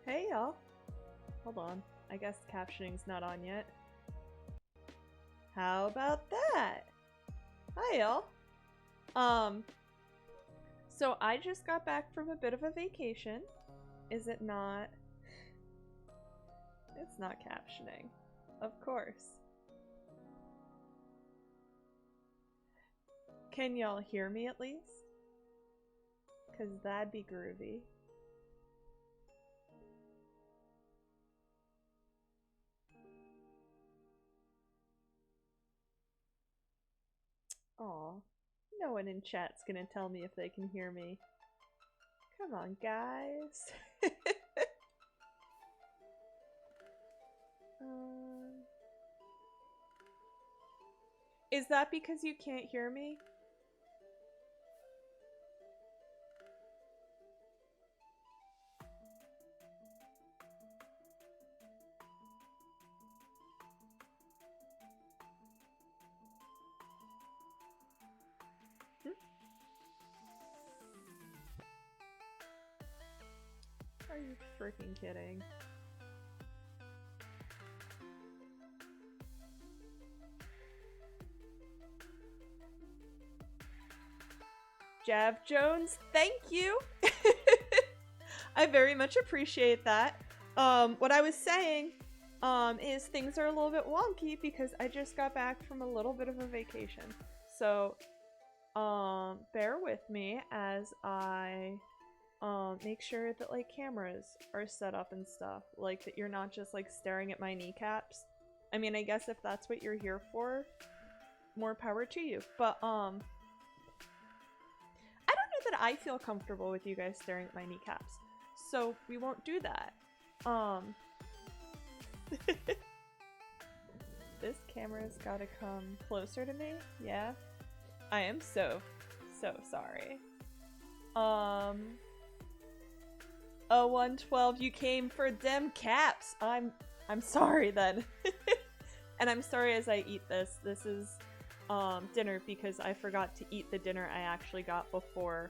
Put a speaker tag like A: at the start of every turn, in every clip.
A: Hey y'all. Hold on. I guess captioning's not on yet. How about that? Hi y'all. So I just got back from a bit of a vacation. Is it not? It's not captioning. Of course. Can y'all hear me at least? 'Cause that'd be groovy. Aw, no one in chat's gonna tell me if they can hear me. Come on, guys. Is that because you can't hear me? Are you freaking kidding? Jav Jones, thank you. I very much appreciate that. What I was saying is things are a little bit wonky because I just got back from a little bit of a vacation. So bear with me as I make sure that like cameras are set up and stuff, like that you're not just like staring at my kneecaps. I mean, I guess if that's what you're here for, more power to you. But I don't know that I feel comfortable with you guys staring at my kneecaps, so we won't do that. This camera's gotta come closer to me. Yeah, I am so sorry. 0112, you came for dem caps. I'm sorry then. And I'm sorry as I eat this. This is dinner because I forgot to eat the dinner I actually got before.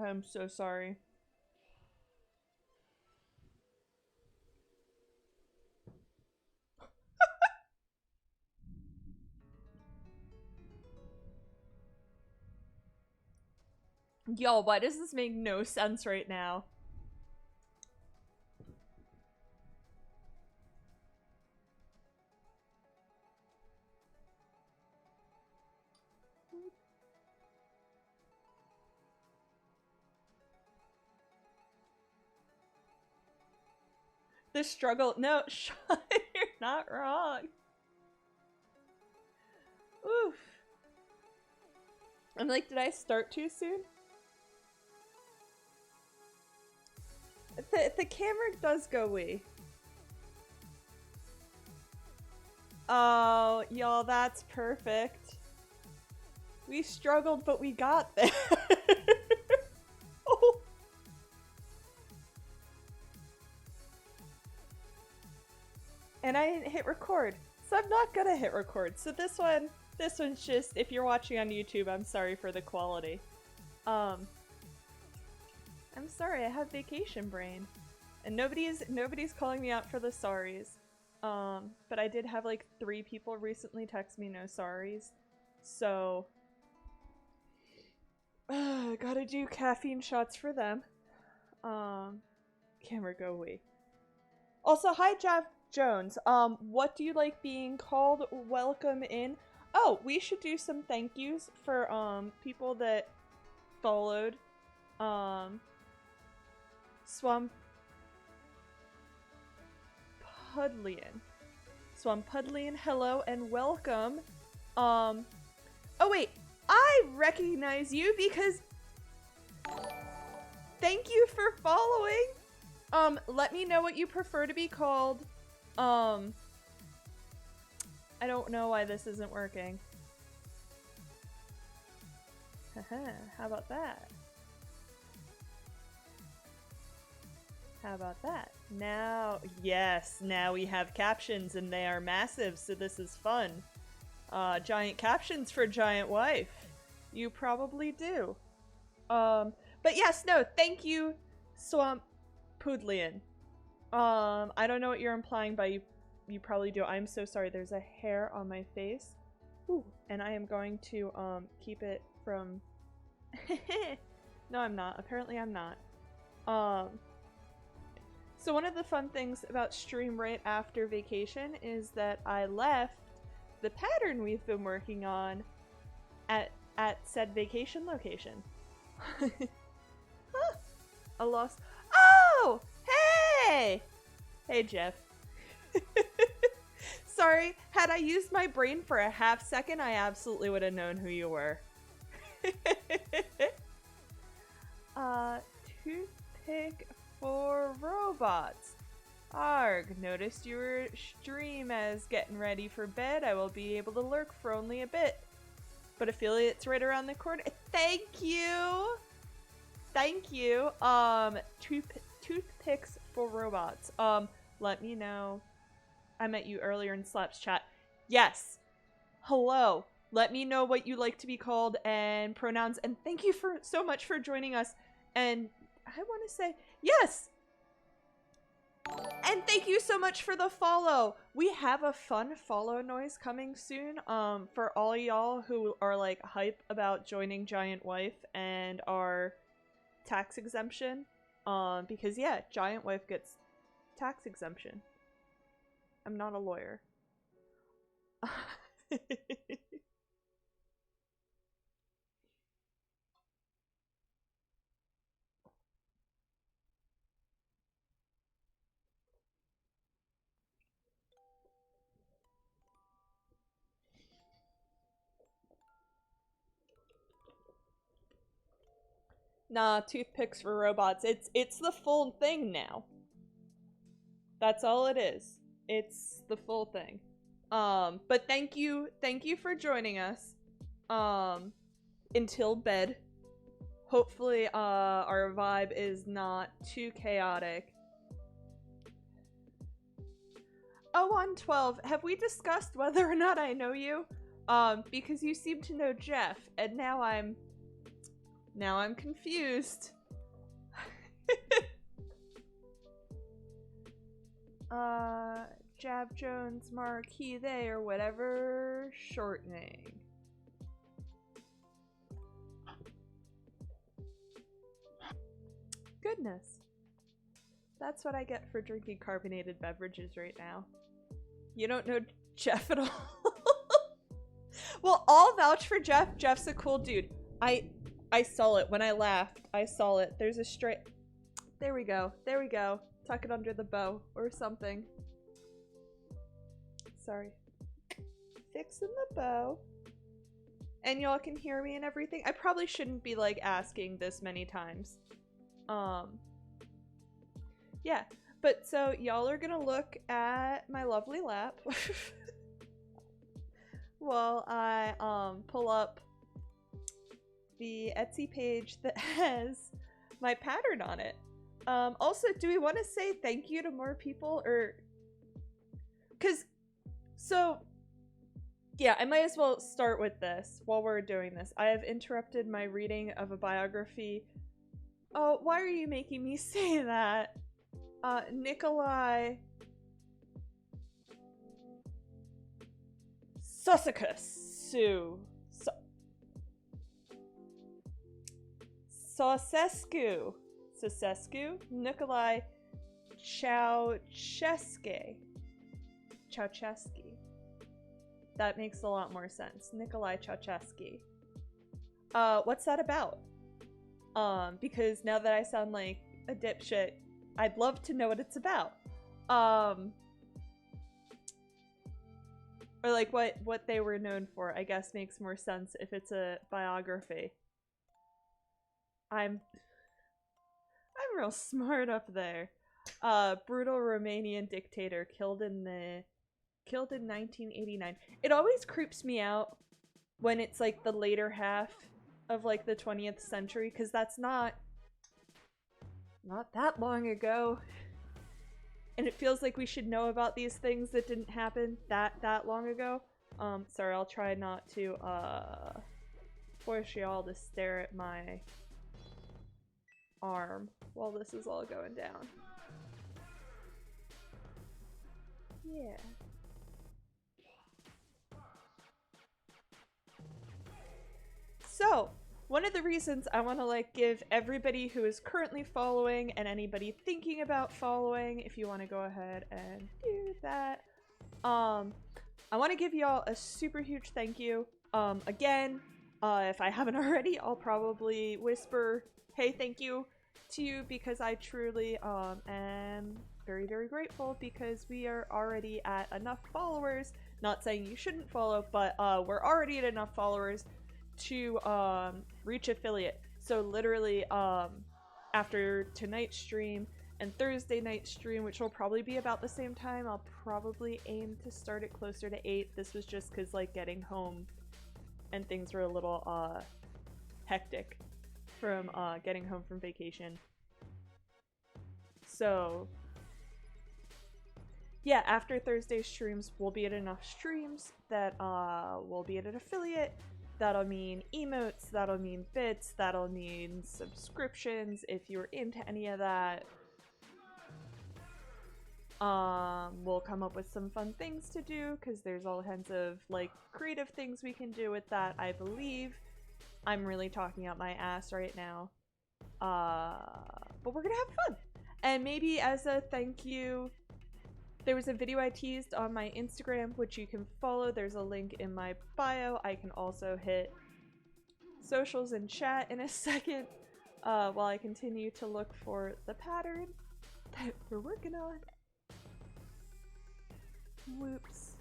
A: I'm so sorry. Yo, why does this make no sense right now? The struggle. No, Sean, you're not wrong. Oof. I'm like, did I start too soon? The camera does go wee. Oh, y'all, that's perfect. We struggled, but we got there. Oh. And I didn't hit record, so I'm not gonna hit record. So this one's just, if you're watching on YouTube, I'm sorry for the quality. I'm sorry, I have vacation brain. And nobody's calling me out for the sorries. But I did have like 3 people recently text me no sorries. So gotta do caffeine shots for them. Camera go away. Also, hi Jav Jones. What do you like being called? Welcome in. Oh, we should do some thank yous for people that followed. Swampudlian, hello and welcome. Oh wait, I recognize you because thank you for following. Let me know what you prefer to be called. I don't know why this isn't working. Haha, how about that? How about that? Now, yes, now we have captions and they are massive, so this is fun. Giant captions for giant wife. You probably do. But yes, no, thank you, Swampudlian. I don't know what you're implying by you probably do. I'm so sorry, there's a hair on my face. Ooh, and I am going to, keep it from... No, I'm not. Apparently I'm not. So one of the fun things about stream right after vacation is that I left the pattern we've been working on at said vacation location. Huh. A lost. Oh! Hey! Hey, Jeff. Sorry, had I used my brain for a half second, I absolutely would have known who you were. Toothpick for robots. Arg, noticed your stream as getting ready for bed. I will be able to lurk for only a bit. But affiliate's right around the corner. Thank you! Thank you. Toothpicks for robots. Let me know. I met you earlier in Slap's chat. Yes. Hello. Let me know what you like to be called and pronouns. And thank you so much for joining us. And I want to say, yes! And thank you so much for the follow. We have a fun follow noise coming soon. For all y'all who are like hype about joining Giant Wife and our tax exemption. Because yeah, Giant Wife gets tax exemption. I'm not a lawyer. Nah, toothpicks for robots. It's the full thing now. That's all it is. It's the full thing. But thank you for joining us. Until bed. Hopefully, our vibe is not too chaotic. Oh, on 12, have we discussed whether or not I know you? Because you seem to know Jeff, and now I'm confused. Jab Jones Marquis they or whatever shortening. Goodness. That's what I get for drinking carbonated beverages right now. You don't know Jeff at all? Well, I'll vouch for Jeff. Jeff's a cool dude. I saw it when I laughed. I saw it. There's a straight... There we go. There we go. Tuck it under the bow or something. Sorry. Fixing the bow. And y'all can hear me and everything. I probably shouldn't be like asking this many times. Yeah. But so y'all are gonna look at my lovely lap while I pull up the Etsy page that has my pattern on it. Also, do we want to say thank you to more people, or so yeah, I might as well start with this while we're doing this. I have interrupted my reading of a biography. Oh, why are you making me say that? Nikolai Sosescu. Sosescu? Nikolai Ceausescu. That makes a lot more sense. Nikolai Ceausescu. What's that about? Because now that I sound like a dipshit, I'd love to know what it's about. Or like what they were known for, I guess makes more sense if it's a biography. I'm real smart up there. Brutal Romanian dictator killed in 1989. It always creeps me out when it's like the later half of like the 20th century, because that's not that long ago. And it feels like we should know about these things that didn't happen that long ago. Sorry, I'll try not to force y'all to stare at my arm while this is all going down. Yeah. So, one of the reasons I want to like give everybody who is currently following and anybody thinking about following, if you want to go ahead and do that, I want to give y'all a super huge thank you. Again, if I haven't already, I'll probably whisper, hey, thank you to you, because I truly am very, very grateful, because we are already at enough followers. Not saying you shouldn't follow, but we're already at enough followers to reach affiliate. So literally after tonight's stream And Thursday night stream, which will probably be about the same time. I'll probably aim to start it closer to 8. This was just because, like, getting home and things were a little hectic from getting home from vacation. So yeah, after Thursday streams, we'll be at enough streams that we'll be at an affiliate. That'll mean emotes, that'll mean bits, that'll mean subscriptions if you're into any of that. We'll come up with some fun things to do because there's all kinds of like creative things we can do with that, I believe. I'm really talking out my ass right now. But we're gonna have fun. And maybe as a thank you, there was a video I teased on my Instagram, which you can follow. There's a link in my bio. I can also hit socials and chat in a second while I continue to look for the pattern that we're working on. Whoops.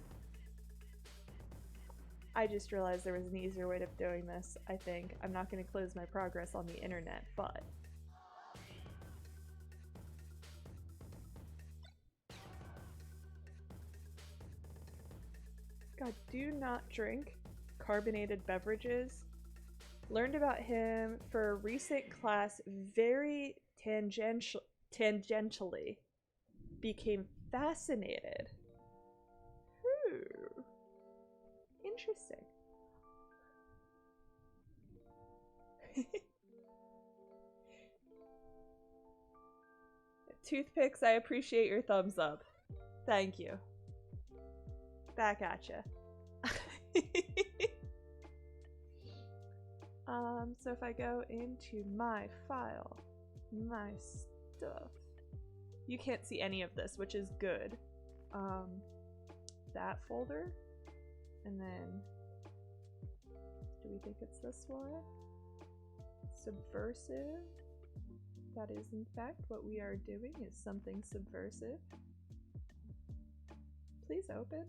A: I just realized there was an easier way of doing this, I think. I'm not going to close my progress on the internet, but... God, do not drink carbonated beverages. Learned about him for a recent class very tangentially. Became fascinated. Interesting. Toothpicks, I appreciate your thumbs up. Thank you. Back at ya. So if I go into my file, my stuff, you can't see any of this, which is good. That folder, and then do we think it's this one? Subversive. That is in fact what we are doing, is something subversive. Please open.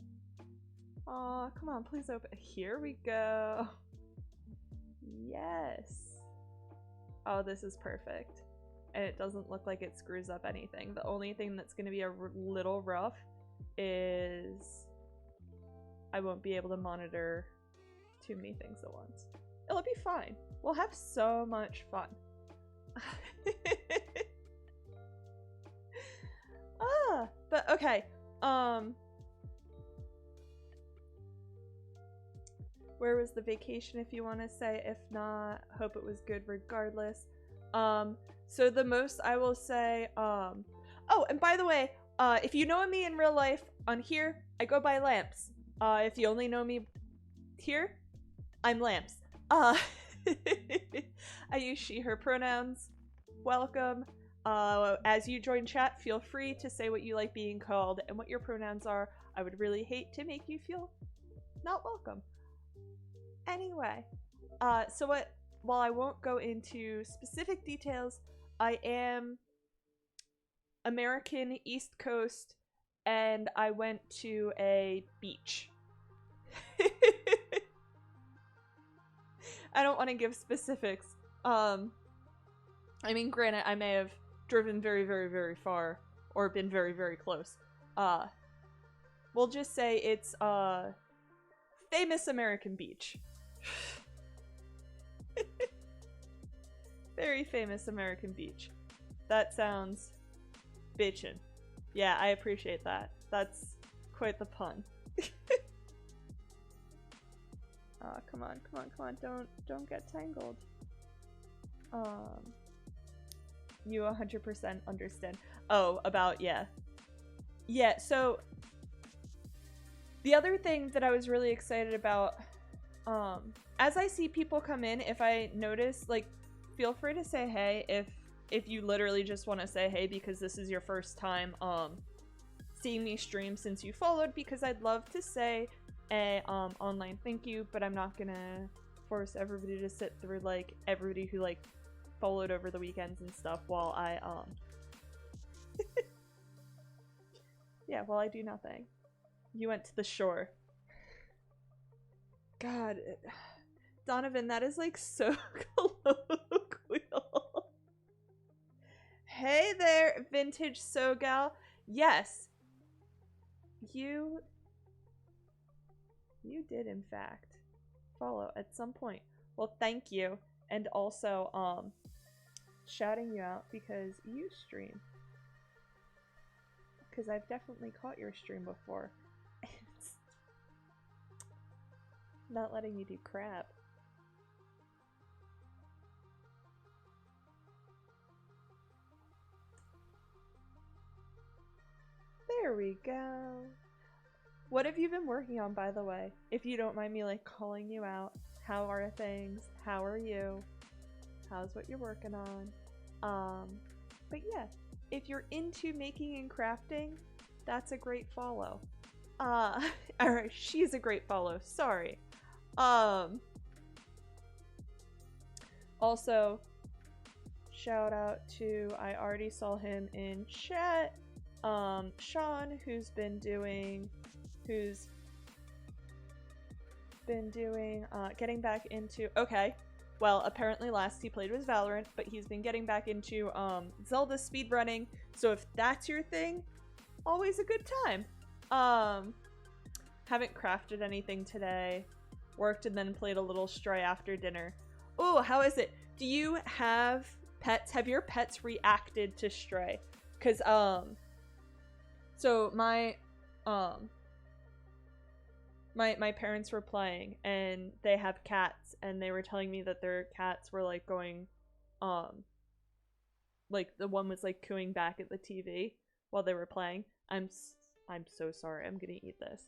A: Aw, come on, please open. Here we go. Yes. Oh, this is perfect. And it doesn't look like it screws up anything. The only thing that's going to be a little rough is I won't be able to monitor too many things at once. It'll be fine. We'll have so much fun. But okay. Where was the vacation, if you want to say? If not, hope it was good regardless. So the most I will say, oh, and by the way, if you know me in real life, on here, I go by Lamps. If you only know me here, I'm Lamps. I use she, her pronouns. Welcome. As you join chat, feel free to say what you like being called and what your pronouns are. I would really hate to make you feel not welcome. Anyway, while I won't go into specific details, I am American East Coast and I went to a beach. I don't want to give specifics. I mean, granted, I may have driven very, very, very far or been very, very close. We'll just say it's a famous American beach. Very famous American beach. That sounds bitchin'. Yeah, I appreciate that. That's quite the pun. Come on, come on, come on. Don't get tangled. You 100% understand. Oh, about, yeah. Yeah, so the other thing that I was really excited about, as I see people come in, if I notice, like, feel free to say hey if you literally just want to say hey because this is your first time seeing me stream since you followed, because I'd love to say a online thank you, but I'm not gonna force everybody to sit through like everybody who like followed over the weekends and stuff while I yeah, while I do nothing. You went to the shore. God, Donovan, that is like so colloquial. Hey there, Vintage Sogal. Yes, you did in fact follow at some point. Well, thank you. And also, shouting you out because you stream. Because I've definitely caught your stream before. It's not letting you do crap. There we go. What have you been working on, by the way? If you don't mind me, like, calling you out. How are things? How are you? How's what you're working on? But yeah, if you're into making and crafting, that's a great follow. Alright, she's a great follow, sorry. Also, shout out to, I already saw him in chat, Sean, who's been doing, getting back into, okay, well, apparently last he played was Valorant, but he's been getting back into, Zelda speedrunning, so if that's your thing, always a good time. Haven't crafted anything today, worked and then played a little Stray after dinner. Oh, how is it? Do you have pets? Have your pets reacted to Stray? Cause, so my parents were playing and they have cats and they were telling me that their cats were like going, like the one was like cooing back at the TV while they were playing. I'm so sorry. I'm gonna eat this.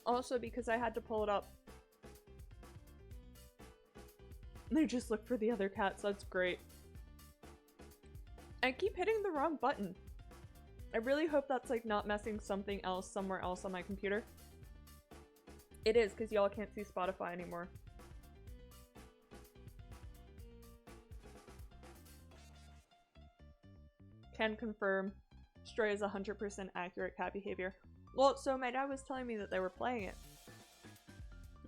A: Also because I had to pull it up. They just look for the other cats. That's great. I keep hitting the wrong button. I really hope that's like not messing something else somewhere else on my computer. It is, because y'all can't see Spotify anymore. Can confirm. Stray is 100% accurate cat behavior. Well, so my dad was telling me that they were playing it.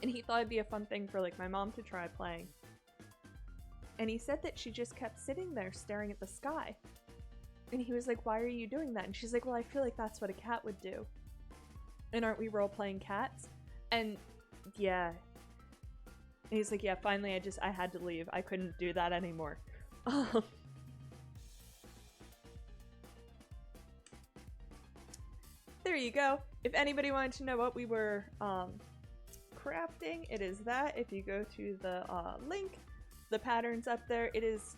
A: And he thought it'd be a fun thing for like my mom to try playing. And he said that she just kept sitting there staring at the sky. And he was like, why are you doing that? And she's like, well, I feel like that's what a cat would do. And aren't we role-playing cats? And yeah. And he's like, yeah, finally I had to leave. I couldn't do that anymore. There you go. If anybody wanted to know what we were crafting, it is that. If you go to the link, the pattern's up there. It is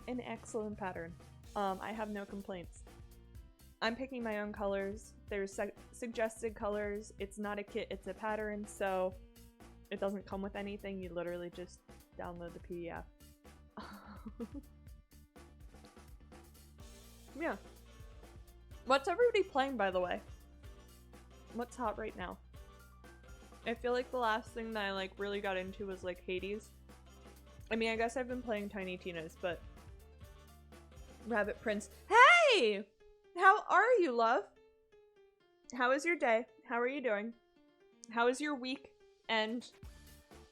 A: an excellent pattern. I have no complaints. I'm picking my own colors. There's suggested colors. It's not a kit, it's a pattern, so it doesn't come with anything. You literally just download the PDF. Yeah. What's everybody playing, by the way? What's hot right now? I feel like the last thing that I like really got into was like Hades. I mean, I guess I've been playing Tiny Tina's, but Rabbit Prince. Hey! How are you, love? How is your day? How are you doing? How is your week? And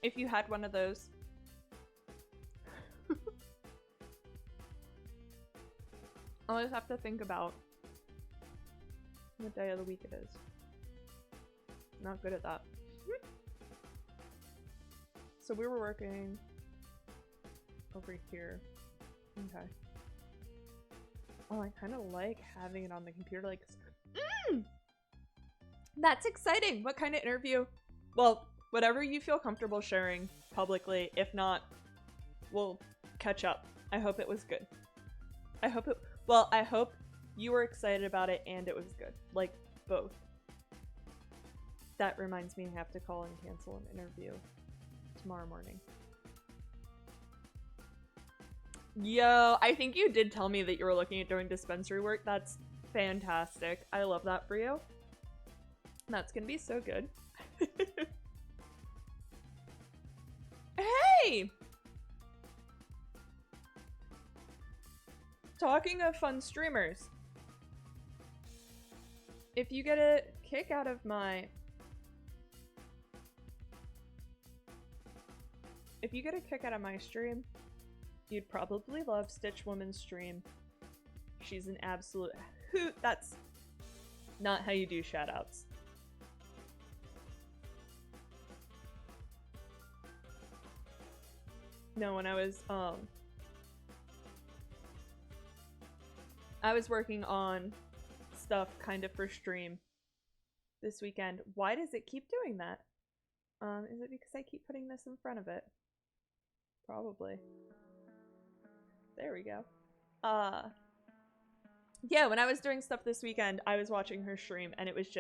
A: if you had one of those. I always have to think about what day of the week it is. Not good at that. So we were working over here. Okay. Oh, I kind of like having it on the computer, like, that's exciting! What kind of interview? Well, whatever you feel comfortable sharing publicly. If not, we'll catch up. I hope it was good. I hope you were excited about it and it was good. Like, both. That reminds me I have to call and cancel an interview tomorrow morning. Yo, I think you did tell me that you were looking at doing dispensary work. That's fantastic. I love that for you. That's gonna be so good. Hey! Talking of fun streamers. If you get a kick out of my... if you get a kick out of my stream, you'd probably love Stitch Woman's stream. She's an absolute hoot. That's not how you do shoutouts. No, when I was working on stuff kind of for stream this weekend. Why does it keep doing that? Is it because I keep putting this in front of it? Probably. There we go. Yeah, when I was doing stuff this weekend, I was watching her stream and it was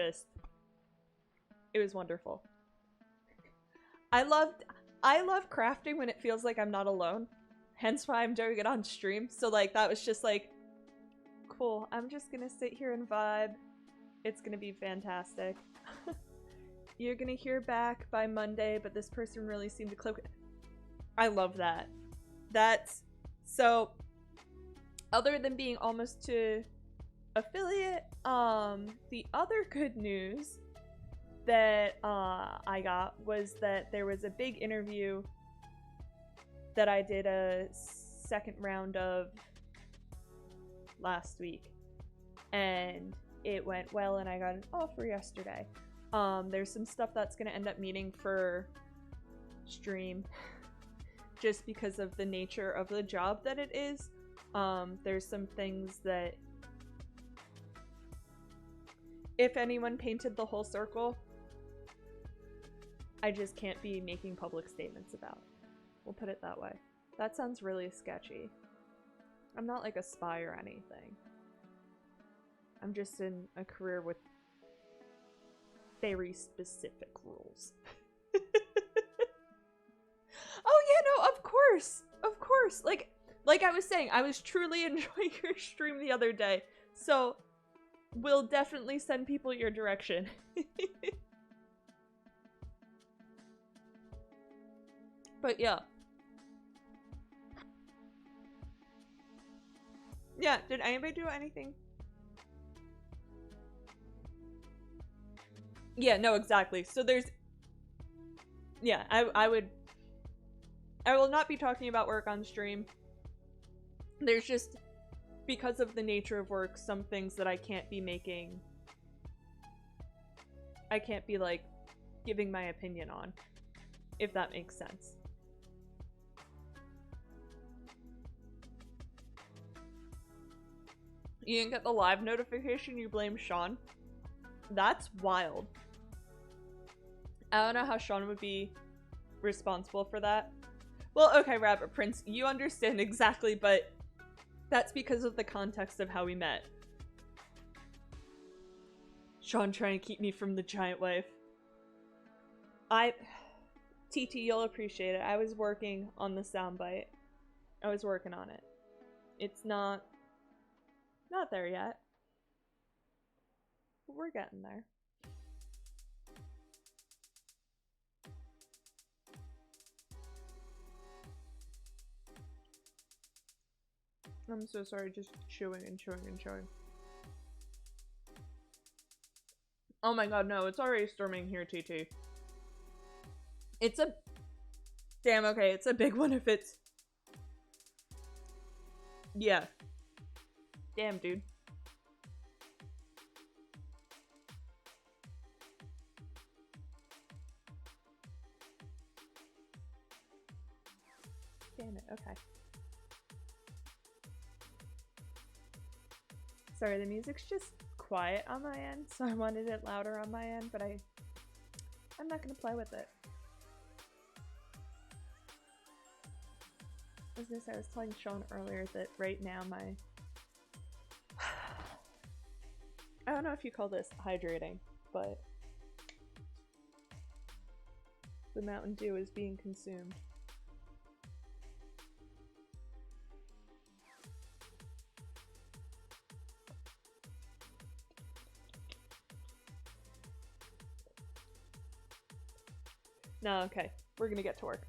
A: wonderful. I love crafting when it feels like I'm not alone. Hence why I'm doing it on stream. So like that was just like, cool, I'm just gonna sit here and vibe. It's gonna be fantastic. You're gonna hear back by Monday, but this person really seemed to click. I love that. That's so, other than being almost to affiliate, the other good news that I got was that there was a big interview that I did a second round of last week, and it went well and I got an offer yesterday. There's some stuff that's gonna end up meeting for stream just because of the nature of the job that it is. There's some things that if anyone painted the whole circle, I just can't be making public statements about. We'll put it that way. That sounds really sketchy. I'm not like a spy or anything. I'm just in a career with very specific rules. Oh yeah, no, of course! Of course! Like I was saying, I was truly enjoying your stream the other day, so we'll definitely send people your direction. But yeah. Yeah, did anybody do anything? Yeah, no, exactly. So there's... Yeah, I will not be talking about work on stream. There's just, because of the nature of work, some things that I can't be making. I can't be, like, giving my opinion on, if that makes sense. You didn't get the live notification, you blame Sean? That's wild. I don't know how Sean would be responsible for that. Well, okay, Rabbit Prince, you understand exactly, but that's because of the context of how we met. Sean trying to keep me from the giant wife. TT, you'll appreciate it. I was working on the soundbite. I was working on it. It's not there yet. But we're getting there. I'm so sorry, just chewing and chewing and chewing. Oh my god, no, it's already storming here, TT. It's a... Damn, okay, it's a big one if it's... Yeah. Damn, dude. Damn it, okay. Sorry, the music's just quiet on my end, so I wanted it louder on my end, but I'm not gonna play with it. I was gonna say, I was telling Sean earlier that right now my... I don't know if you call this hydrating, but the Mountain Dew is being consumed. No, okay. We're gonna get to work.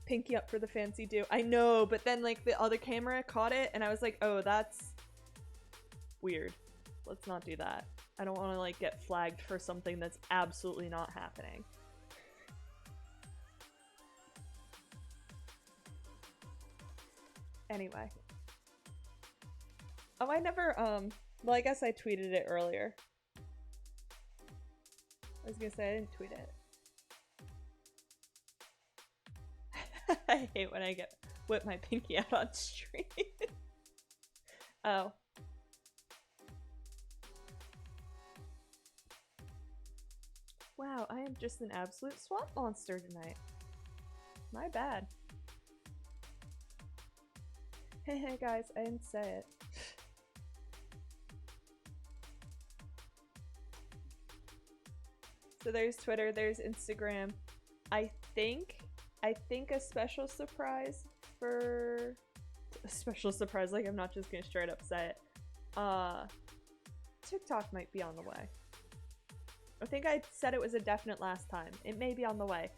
A: Pinky up for the fancy dew. I know, but then like the other camera caught it and I was like, oh, that's weird. Let's not do that. I don't want to like get flagged for something that's absolutely not happening. Anyway. Oh, I never, well, I guess I tweeted it earlier. I was gonna say I didn't tweet it. I hate when I whip my pinky out on stream. Oh. Wow, I am just an absolute swamp monster tonight. My bad. Hey guys, I didn't say it. So there's Twitter, there's Instagram. I think a special surprise for a special surprise, like I'm not just gonna straight up say it. TikTok might be on the way. I think I said it was a definite last time. It may be on the way.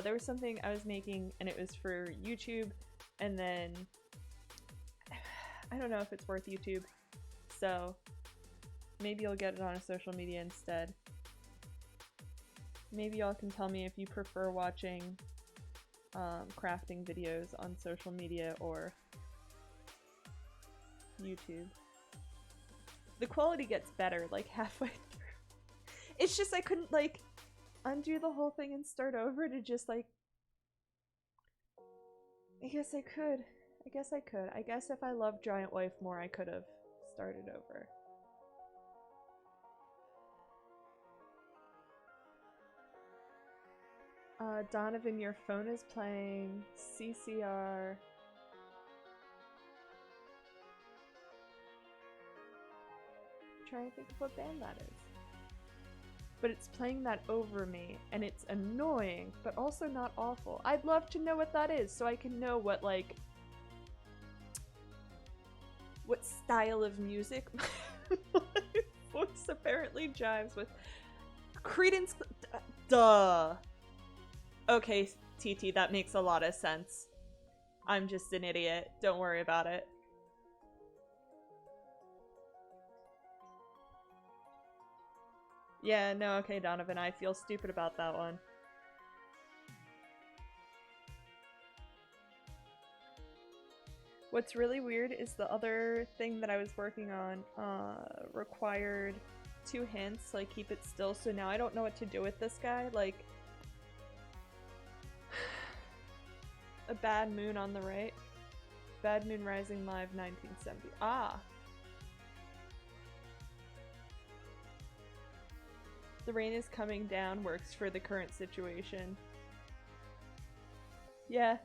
A: There was something I was making and it was for YouTube, and then I don't know if it's worth YouTube, so maybe you'll get it on a social media instead. Maybe y'all can tell me if you prefer watching crafting videos on social media or YouTube. The quality gets better like halfway through. It's just I couldn't like undo the whole thing and start over to just like... I guess I could. I guess if I loved Giant Wife more, I could have started over. Donovan, your phone is playing CCR. I'm trying to think of what band that is. But it's playing that over me, and it's annoying, but also not awful. I'd love to know what that is, so I can know what, like, what style of music my voice apparently jives with. Credence... Duh! Okay, TT, that makes a lot of sense. I'm just an idiot. Don't worry about it. Yeah, no, okay, Donovan, I feel stupid about that one. What's really weird is the other thing that I was working on required 2 hints, like keep it still, so now I don't know what to do with this guy, like... A bad moon on the right. Bad Moon Rising Live 1970. Ah! The rain is coming down works for the current situation. Yeah.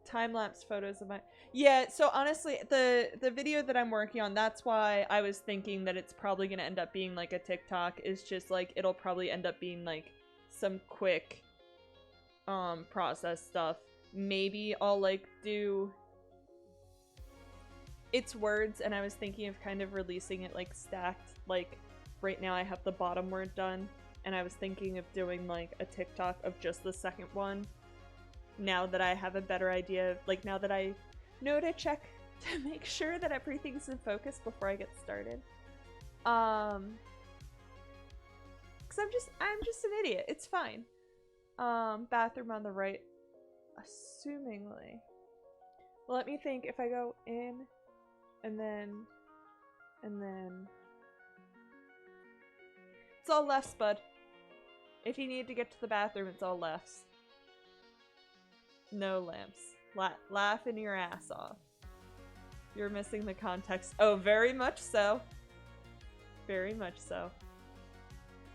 A: Time-lapse photos of my... Yeah, so honestly, the video that I'm working on, that's why I was thinking that it's probably gonna end up being like a TikTok. It's just like, it'll probably end up being like some quick process stuff. Maybe I'll like do its words, and I was thinking of kind of releasing it like stacked. Like right now I have the bottom word done, and I was thinking of doing like a TikTok of just the second one. Now that I have a better idea, like now that I know to check to make sure that everything's in focus before I get started. Cause I'm just an idiot. It's fine. Bathroom on the right, assumingly. Well, let me think. If I go in, and then, it's all lefts, bud. If you need to get to the bathroom, it's all lefts. No lamps. Laughing your ass off. You're missing the context. Oh, very much so. Very much so.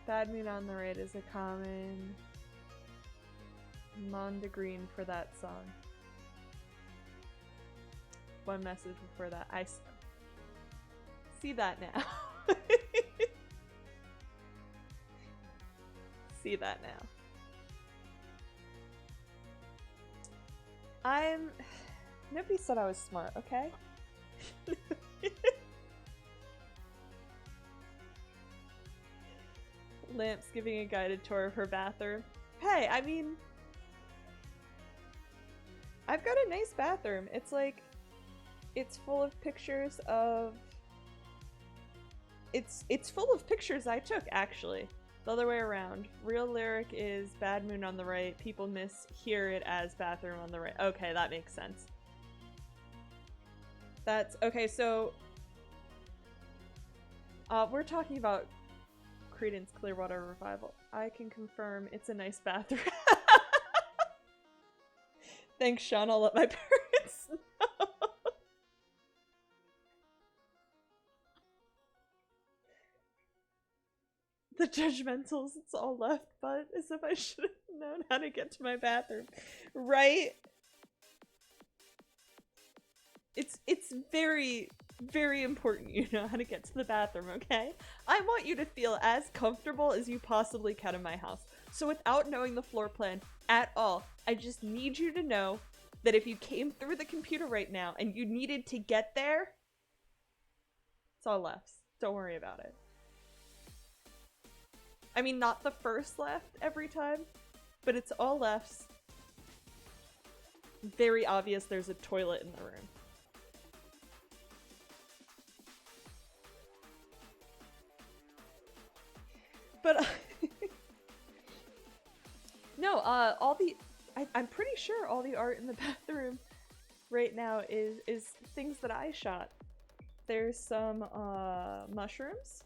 A: Bad Moon on the Right is a common Mondegreen for that song. One message before that. I see that now. See that now. Nobody said I was smart, okay? Lamps giving a guided tour of her bathroom. Hey, I mean... I've got a nice bathroom. It's like... It's full of pictures of... It's full of pictures I took, actually. The other way around. Real lyric is bad moon on the right. People mishear it as bathroom on the right. Okay, that makes sense. That's okay. So we're talking about Creedence Clearwater Revival. I can confirm it's a nice bathroom. Thanks, Sean. I'll let my parents know. The judgmentals, it's all left, but as if I should have known how to get to my bathroom. Right? It's very, very important you know how to get to the bathroom, okay? I want you to feel as comfortable as you possibly can in my house. So without knowing the floor plan at all, I just need you to know that if you came through the computer right now and you needed to get there, it's all lefts. Don't worry about it. I mean, not the first left every time, but it's all lefts. Very obvious there's a toilet in the room. But no, I'm pretty sure all the art in the bathroom right now is things that I shot. There's some mushrooms.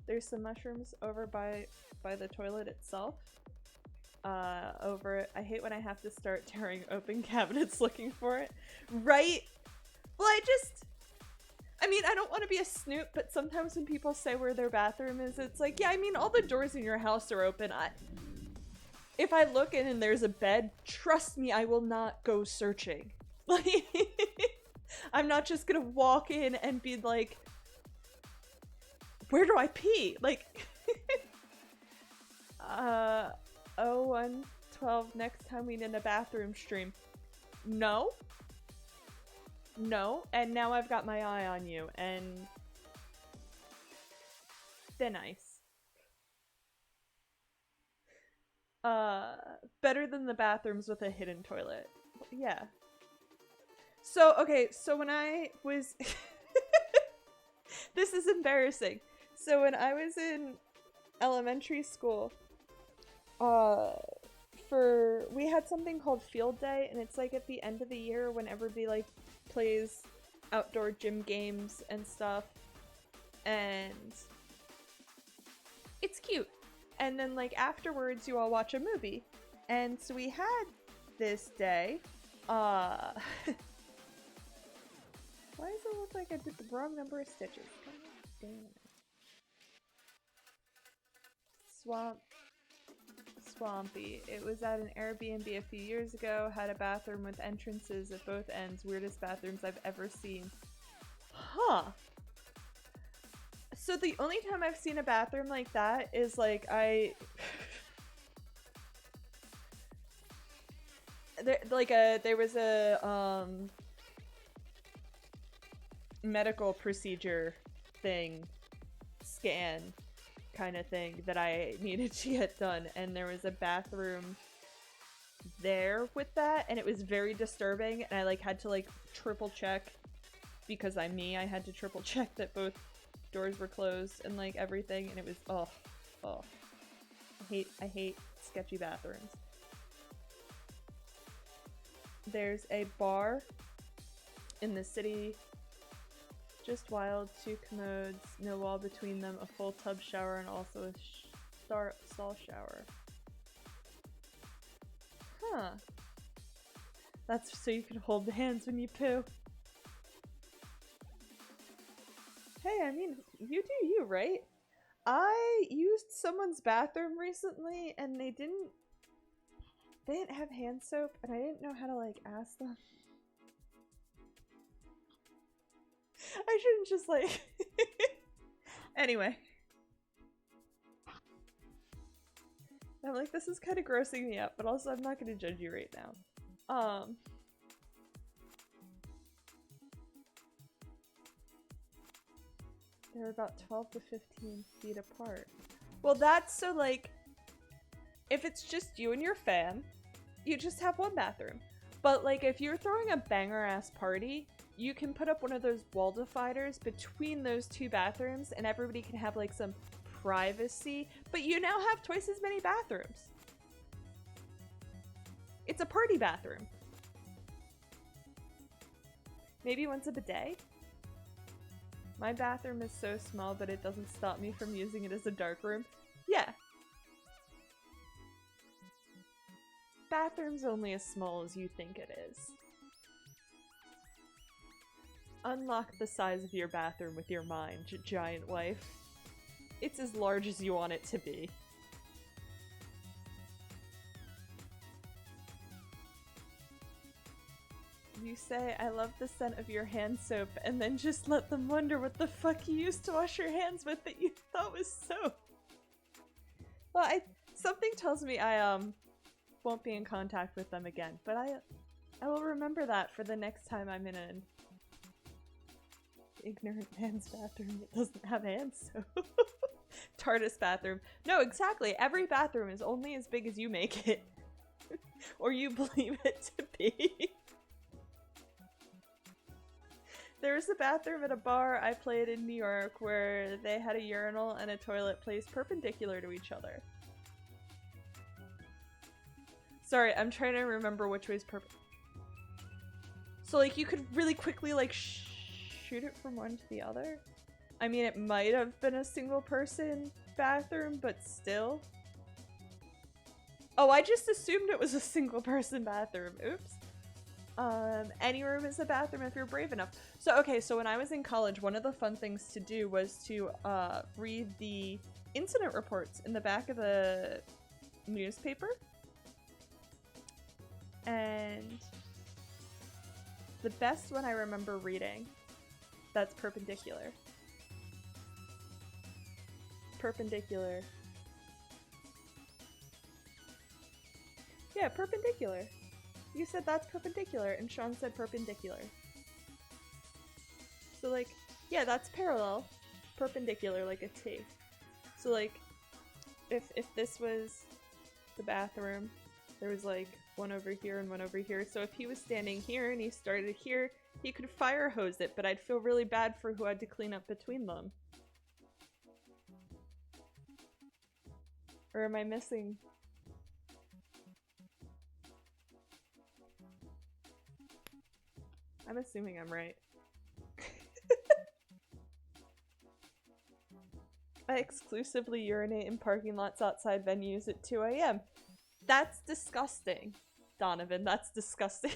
A: There's some mushrooms over by the toilet itself. I hate when I have to start tearing open cabinets looking for it. Right? Well, I mean, I don't want to be a snoop, but sometimes when people say where their bathroom is, it's like, yeah, I mean, all the doors in your house are open. If I look in and there's a bed, trust me, I will not go searching. Like, I'm not just gonna walk in and be like, where do I pee? Like, 0112 next time we need a bathroom stream. No. No, and now I've got my eye on you, and they're nice. Better than the bathrooms with a hidden toilet. Yeah. So, okay, so when I was... This is embarrassing. So when I was in elementary school, we had something called field day, and it's like at the end of the year when everybody like plays outdoor gym games and stuff, and it's cute. And then like afterwards you all watch a movie, and so we had this day why does it look like I did the wrong number of stitches? God damn it. Swampy. It was at an Airbnb a few years ago, had a bathroom with entrances at both ends. Weirdest bathrooms I've ever seen. Huh. So the only time I've seen a bathroom like that is like there was a medical procedure thing, scan kind of thing that I needed to get done, and there was a bathroom there with that, and it was very disturbing, and I like had to like triple check, because I had to triple check that both doors were closed and like everything, and it was I hate sketchy bathrooms. There's a bar in the city. Just wild. 2 commodes, no wall between them, a full tub shower, and also a stall shower. Huh. That's so you can hold the hands when you poo. Hey, I mean, you do you, right? I used someone's bathroom recently, and they didn't have hand soap, and I didn't know how to like ask them. I shouldn't just like... Anyway. I'm like, this is kind of grossing me up, but also I'm not going to judge you right now. They're about 12 to 15 feet apart. Well, that's so like... If it's just you and your fam, you just have one bathroom. But like, if you're throwing a banger-ass party, you can put up one of those wall dividers between those 2 bathrooms, and everybody can have like some privacy, but you now have twice as many bathrooms. It's a party bathroom. Maybe once a bidet? My bathroom is so small, but it doesn't stop me from using it as a dark room. Yeah. Bathroom's only as small as you think it is. Unlock the size of your bathroom with your mind, giant wife. It's as large as you want it to be. You say, I love the scent of your hand soap, and then just let them wonder what the fuck you used to wash your hands with that you thought was soap. Well, something tells me I won't be in contact with them again, but I will remember that for the next time I'm in an ignorant man's bathroom that doesn't have hand soap. TARDIS bathroom. No, exactly. Every bathroom is only as big as you make it. Or you believe it to be. There was a bathroom at a bar I played in New York where they had a urinal and a toilet placed perpendicular to each other. Sorry, I'm trying to remember which way's So like you could really quickly like shoot it from one to the other? I mean, it might have been a single person bathroom, but still. Oh, I just assumed it was a single person bathroom. Oops. Any room is a bathroom if you're brave enough. So, okay, so when I was in college, one of the fun things to do was to read the incident reports in the back of the newspaper. And the best one I remember reading, that's perpendicular. Perpendicular. Yeah, perpendicular. You said that's perpendicular, and Sean said perpendicular. So like, yeah, that's parallel. Perpendicular, like a T. So like, if this was the bathroom, there was like one over here and one over here. So if he was standing here and he started here, he could fire hose it, but I'd feel really bad for who had to clean up between them. Or am I missing? I'm assuming I'm right. I exclusively urinate in parking lots outside venues at 2 AM. That's disgusting, Donovan. That's disgusting.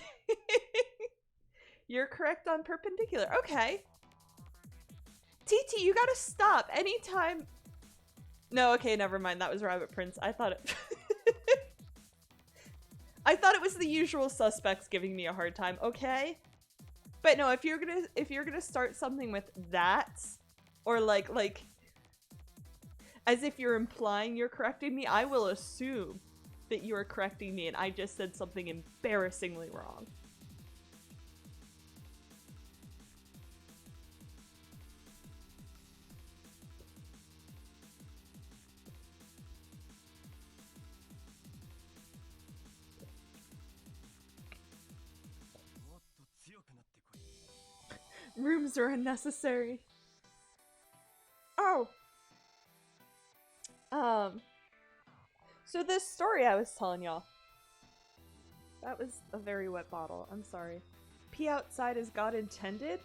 A: You're correct on perpendicular. Okay. TT, you gotta stop. Anytime... No, okay, never mind. That was Rabbit Prince. I thought it... I thought it was the usual suspects giving me a hard time, okay? But no, if you're gonna start something with that, or like as if you're implying you're correcting me, I will assume that you are correcting me and I just said something embarrassingly wrong. Rooms are unnecessary. Oh! So this story I was telling y'all. That was a very wet bottle. I'm sorry. Pee outside as God intended?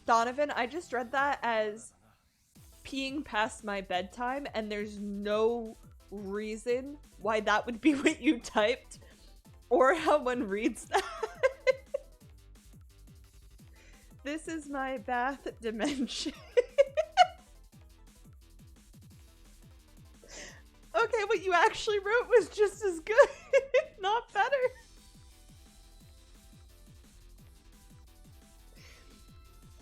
A: Donovan, I just read that as peeing past my bedtime, and there's no reason why that would be what you typed, or how one reads that. This is my bath dimension. Okay, what you actually wrote was just as good, not better.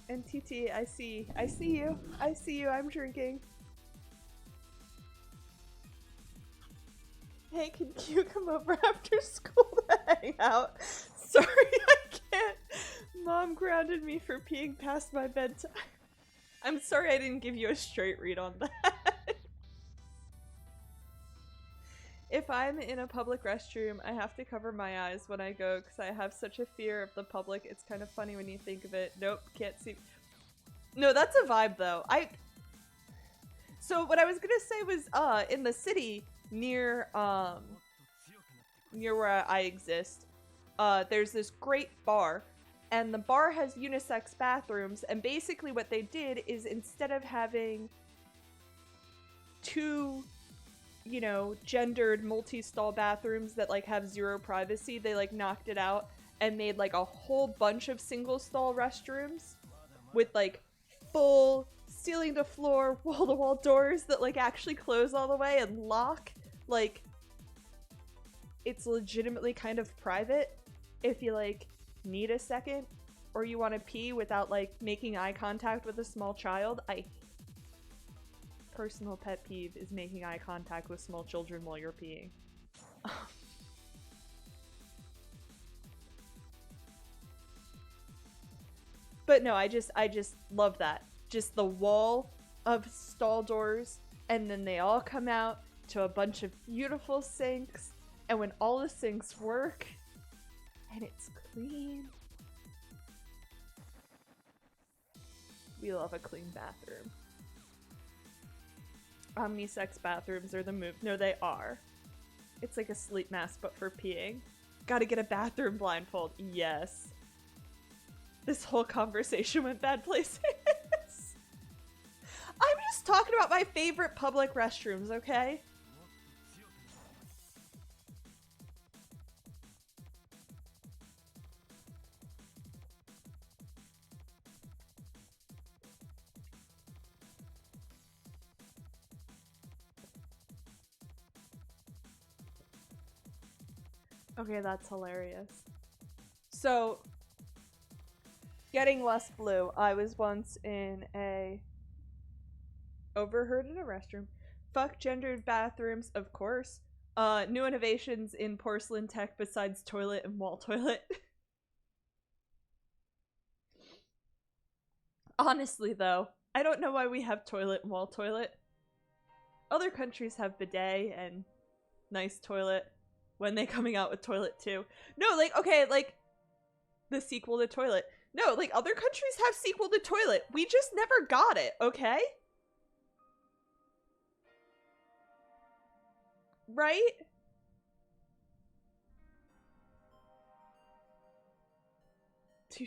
A: And TT, I see you. I see you, I'm drinking. Hey, can you come over after school to hang out? Sorry, I can't. Mom grounded me for peeing past my bedtime. I'm sorry I didn't give you a straight read on that. If I'm in a public restroom, I have to cover my eyes when I go because I have such a fear of the public. It's kind of funny when you think of it. Nope, can't see. No, that's a vibe though. So what I was gonna say was in the city near near where I exist, there's this great bar, and the bar has unisex bathrooms, and basically what they did is instead of having two, you know, gendered multi-stall bathrooms that like have zero privacy, they like knocked it out and made like a whole bunch of single stall restrooms with like full ceiling to floor, wall to wall doors that like actually close all the way and lock. Like, it's legitimately kind of private if you like need a second or you want to pee without like making eye contact with a small child. Personal pet peeve is making eye contact with small children while you're peeing. But no, I just love that. Just the wall of stall doors, and then they all come out to a bunch of beautiful sinks, and when all the sinks work, and it's clean. We love a clean bathroom. Omnisex bathrooms are the move. No, they are. It's like a sleep mask, but for peeing. Gotta get a bathroom blindfold. Yes. This whole conversation went bad places. I'm just talking about my favorite public restrooms, okay? Okay, that's hilarious. So, getting less blue, I was once in a... overheard in a restroom. Fuck gendered bathrooms, of course. New innovations in porcelain tech besides toilet and wall toilet. Honestly, though, I don't know why we have toilet and wall toilet. Other countries have bidet and nice toilet. When they coming out with toilet too? No, like, okay, like, the sequel to toilet. No, like, other countries have sequel to toilet. We just never got it, okay? Right? Two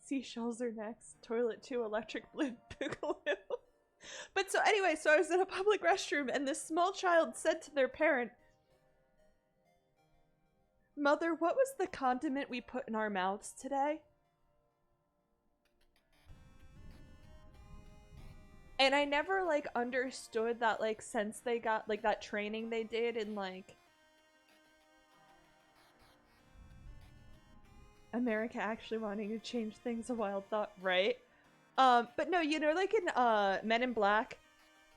A: seashells are next. Toilet 2, electric blue boogaloo. But so anyway, so I was in a public restroom and this small child said to their parent, "Mother, what was the condiment we put in our mouths today?" And I never like understood that like since they got like that training they did in like America actually wanting to change things a wild thought, right? But no, you know, like in Men in Black,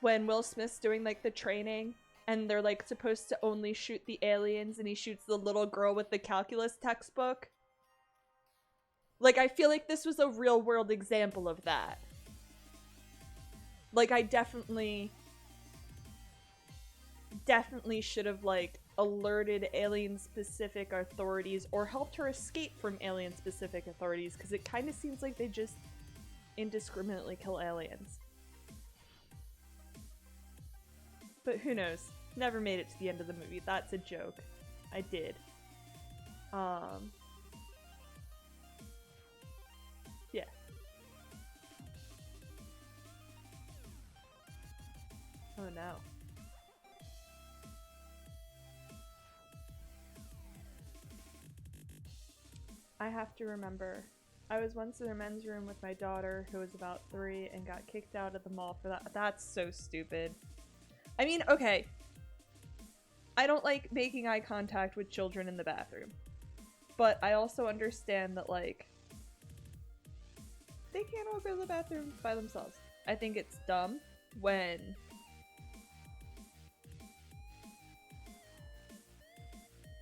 A: when Will Smith's doing like the training and they're like supposed to only shoot the aliens and he shoots the little girl with the calculus textbook. Like, I feel like this was a real world example of that. Like, I definitely should have like alerted alien specific authorities or helped her escape from alien specific authorities, because it kind of seems like they just indiscriminately kill aliens. But who knows? Never made it to the end of the movie. That's a joke. I did. Yeah. Oh no. I have to remember. I was once in a men's room with my daughter, who was about 3, and got kicked out of the mall for that. That's so stupid. I mean, okay. I don't like making eye contact with children in the bathroom. But I also understand that, like, they can't all go to the bathroom by themselves. I think it's dumb when...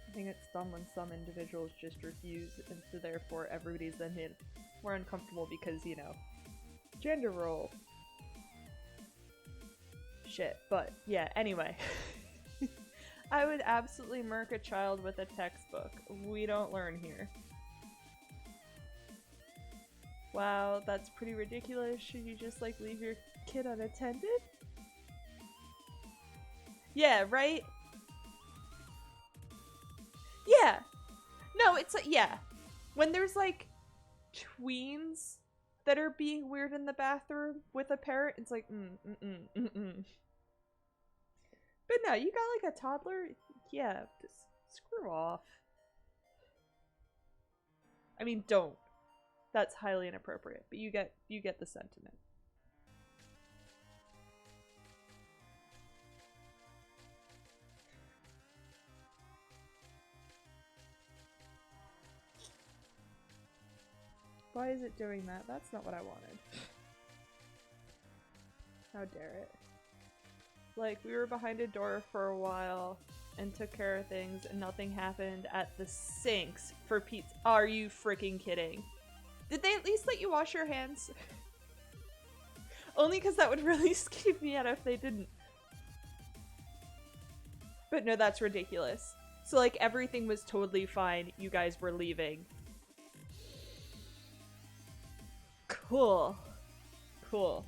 A: I think it's dumb when some individuals just refuse, and so therefore everybody's then made more uncomfortable because, you know, gender role. Shit, but yeah, anyway. I would absolutely murk a child with a textbook. We don't learn here. Wow, that's pretty ridiculous. Should you just like leave your kid unattended? Yeah, right? Yeah. No, it's like, yeah. When there's like tweens that are being weird in the bathroom with a parrot, it's like, mm. But no, you got like a toddler? Yeah, just screw off. I mean, don't. That's highly inappropriate, but you get the sentiment. Why is it doing that? That's not what I wanted. How dare it. Like, we were behind a door for a while and took care of things and nothing happened at the sinks for Pete's. Are you freaking kidding? Did they at least let you wash your hands? Only because that would really skip me out if they didn't. But no, that's ridiculous. So like everything was totally fine. You guys were leaving. Cool. Cool.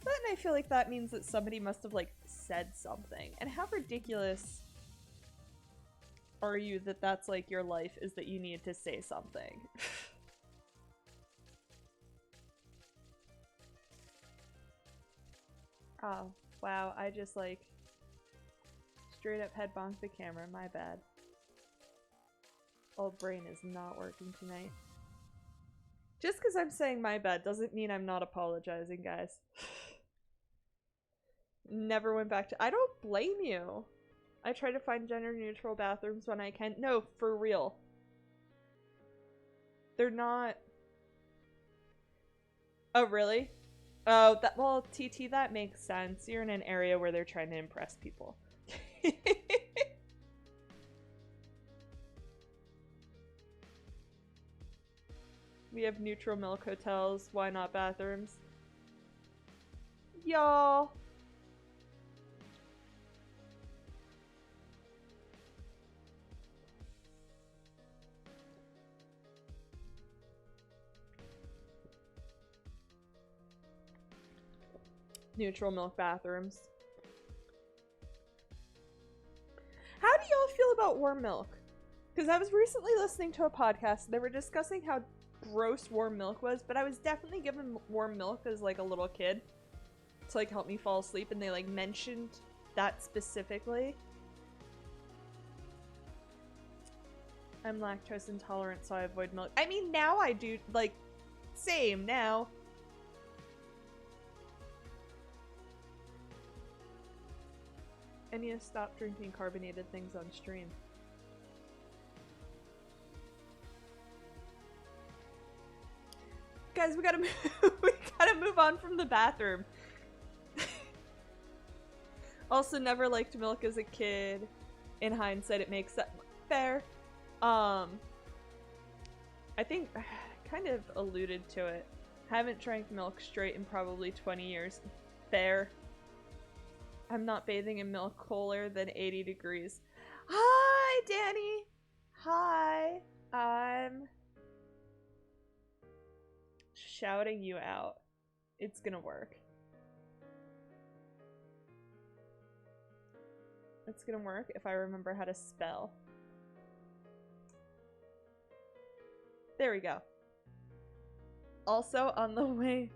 A: Then I feel like that means that somebody must have like said something. And how ridiculous are you that that's like your life is that you need to say something? Oh, wow, I just like straight up head bonked the camera, my bad. Old brain is not working tonight. Just because I'm saying my bad doesn't mean I'm not apologizing, guys. Never went back to- I don't blame you. I try to find gender neutral bathrooms when I can. No, for real. They're not... Oh, really? Oh, that- well, TT, that makes sense. You're in an area where they're trying to impress people. We have neutral milk hotels. Why not bathrooms? Y'all. Neutral milk bathrooms. How do y'all feel about warm milk? Because I was recently listening to a podcast. They were discussing how gross warm milk was, but I was definitely given warm milk as like a little kid to like help me fall asleep, and they like mentioned that specifically. I'm lactose intolerant, so I avoid milk. I mean, now I do, like, same now. I need to stop drinking carbonated things on stream. Guys, we gotta move on from the bathroom. Also, never liked milk as a kid. In hindsight, it makes that fair. I think I kind of alluded to it. Haven't drank milk straight in probably 20 years. Fair. I'm not bathing in milk cooler than 80 degrees. Hi, Danny. Hi. I'm shouting you out. It's gonna work. It's gonna work if I remember how to spell. There we go. Also on the way.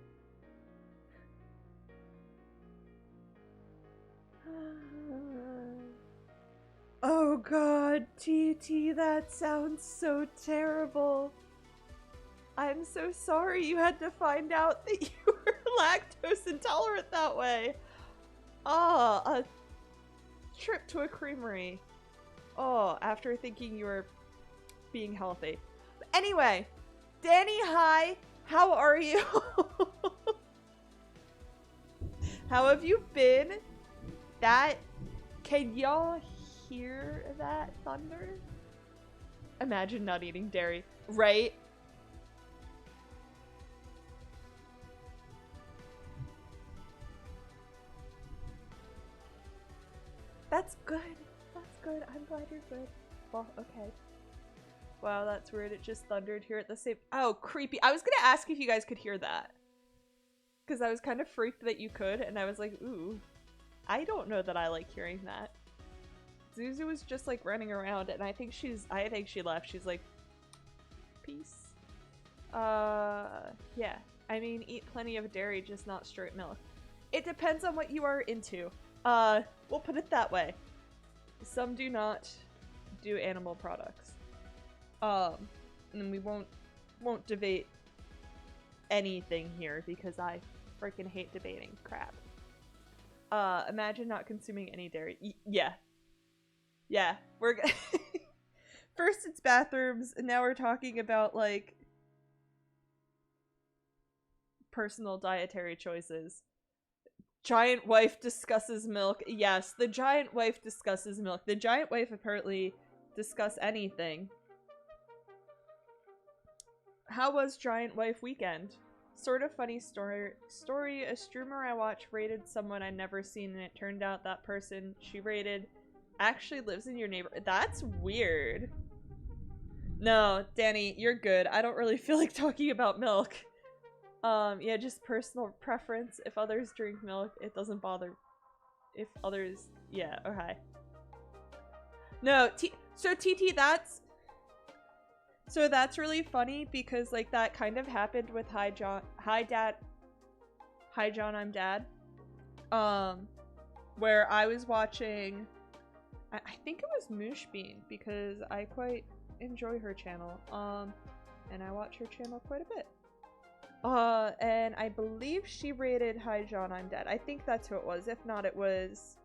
A: Oh god, TT, that sounds so terrible. I'm so sorry you had to find out that you were lactose intolerant that way. Ah, a trip to a creamery. Oh, after thinking you were being healthy. Anyway, Danny, hi. How are you? How have you been? Can y'all hear that thunder? Imagine not eating dairy, right? That's good. That's good. I'm glad you're good. Well, okay. Wow, that's weird. It just thundered here at the same— oh, creepy. I was gonna ask if you guys could hear that. Because I was kind of freaked that you could, and I was like, ooh. I don't know that I like hearing that. Zuzu was just like running around, and I think she left. She's like, peace. Yeah. I mean, eat plenty of dairy, just not straight milk. It depends on what you are into. We'll put it that way. Some do not do animal products. And we won't debate anything here because I freaking hate debating crap. Imagine not consuming any dairy. Yeah. Yeah, we're first it's bathrooms, and now we're talking about, like, personal dietary choices. Giant wife discusses milk. Yes, the giant wife discusses milk. The giant wife apparently discuss anything. How was giant wife weekend? Sort of funny story. A streamer I watch rated someone I'd never seen, and it turned out that person she rated actually lives in your neighborhood. That's weird. No, Danny, you're good. I don't really feel like talking about milk. Yeah, just personal preference. If others drink milk, it doesn't bother. If others, yeah, okay. No, so TT, that's really funny because, like, that kind of happened with Hi John, I'm Dad. Where I was watching, I think it was Mooshbean, because I quite enjoy her channel. And I watch her channel quite a bit. And I believe she rated Hi John, I'm Dead. I think that's who it was. If not, it was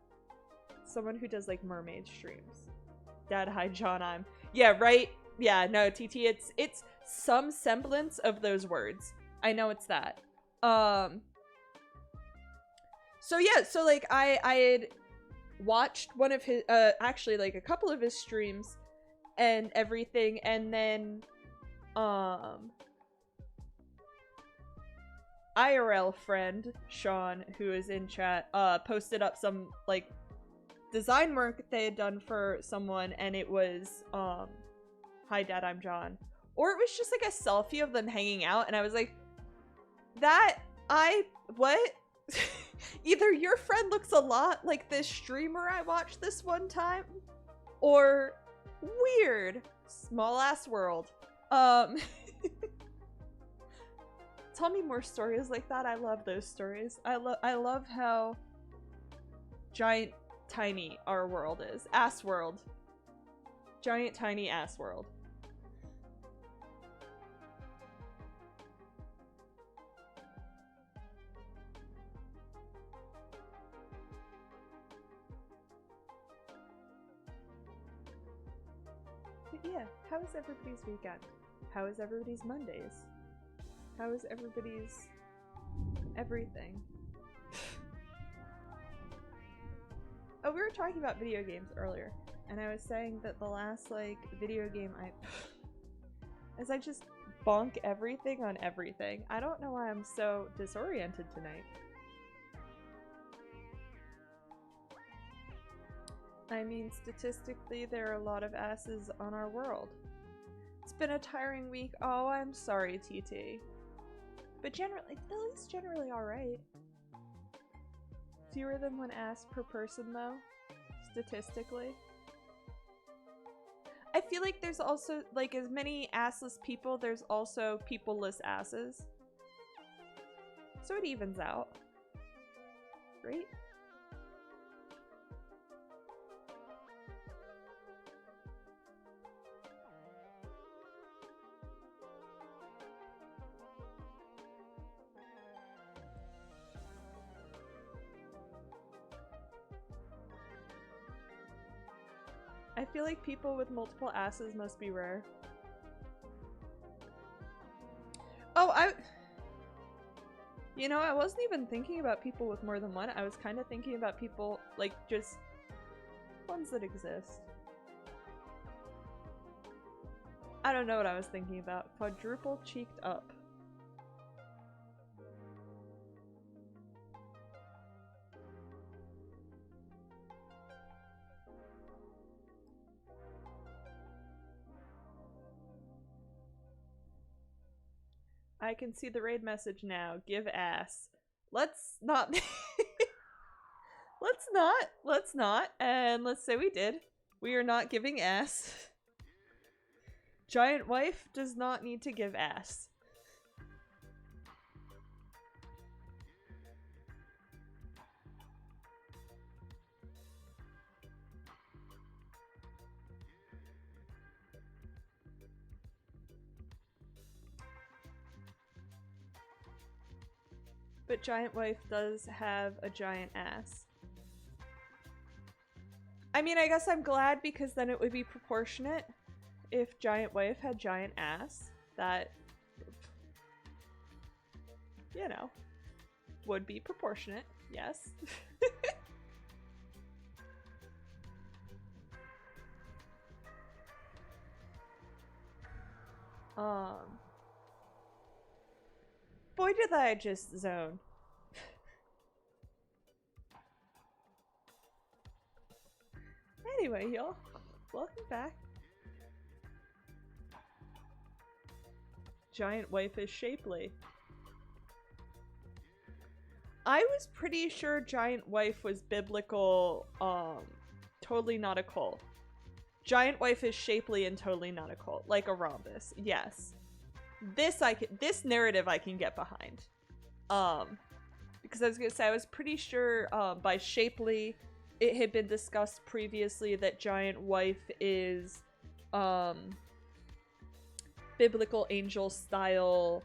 A: someone who does, like, mermaid streams. Dad, Hi John, I'm. Yeah, right? Yeah, no, TT, it's some semblance of those words. I know it's that. So yeah, so, like, I had watched one of his, actually, like, a couple of his streams and everything, and then, IRL friend, Sean, who is in chat, posted up some, like, design work that they had done for someone, and it was, Hi Dad, I'm John. Or it was just, like, a selfie of them hanging out, and I was like, what? Either your friend looks a lot like this streamer I watched this one time, or weird. Small ass world. Tell me more stories like that. I love those stories. I love how giant tiny our world is. Ass world. Giant tiny ass world. But yeah, how is everybody's weekend? How is everybody's Mondays? How is everybody's everything? Oh, we were talking about video games earlier, and I was saying that the last, like, video game as I just bonk everything on everything. I don't know why I'm so disoriented tonight. I mean, statistically, there are a lot of asses on our world. It's been a tiring week. Oh, I'm sorry, TT. But generally, at least generally alright. Fewer than one ass per person, though, statistically. I feel like there's also, like, as many assless people, there's also people-less asses. So it evens out. Right? I feel like people with multiple asses must be rare. Oh, you know, I wasn't even thinking about people with more than one. I was kind of thinking about people, like, just ones that exist. I don't know what I was thinking about. Quadruple cheeked up. I can see the raid message now. Give ass. Let's not. Let's not. And let's say we did. We are not giving ass. Giant wife does not need to give ass. But giant wife does have a giant ass. I mean, I guess I'm glad because then it would be proportionate. If giant wife had giant ass, that, you know, would be proportionate, yes. Boy, did I just zone. Anyway, y'all, welcome back. Giant wife is shapely. I was pretty sure giant wife was biblical, totally not a cult. Giant wife is shapely and totally not a cult, like a rhombus. Yes. This narrative I can get behind. Because I was gonna say, I was pretty sure by shapely it had been discussed previously that giant wife is biblical angel style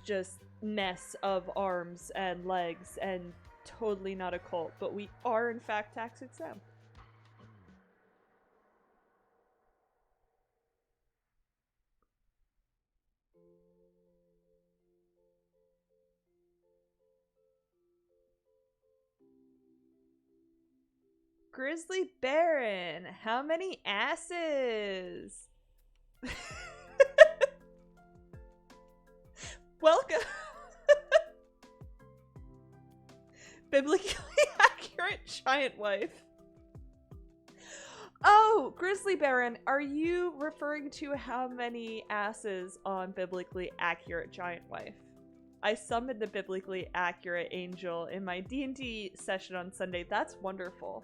A: just mess of arms and legs and totally not a cult, but we are in fact tax exempt. Grizzly Baron, how many asses? Welcome. Biblically accurate giant wife. Oh, Grizzly Baron, are you referring to how many asses on biblically accurate giant wife? I summoned the biblically accurate angel in my D&D session on Sunday. That's wonderful.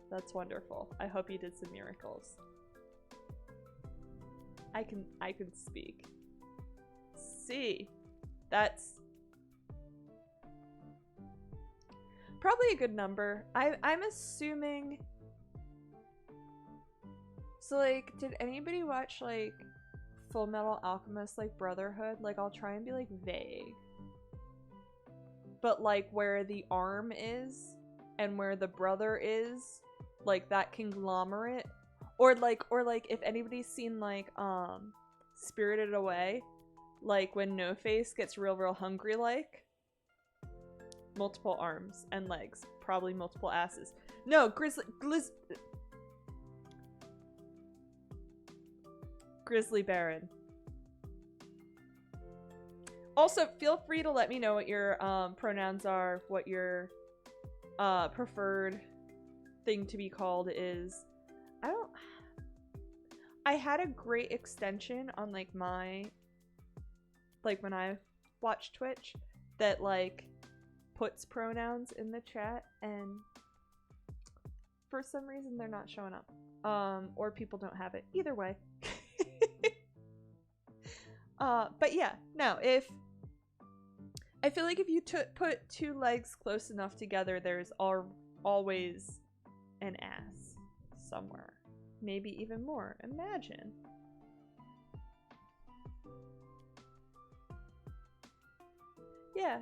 A: That's wonderful. I hope you did some miracles. I can speak. See, that's probably a good number. I'm assuming. So like, did anybody watch like Full Metal Alchemist, like Brotherhood? Like, I'll try and be like vague, but like where the arm is and where the brother is, like that conglomerate, or like if anybody's seen like Spirited Away, like when No Face gets real hungry, like multiple arms and legs, probably multiple asses. No, Grizzly Baron. Also, feel free to let me know what your pronouns are, what your preferred thing to be called is. I had a great extension on like my, like when I watch Twitch, that like puts pronouns in the chat, and for some reason they're not showing up, or people don't have it. Either way. But yeah, no, if I feel like if you put two legs close enough together, there's always an ass somewhere. Maybe even more. Imagine. Yeah,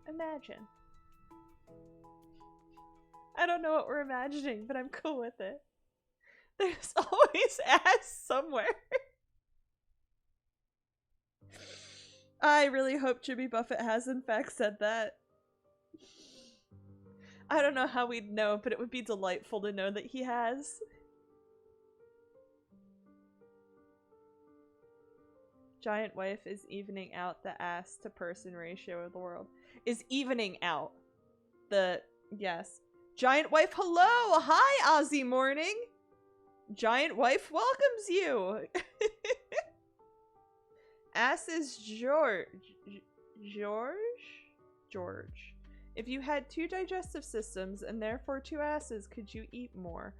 A: imagine. I don't know what we're imagining, but I'm cool with it. There's always ass somewhere. I really hope Jimmy Buffett has in fact said that. I don't know how we'd know, but it would be delightful to know that he has. Giant wife is evening out the ass to person ratio of the world. Is evening out the, yes. Giant wife, hello! Hi, Aussie morning! Giant wife welcomes you! Ass is George. George. If you had 2 digestive systems and therefore 2 asses, could you eat more?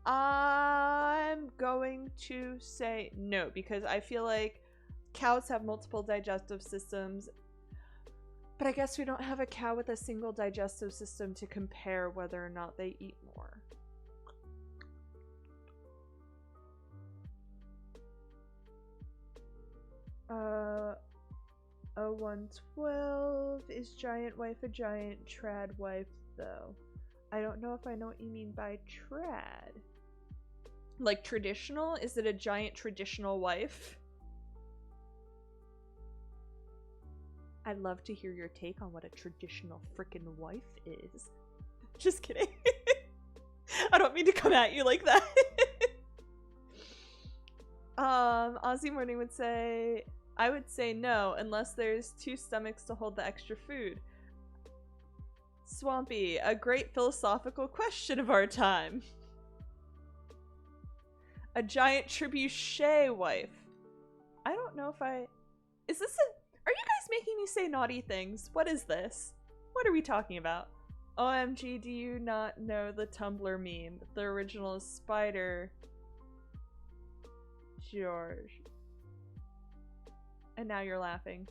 A: I'm going to say no, because I feel like cows have multiple digestive systems, but I guess we don't have a cow with a single digestive system to compare whether or not they eat more. A 112 is giant wife a giant trad wife though? I don't know if I know what you mean by trad. Like traditional? Is it a giant traditional wife? I'd love to hear your take on what a traditional frickin' wife is. Just kidding. I don't mean to come at you like that. Aussie Morning would say, I would say no, unless there's 2 stomachs to hold the extra food. Swampy, a great philosophical question of our time. A giant trebuchet wife. I don't know if I... Is this a... Are you guys making me say naughty things? What is this? What are we talking about? OMG, do you not know the Tumblr meme? The original is Spider... George. And now you're laughing.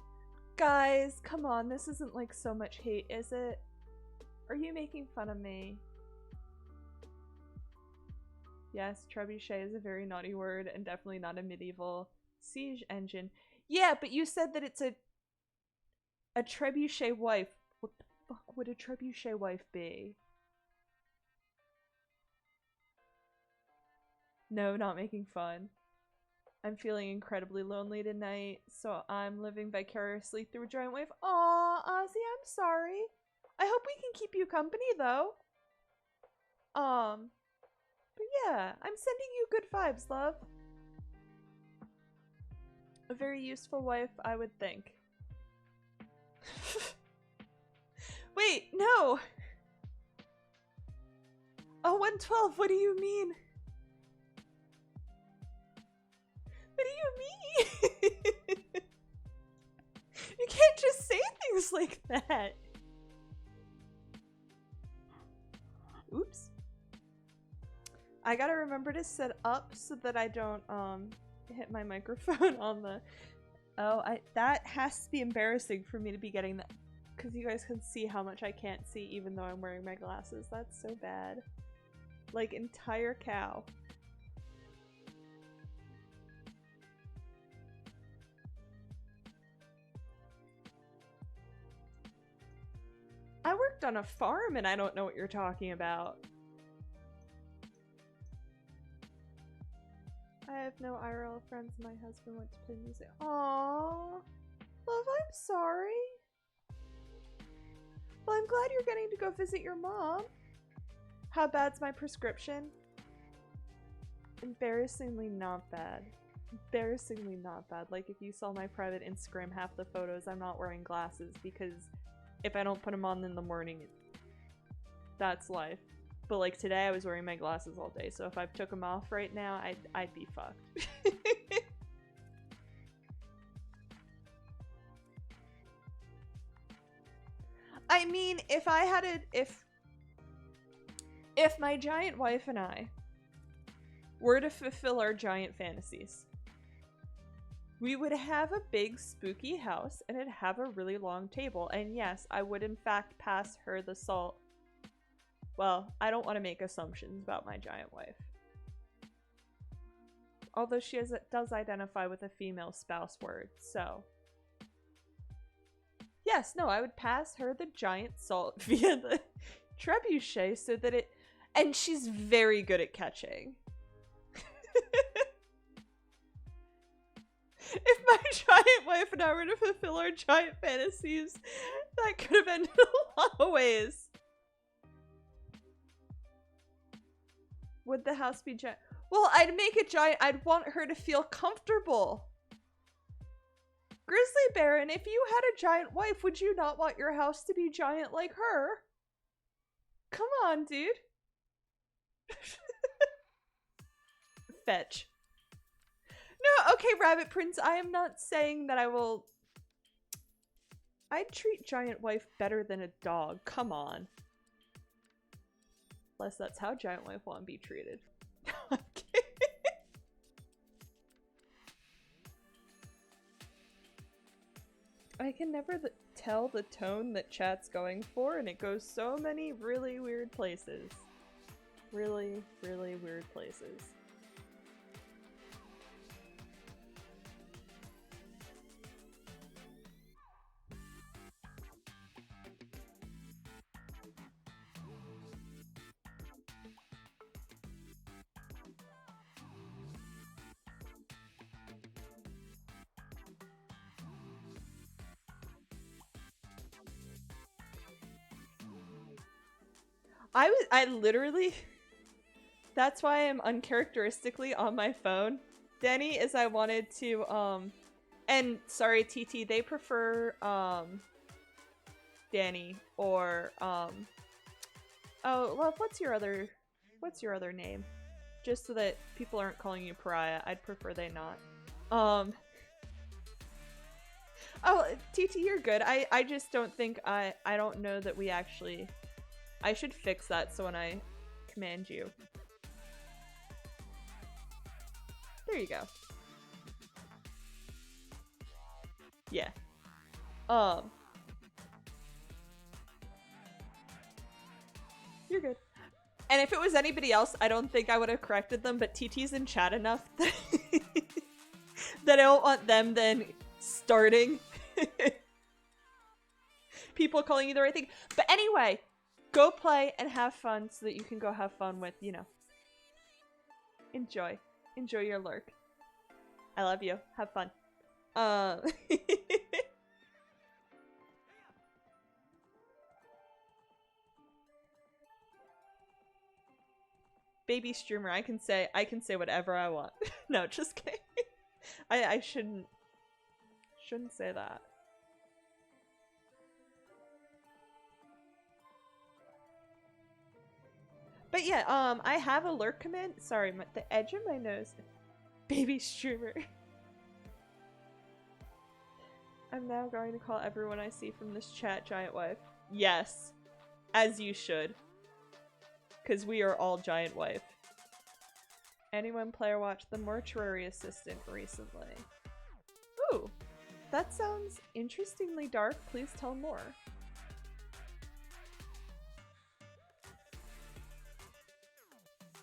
A: Guys, come on, this isn't like so much hate, is it? Are you making fun of me? Yes, trebuchet is a very naughty word and definitely not a medieval siege engine. Yeah, but you said that it's a trebuchet wife. What the fuck would a trebuchet wife be? No, not making fun. I'm feeling incredibly lonely tonight, so I'm living vicariously through a giant wave. Aw, Ozzy, I'm sorry. I hope we can keep you company, though. But yeah, I'm sending you good vibes, love. A very useful wife, I would think. Wait, no! Oh, 112, what do you mean? What do you mean? You can't just say things like that. Oops. I gotta remember to set up so that I don't hit my microphone on the... Oh, that has to be embarrassing for me to be getting that, because you guys can see how much I can't see even though I'm wearing my glasses. That's so bad. Like, entire cow. I worked on a farm and I don't know what you're talking about. I have no IRL friends. My husband went to play music. Aww. Love, I'm sorry. Well, I'm glad you're getting to go visit your mom. How bad's my prescription? Embarrassingly not bad. Embarrassingly not bad. Like, if you saw my private Instagram, half the photos, I'm not wearing glasses because if I don't put them on in the morning, that's life. But like today, I was wearing my glasses all day, so if I took them off right now, I'd be fucked. I mean, if I had if my giant wife and I were to fulfill our giant fantasies, we would have a big spooky house and it'd have a really long table. And yes, I would in fact pass her the salt. Well, I don't want to make assumptions about my giant wife. Although she does identify with a female spouse word, so. Yes, no, I would pass her the giant salt via the trebuchet so that it... And she's very good at catching. If my giant wife and I were to fulfill our giant fantasies, that could have ended a lot of ways. Would the house be giant? Well, I'd make it giant. I'd want her to feel comfortable. Grizzly Baron, if you had a giant wife, would you not want your house to be giant like her? Come on, dude. Fetch. No, okay, Rabbit Prince, I am not saying that I will... I'd treat Giant Wife better than a dog. Come on. Unless that's how Giant Wife want to be treated. Okay. I can never tell the tone that chat's going for, and it goes so many really weird places. Really, really weird places. I literally, that's why I'm uncharacteristically on my phone, Danny, is I wanted to, and sorry, TT, they prefer, Danny, or, oh, love, what's your other name? Just so that people aren't calling you Pariah, I'd prefer they not. Oh, TT, you're good. I just don't think, I don't know that we actually... I should fix that so when I command you. There you go. Yeah. You're good. And if it was anybody else, I don't think I would have corrected them, but TT's in chat enough that, that I don't want them then starting people calling you the right thing. But anyway, go play and have fun so that you can go have fun with, you know. Enjoy. Enjoy your lurk. I love you. Have fun. Baby streamer, I can say whatever I want. No, just kidding. I shouldn't say that. But yeah, I have a lurk command. Sorry, the edge of my nose. Baby streamer. I'm now going to call everyone I see from this chat Giant Wife. Yes, as you should. Because we are all Giant Wife. Anyone player watched The Mortuary Assistant recently? Ooh, that sounds interestingly dark. Please tell more.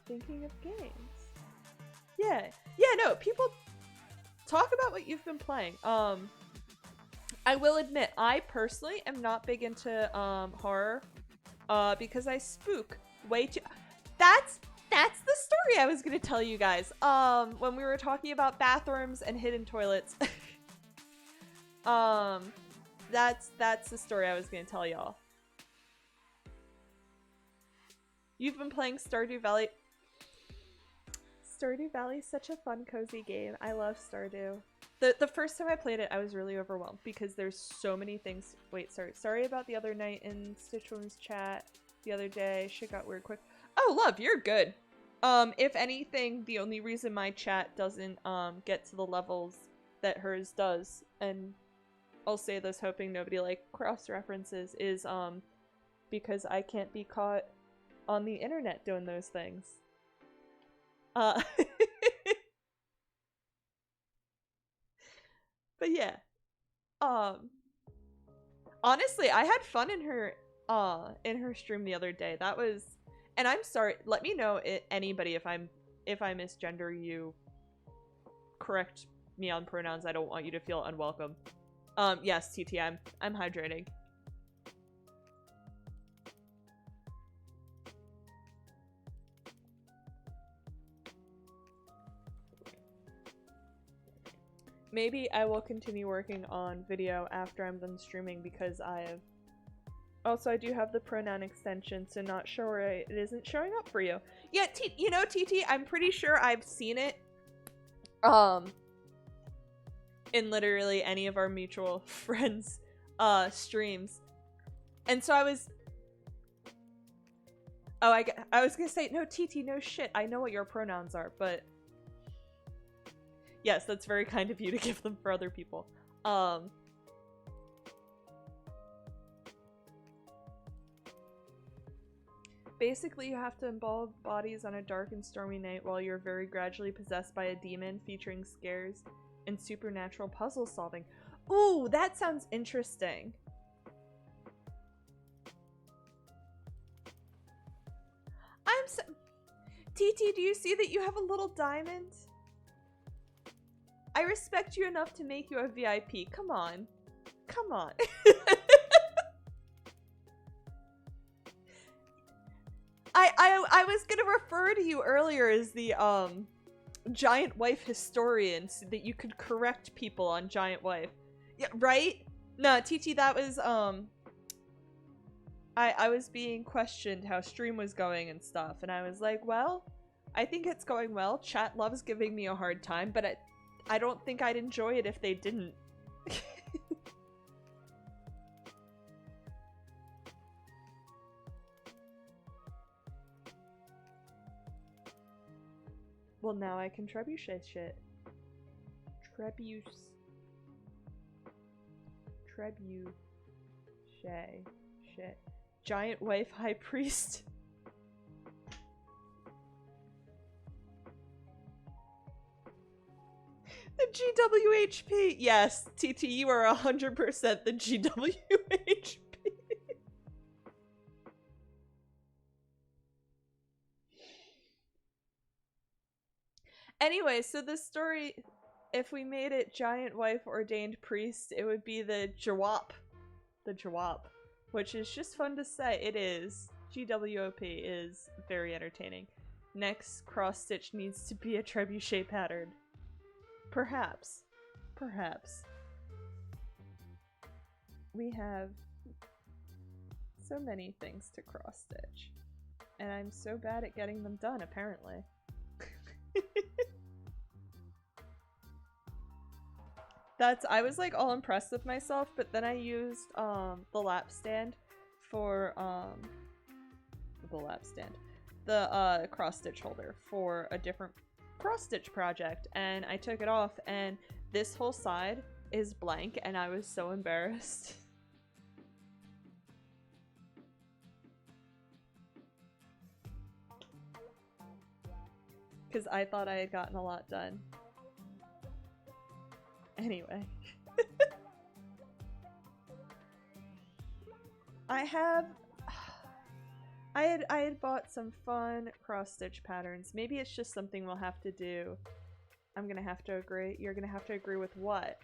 A: Thinking of games. Yeah, no, people talk about what you've been playing. I will admit, I personally am not big into horror because I spook way too. That's the story I was gonna tell you guys when we were talking about bathrooms and hidden toilets. That's the story I was gonna tell y'all. You've been playing Stardew Valley. Stardew Valley is such a fun, cozy game. I love Stardew. The first time I played it, I was really overwhelmed because there's so many things. Wait, sorry about the other night in Stitchwoman's chat the other day. Shit got weird quick. Oh, love, you're good. If anything, the only reason my chat doesn't get to the levels that hers does, and I'll say this hoping nobody like cross-references, is because I can't be caught on the internet doing those things. But yeah, honestly, I had fun in her stream the other day. That was, and I'm sorry. Let me know anybody if I misgender you. Correct me on pronouns. I don't want you to feel unwelcome. Yes, TT, I'm hydrating. Maybe I will continue working on video after I'm done streaming because I do have the pronoun extension, so not sure it isn't showing up for you. Yeah, you know, TT, I'm pretty sure I've seen it in literally any of our mutual friends streams. And so I was gonna say, no, TT, no shit, I know what your pronouns are, but Yes, that's very kind of you to give them for other people. Basically, you have to embalm bodies on a dark and stormy night while you're very gradually possessed by a demon, featuring scares and supernatural puzzle solving. Ooh, that sounds interesting. I'm so... TT, do you see that you have a little diamond? I respect you enough to make you a VIP. Come on. Come on. I was gonna refer to you earlier as the giant wife historian so that you could correct people on giant wife. Yeah, right? No, TT, that was I was being questioned how stream was going and stuff, and I was like, well, I think it's going well. Chat loves giving me a hard time, but I don't think I'd enjoy it if they didn't. Well, now I can trebuchet shit. Trebuchet shit. Giant wife high priest. The GWHP. Yes, TT, you are 100% the GWHP. Anyway, so the story, if we made it giant wife ordained priest, it would be the Jawop. The Jawop. Which is just fun to say. It is. GWOP is very entertaining. Next cross stitch needs to be a trebuchet pattern. Perhaps. Perhaps. We have so many things to cross stitch. And I'm so bad at getting them done, apparently. I was like all impressed with myself, but then I used the lap stand for the cross stitch holder for a different cross stitch project, and I took it off and this whole side is blank and I was so embarrassed. Because I thought I had gotten a lot done. Anyway. I had bought some fun cross-stitch patterns. Maybe it's just something we'll have to do. I'm gonna have to agree. You're gonna have to agree with what?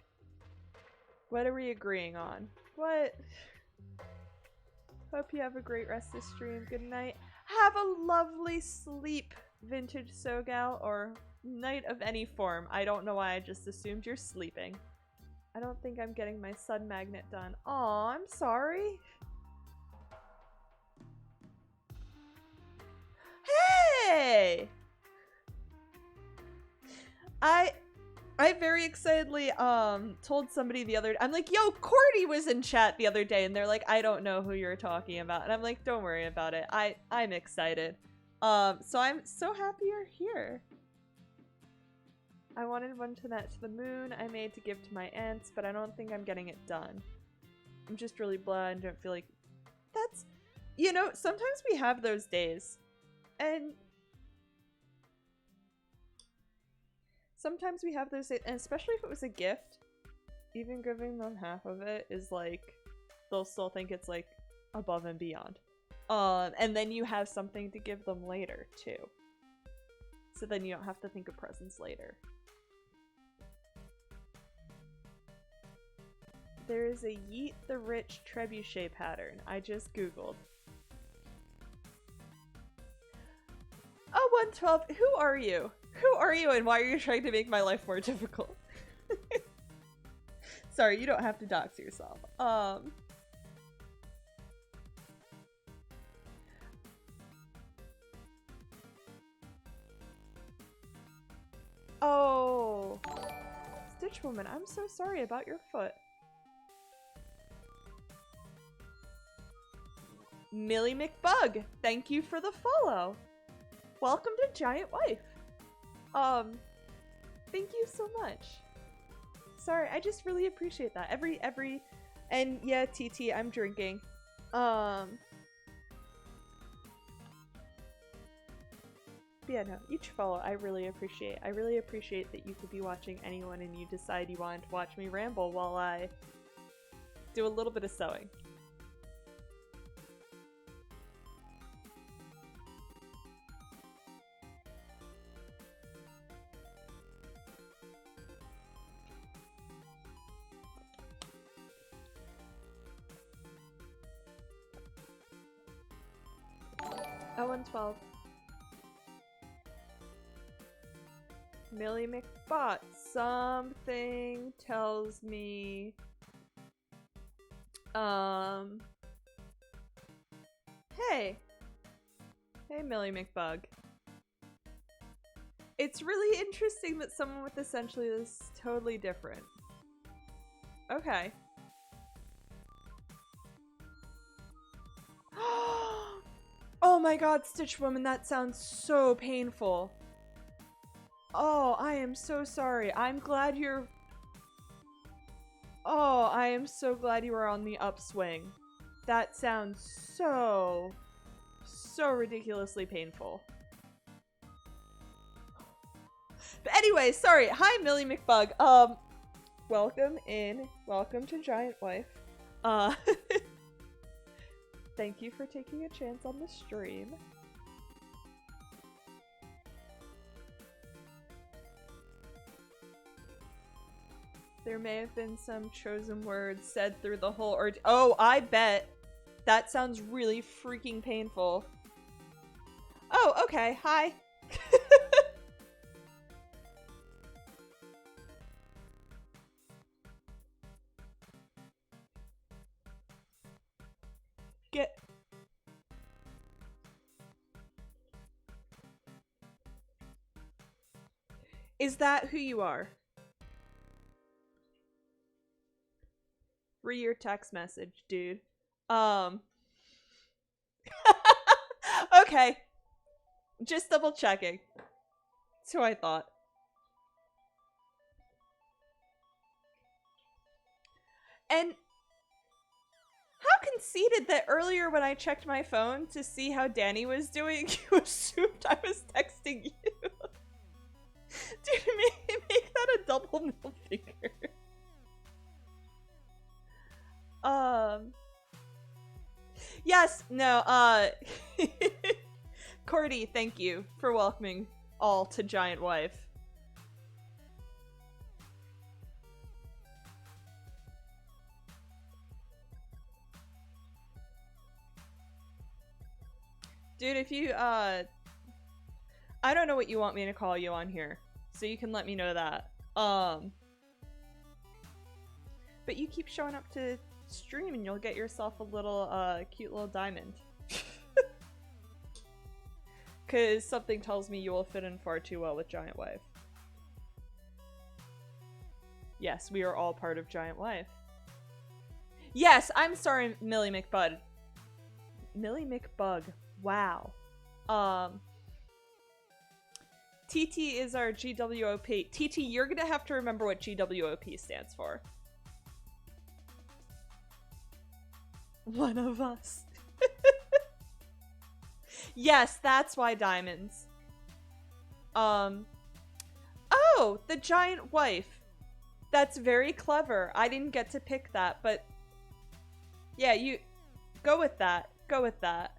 A: What are we agreeing on? What? Hope you have a great rest of the stream. Good night. Have a lovely sleep, Vintage Sogal, or night of any form. I don't know why I just assumed you're sleeping. I don't think I'm getting my sun magnet done. Aw, I'm sorry. Hey! I very excitedly told somebody the other day, I'm like, yo, Cordy was in chat the other day, and they're like, I don't know who you're talking about. And I'm like, don't worry about it. I'm excited. So I'm so happy you're here. I wanted one to that to the moon I made to give to my aunts, but I don't think I'm getting it done. I'm just really blah and don't feel like that's, you know, sometimes we have those days. And sometimes we have those days, and especially if it was a gift, even giving them half of it is like, they'll still think it's like above and beyond. And then you have something to give them later too. So then you don't have to think of presents later. There is a Yeet the Rich trebuchet pattern. I just googled. Oh, 112. Who are you? Who are you and why are you trying to make my life more difficult? Sorry, you don't have to dox yourself. Oh. Stitch Woman, I'm so sorry about your foot. Millie McBug, thank you for the follow. Welcome to Giant Wife. Thank you so much. Sorry, I just really appreciate that. And yeah, TT, I'm drinking. Yeah, no, each follow I really appreciate. I really appreciate that you could be watching anyone and you decide you wanted to watch me ramble while I do a little bit of sewing. Oh, 112. Millie McBot. Something tells me... Hey. Hey, Millie McBug. It's really interesting that someone with essentially this totally different. Okay. Oh my god, Stitch Woman, that sounds so painful. Oh, I am so sorry. I'm glad you're... Oh, I am so glad you are on the upswing. That sounds so ridiculously painful. But anyway, sorry. Hi, Millie McBug. Welcome in. Welcome to Giant Wife. Thank you for taking a chance on the stream. There may have been some chosen words said through the whole ordeal. Oh, I bet. That sounds really freaking painful. Oh, okay. Hi. Get... Is that who you are? Read your text message, dude. Okay. Just double checking. That's who I thought. And how conceited that earlier when I checked my phone to see how Danny was doing, you assumed I was texting you. Dude, make that a double middle finger. Yes, no, Cordy, thank you for welcoming all to Giant Wife. Dude, if you, I don't know what you want me to call you on here, so you can let me know that. But you keep showing up to stream and you'll get yourself a little, cute little diamond. Cause something tells me you will fit in far too well with Giant Wife. Yes, we are all part of Giant Wife. Yes, I'm sorry, Millie McBud. Millie McBug. Wow. TT is our GWOP. TT, you're gonna have to remember what GWOP stands for. One of us. Yes, that's why diamonds. Oh, the Giant Wife. That's very clever. I didn't get to pick that, but yeah, you go with that. Go with that.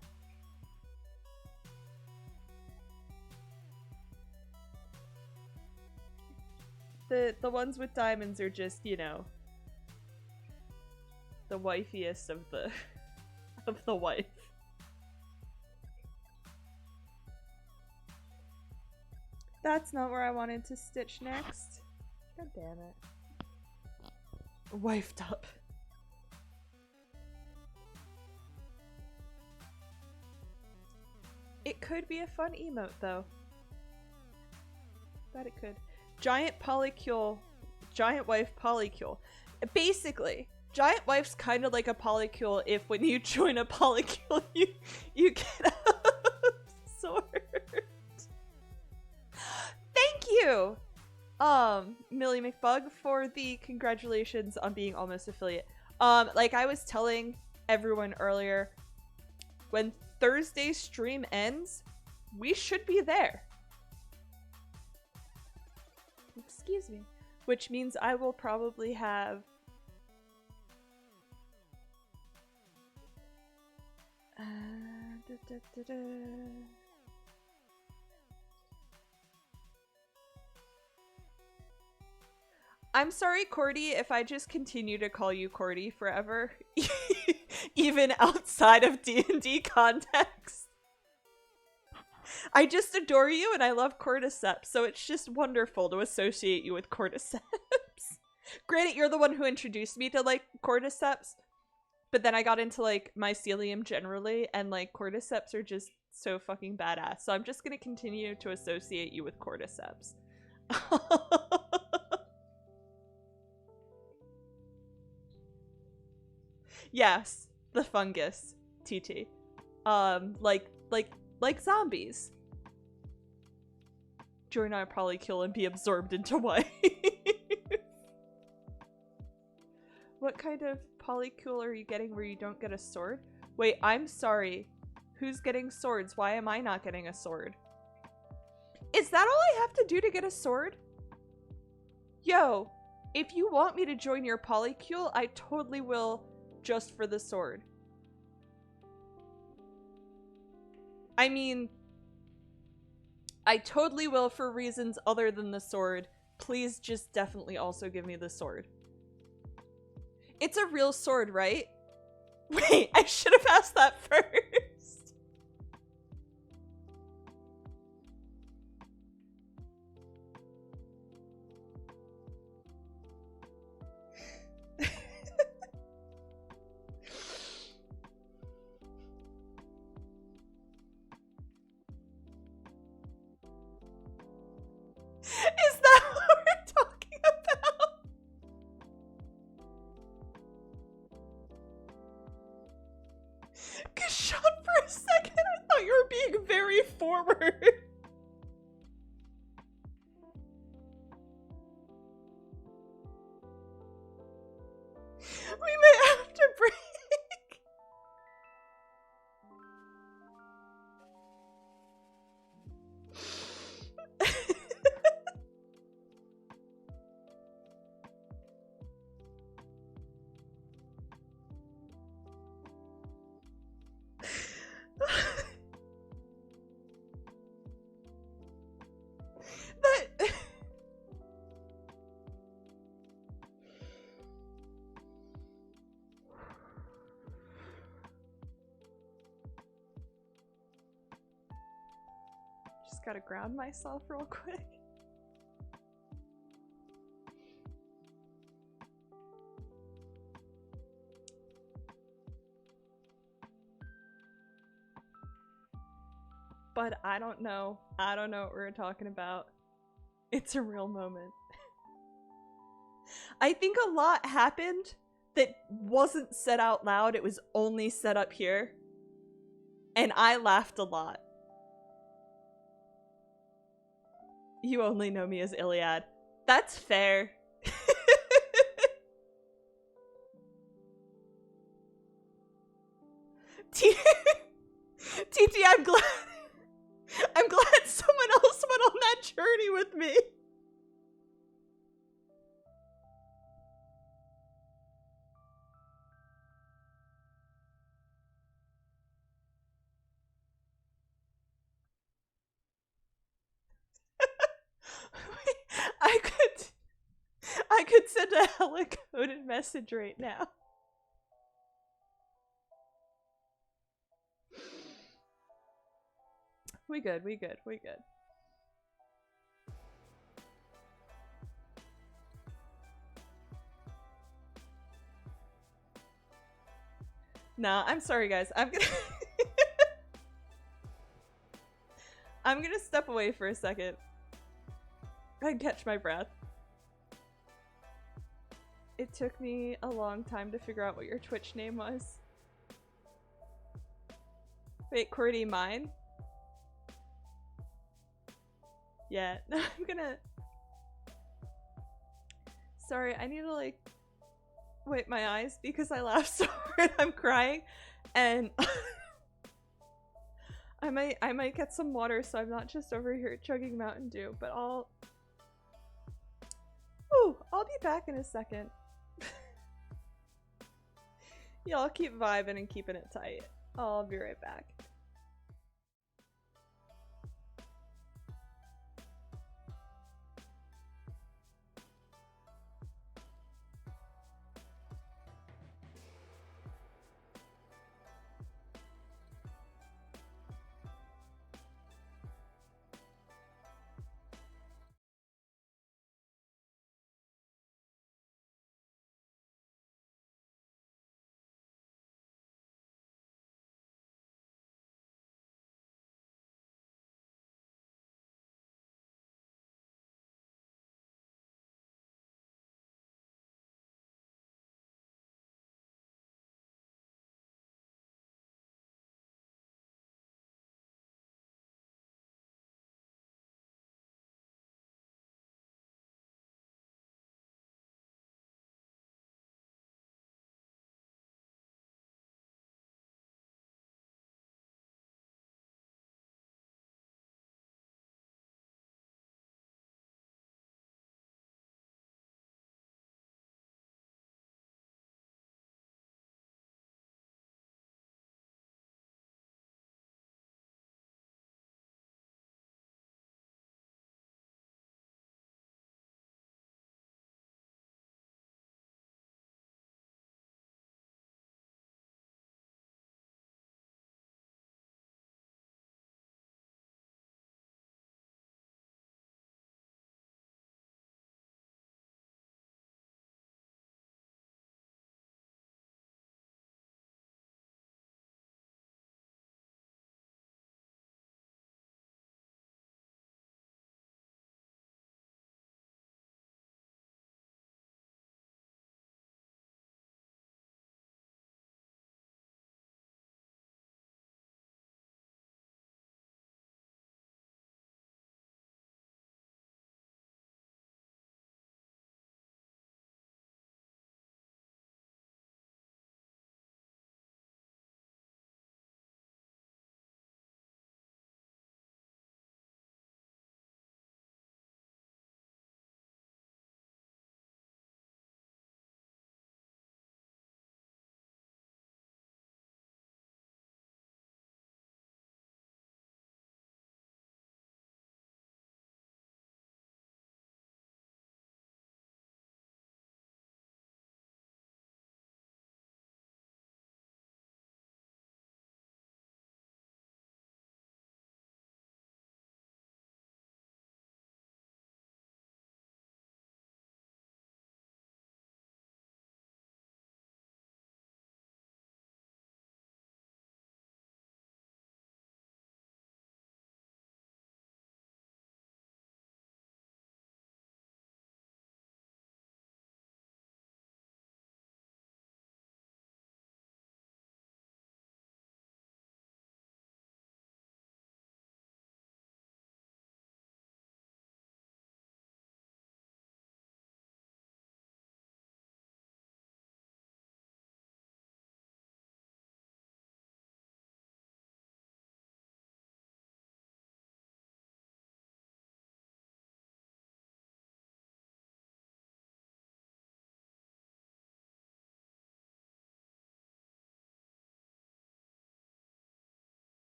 A: The ones with diamonds are just, you know, the wifiest of the wife. That's not where I wanted to stitch next. God damn it. Wifed up. It could be a fun emote though. Bet it could. Giant polycule. Giant Wife polycule. Basically, Giant Wife's kind of like a polycule if when you join a polycule you get a sword. Thank you! Millie McBug for the congratulations on being almost affiliate. Like I was telling everyone earlier, when Thursday's stream ends, we should be there. Excuse me. Which means I will probably have I'm sorry, Cordy, if I just continue to call you Cordy forever, even outside of D&D context. I just adore you and I love cordyceps, so it's just wonderful to associate you with cordyceps. Granted, you're the one who introduced me to, like, cordyceps, but then I got into, like, mycelium generally, and, like, cordyceps are just so fucking badass, so I'm just gonna continue to associate you with cordyceps. Yes, the fungus, TT. Like zombies. Join our polycule and be absorbed into wife. What kind of polycule are you getting where you don't get a sword? Wait, I'm sorry. Who's getting swords? Why am I not getting a sword? Is that all I have to do to get a sword? Yo, if you want me to join your polycule, I totally will, just for the sword. I mean, I totally will for reasons other than the sword. Please just definitely also give me the sword. It's a real sword, right? Wait, I should have asked that first. Is that what we're talking about? Kashan, for a second, I thought you were being very forward. We may have to break. That... Just gotta ground myself real quick. But I don't know. I don't know what we're talking about. It's a real moment. I think a lot happened that wasn't said out loud. It was only said up here. And I laughed a lot. You only know me as Iliad. That's fair. TT, I'm glad someone else went on that journey with me. I could send a hella coded message right now. We good. Nah, I'm sorry guys. I'm gonna step away for a second. I can catch my breath. It took me a long time to figure out what your Twitch name was. Wait, Cordy, mine? Yeah, I'm gonna... Sorry, I need to like wipe my eyes because I laughed so hard I'm crying, and I might get some water so I'm not just over here chugging Mountain Dew, but I'll be back in a second. Y'all keep vibing and keeping it tight. I'll be right back.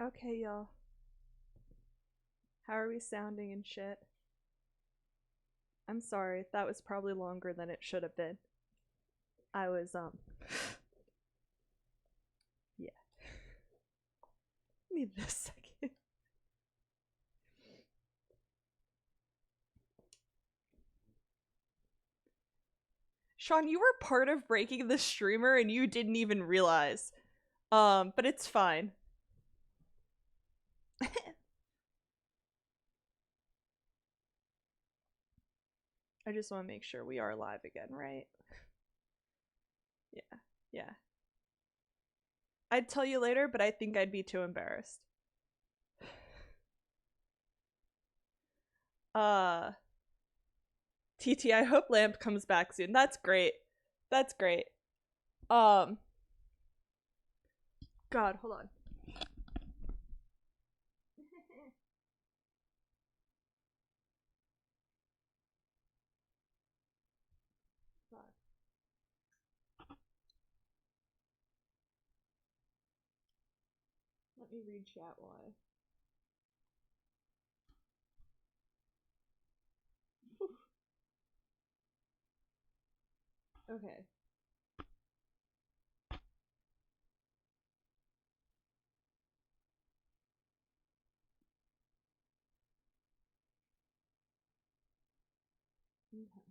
A: Okay, y'all. How are we sounding and shit? I'm sorry, that was probably longer than it should have been. I was, yeah. Need a second. Sean, you were part of breaking the streamer and you didn't even realize. But it's fine. I just want to make sure we are live again, right? Yeah, yeah. I'd tell you later, but I think I'd be too embarrassed. TT, I hope Lamp comes back soon. That's great. That's great. God, hold on. Let me read chat why. Okay. Okay.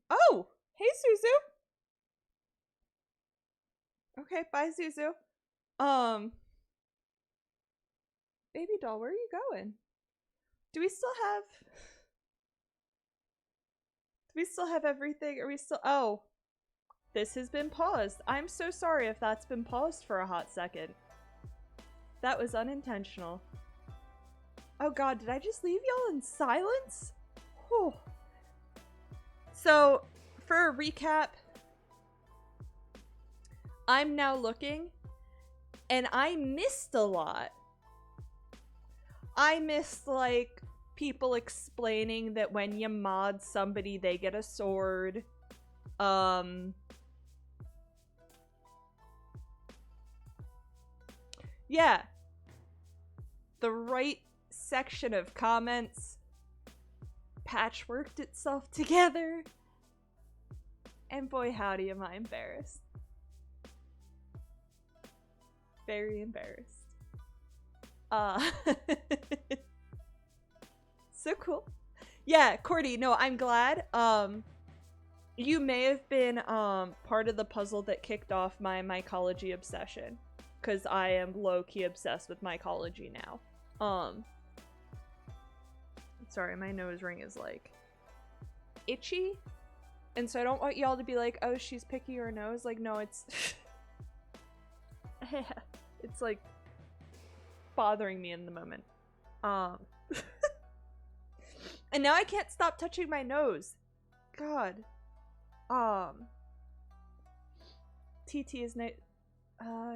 A: Oh! Hey, Suzu! Okay, bye, Suzu. Baby doll, where are you going? Do we still have everything? Are we still— oh. This has been paused. I'm so sorry if that's been paused for a hot second. That was unintentional. Oh god, did I just leave y'all in silence? Whew. So, for a recap, I'm now looking, and I missed a lot. I missed, like, people explaining that when you mod somebody, they get a sword. Yeah. The right section of comments patchworked itself together. And boy howdy am I embarrassed. Very embarrassed. So cool. Yeah, Cordy, no, I'm glad. You may have been part of the puzzle that kicked off my mycology obsession. Because I am low-key obsessed with mycology now. Sorry, my nose ring is like itchy. And so I don't want y'all to be like, oh, she's picking her nose. Like, no, it's it's like bothering me in the moment. And now I can't stop touching my nose. God. TT is not—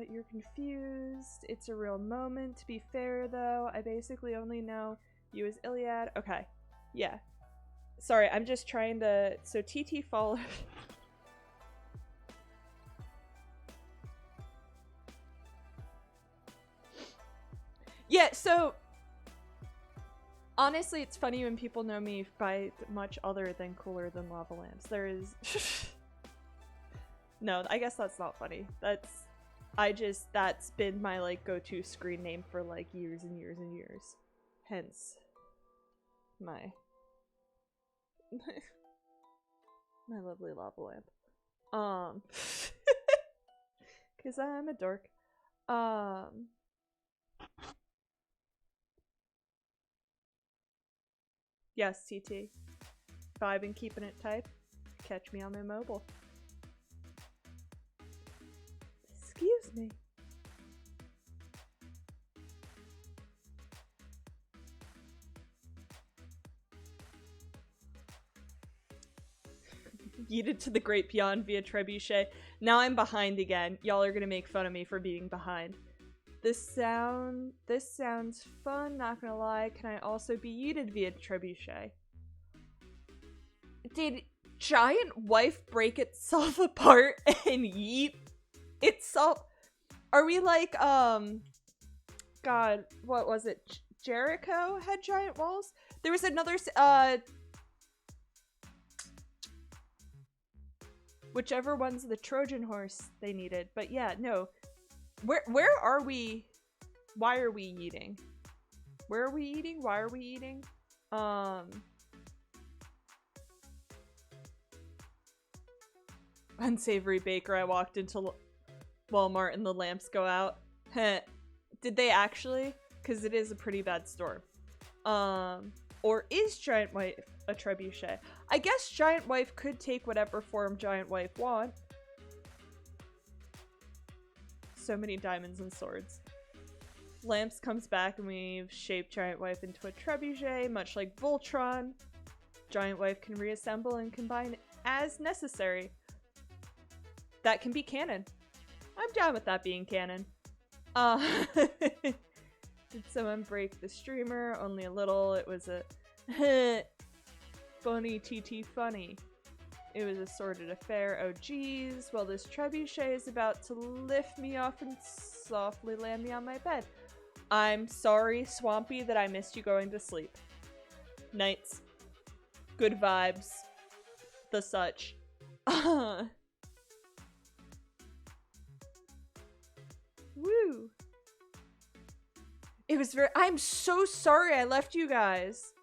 A: you're confused. It's a real moment. To be fair, though, I basically only know you as Iliad. Okay. Yeah. Sorry, I'm just trying to— so TT followed— yeah, so honestly, it's funny when people know me by much other than cooler than lava lamps. There is— no, I guess that's not funny. That's been my, like, go-to screen name for, like, years and years and years. Hence, my my lovely lava lamp. Cause I'm a dork. Yes, TT. If I've been keeping it tight, catch me on my mobile. It's me. Yeeted to the great beyond via trebuchet. Now I'm behind again. Y'all are gonna make fun of me for being behind. This sounds fun, not gonna lie. Can I also be yeeted via trebuchet? Did giant wife break itself apart and yeet itself? Are we like, God, what was it? Jericho had giant walls? There was another, whichever one's the Trojan horse they needed. But yeah, no. Where are we? Why are we eating? Where are we eating? Why are we eating? Unsavory baker. I walked into Walmart and the lamps go out. Did they actually? Because it is a pretty bad storm. Or is Giant Wife a trebuchet? I guess Giant Wife could take whatever form Giant Wife want. So many diamonds and swords. Lamps comes back and we've shaped Giant Wife into a trebuchet, much like Voltron. Giant Wife can reassemble and combine as necessary. That can be canon. I'm down with that being canon. Did someone break the streamer? Only a little. It was a funny TT funny. It was a sordid affair. Oh geez. Well, this trebuchet is about to lift me off and softly land me on my bed. I'm sorry, Swampy, that I missed you going to sleep. Nights. Good vibes. The such. Woo. It was very— I'm so sorry I left you guys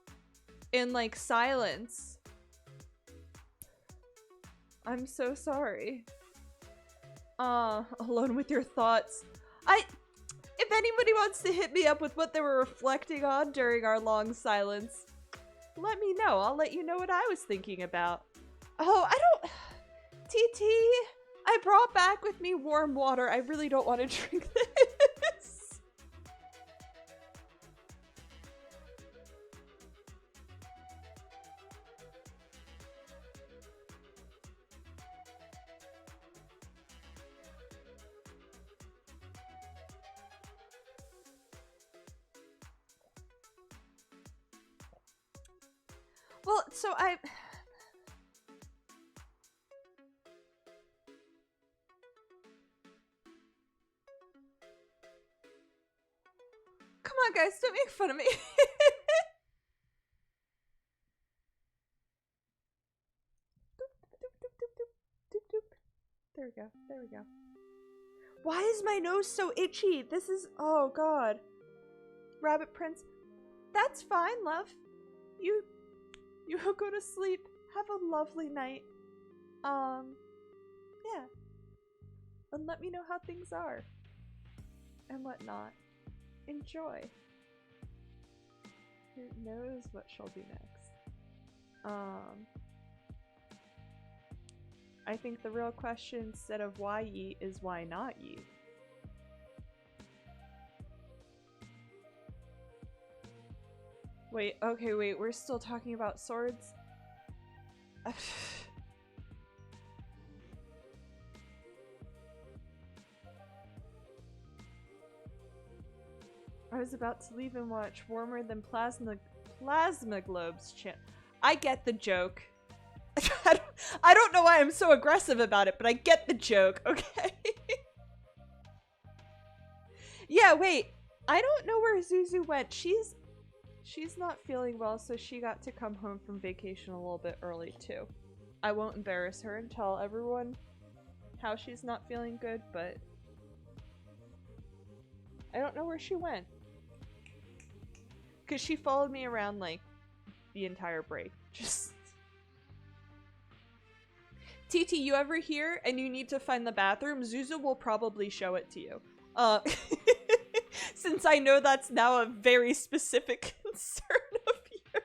A: in, like, silence. I'm so sorry. Alone with your thoughts. If anybody wants to hit me up with what they were reflecting on during our long silence, let me know. I'll let you know what I was thinking about. Oh, I don't— TT, I brought back with me warm water. I really don't want to drink this. Well, so I— Come on, guys, don't make fun of me. There we go. There we go. Why is my nose so itchy? This is— oh god. Rabbit Prince. That's fine, love. You go to sleep. Have a lovely night. Yeah. And let me know how things are. And whatnot. Enjoy. Who knows what she'll do next? I think the real question instead of why yeet is why not yeet. Wait, okay, wait, we're still talking about swords? I was about to leave and watch Warmer Than Plasma Globes channel. I get the joke. I don't know why I'm so aggressive about it, but I get the joke, okay? Yeah, wait. I don't know where Zuzu went. She's not feeling well, so she got to come home from vacation a little bit early, too. I won't embarrass her and tell everyone how she's not feeling good, but I don't know where she went. Because she followed me around, like, the entire break. Just... TT, you ever here and you need to find the bathroom, Zuzu will probably show it to you. Since I know that's now a very specific concern of yours.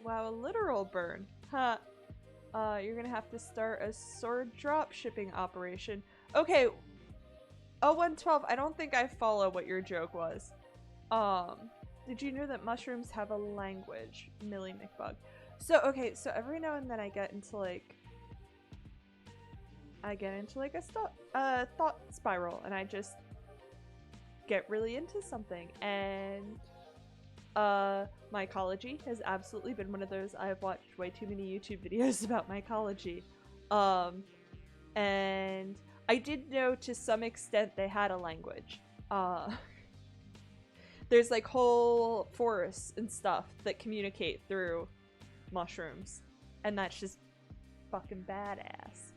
A: Wow, a literal burn. Huh. You're gonna have to start a sword drop shipping operation. Okay. 0112, I don't think I follow what your joke was. Did you know that mushrooms have a language? Millie McBug. So, okay, so every now and then I get into like a thought spiral, and I just get really into something, and mycology has absolutely been one of those. I've watched way too many YouTube videos about mycology. And I did know to some extent they had a language. There's like whole forests and stuff that communicate through mushrooms, and that's just fucking badass.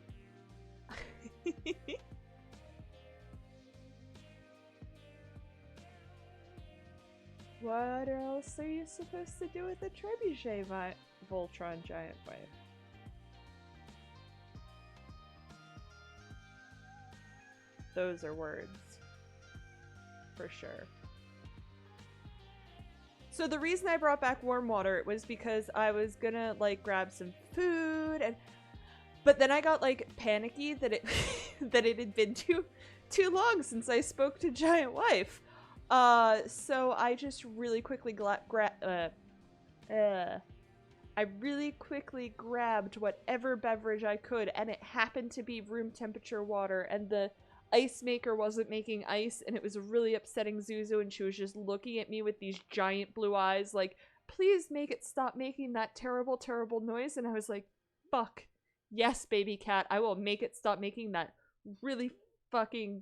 A: What else are you supposed to do with a trebuchet, my Voltron giant wife? Those are words. For sure. So the reason I brought back warm water was because I was gonna like grab some food, but then I got like panicky that it that it had been too long since I spoke to Giant Wife. So I just really quickly grabbed whatever beverage I could, and it happened to be room temperature water, and the ice maker wasn't making ice, and it was really upsetting Zuzu, and she was just looking at me with these giant blue eyes like, please make it stop making that terrible, terrible noise. And I was like, fuck. Yes, baby cat, I will make it stop making that really fucking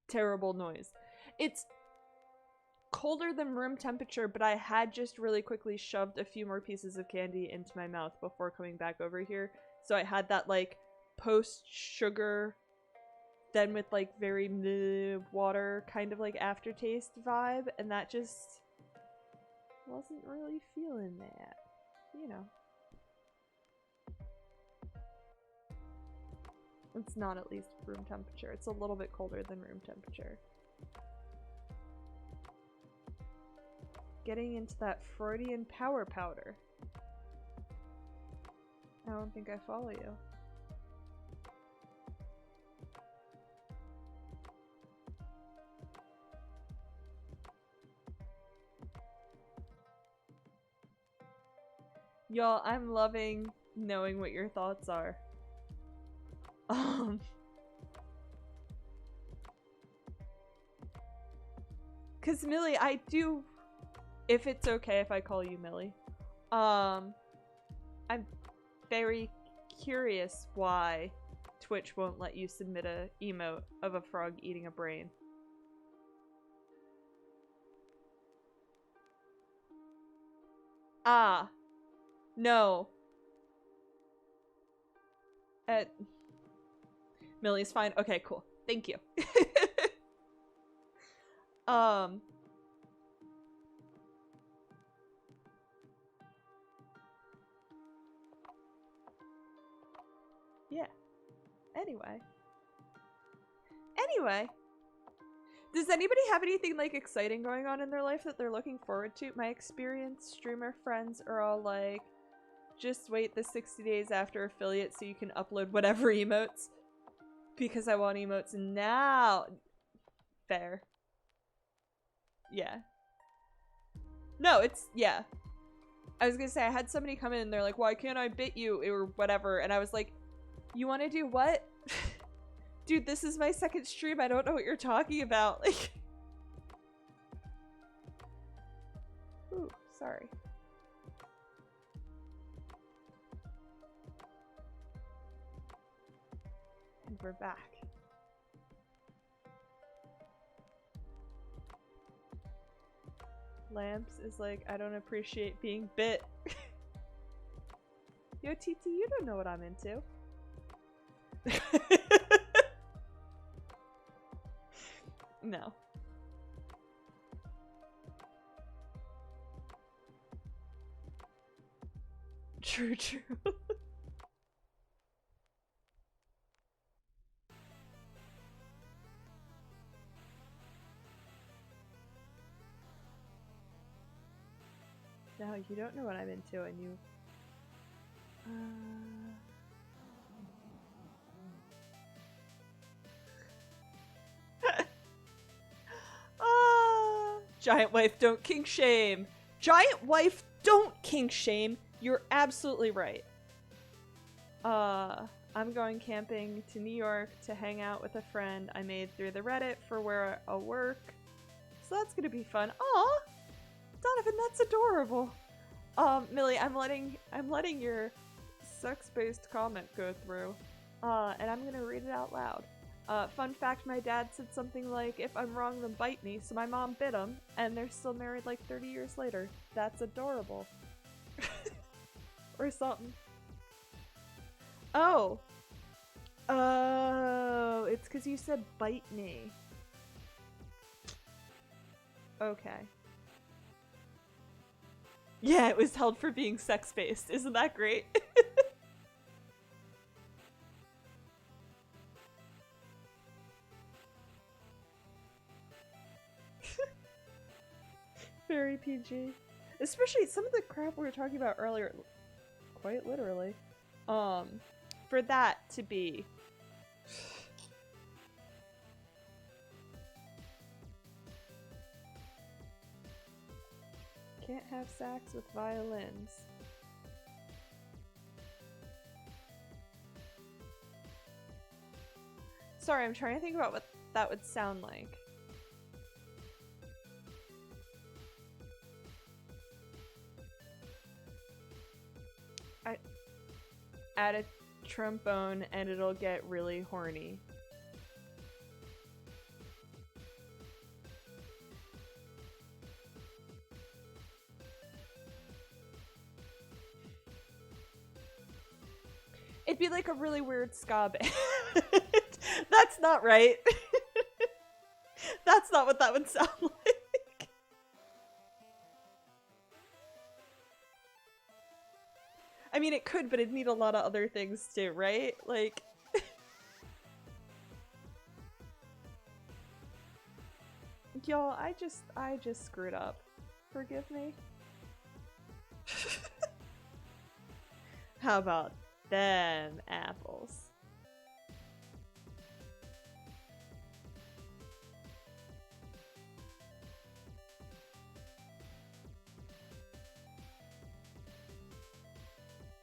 A: terrible noise. It's colder than room temperature, but I had just really quickly shoved a few more pieces of candy into my mouth before coming back over here. So I had that like post-sugar, then with like very water kind of like aftertaste vibe, and that just wasn't really feeling that, you know. It's not at least room temperature. It's a little bit colder than room temperature. Getting into that Freudian power powder. I don't think I follow you. Y'all, I'm loving knowing what your thoughts are. Cause Millie, I do, if it's okay if I call you Millie, I'm very curious why Twitch won't let you submit a emote of a frog eating a brain. Ah. No. Millie's fine. Okay, cool. Thank you. Yeah. Anyway. Does anybody have anything like exciting going on in their life that they're looking forward to? My experienced streamer friends are all like, just wait the 60 days after affiliate so you can upload whatever emotes. Because I want emotes now. Fair. Yeah. No, it's, yeah. I was gonna say, I had somebody come in and they're like, why can't I bit you or whatever? And I was like, you want to do what? Dude, this is my second stream. I don't know what you're talking about. Like, ooh, sorry. And we're back. Lamps is like, I don't appreciate being bit. Yo, TT, you don't know what I'm into. No. True, true. No, you don't know what I'm into, and you... Giant wife, don't kink shame. Giant wife, don't kink shame. You're absolutely right. I'm going camping to New York to hang out with a friend I made through the Reddit for where I'll work. So that's gonna be fun. Aw! Donovan, that's adorable. Millie, I'm letting your sex-based comment go through. And I'm gonna read it out loud. Fun fact, my dad said something like, if I'm wrong, then bite me, so my mom bit him, and they're still married like 30 years later. That's adorable. Or something. Oh! Oh, it's because you said bite me. Okay. Yeah, it was held for being sex-based. Isn't that great? Very PG. Especially some of the crap we were talking about earlier, quite literally. For that to be... Can't have sax with violins. Sorry, I'm trying to think about what that would sound like. Add a trombone and it'll get really horny. It'd be like a really weird ska band. That's not right. That's not what that would sound like. I mean, it could, but it'd need a lot of other things too, right? Like... Y'all, I just screwed up. Forgive me. How about them apples?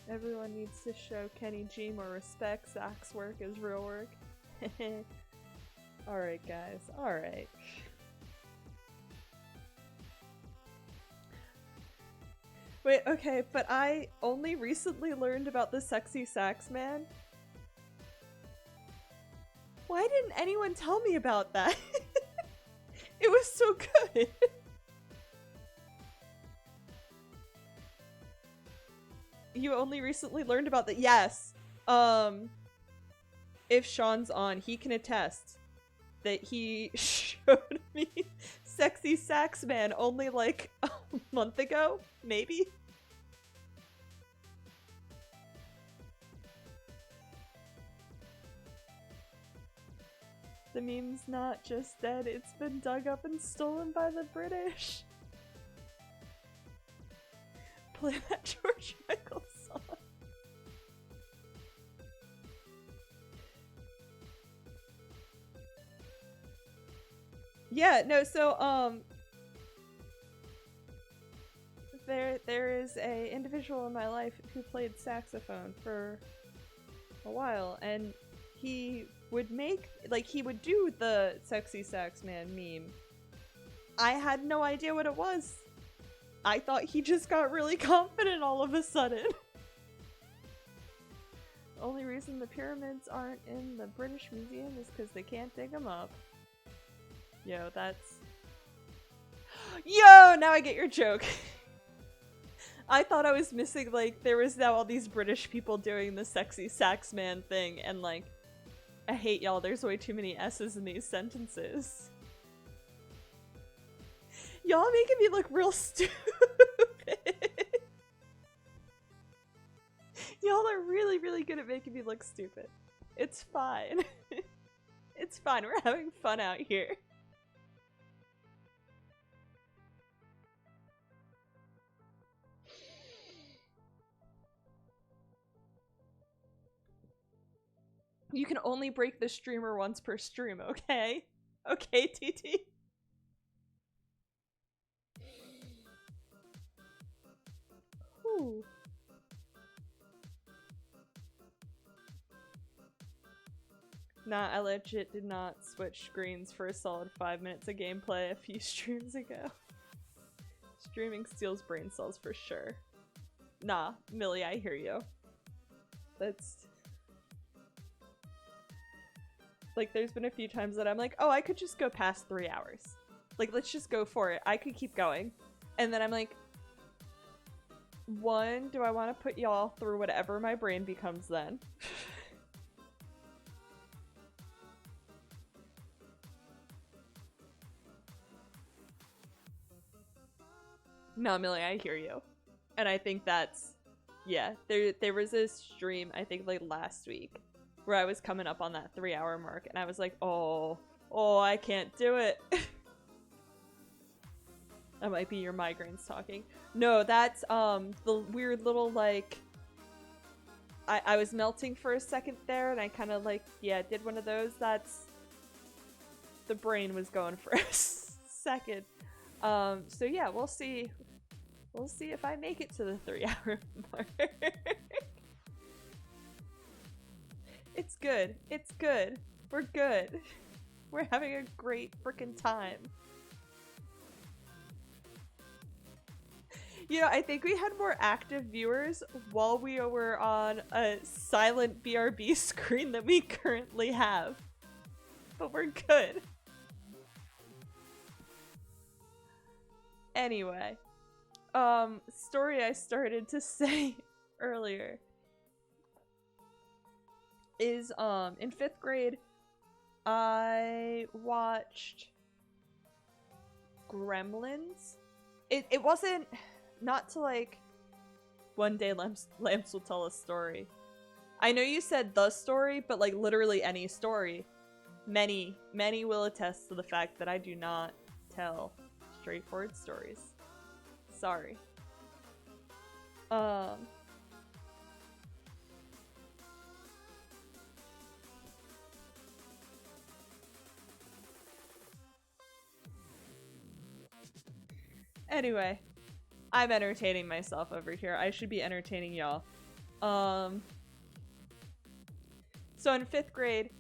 A: Everyone needs to show Kenny G more respect. Zach's work is real work. Alright, guys. Alright. Wait, okay, but I only recently learned about the sexy sax man. Why didn't anyone tell me about that? It was so good. You only recently learned about that? Yes. If Sean's on, he can attest that he showed me Sexy Sax Man only like a month ago, maybe? The meme's not just dead, it's been dug up and stolen by the British. Play that George Michael song. Yeah, no, so, there is a individual in my life who played saxophone for a while, and he would make, like, he would do the Sexy Sax Man meme. I had no idea what it was. I thought he just got really confident all of a sudden. The only reason the pyramids aren't in the British Museum is because they can't dig them up. Yo, that's... Yo! Now I get your joke. I thought I was missing, like, there was now all these British people doing the Sexy Sax Man thing, and, like, I hate y'all, there's way too many S's in these sentences. Y'all making me look real stupid. Y'all are really, really good at making me look stupid. It's fine. It's fine, we're having fun out here. You can only break the streamer once per stream, okay? Okay, TT? Woo! Nah, I legit did not switch screens for a solid 5 minutes of gameplay a few streams ago. Streaming steals brain cells for sure. Nah, Millie, I hear you. That's... Like, there's been a few times that I'm like, oh, I could just go past 3 hours. Like, let's just go for it. I could keep going. And then I'm like, one, do I want to put y'all through whatever my brain becomes then? No, Millie, I hear you. And I think that's, yeah, there was this stream, I think like last week, where I was coming up on that 3 hour mark and I was like, oh, I can't do it. That might be your migraines talking. No, that's the weird little like, I was melting for a second there and I kind of like, yeah, did one of those. That's, the brain was going for a second. So yeah, we'll see. We'll see if I make it to the 3 hour mark. It's good. It's good. We're good. We're having a great freaking time. You know, I think we had more active viewers while we were on a silent BRB screen than we currently have. But we're good. Anyway. Story I started to say earlier is, in 5th grade, I watched Gremlins. It wasn't, not to like, one day Lamps will tell a story. I know you said the story, but like literally any story. Many will attest to the fact that I do not tell straightforward stories. Sorry. Anyway, I'm entertaining myself over here. I should be entertaining y'all. So in 5th grade,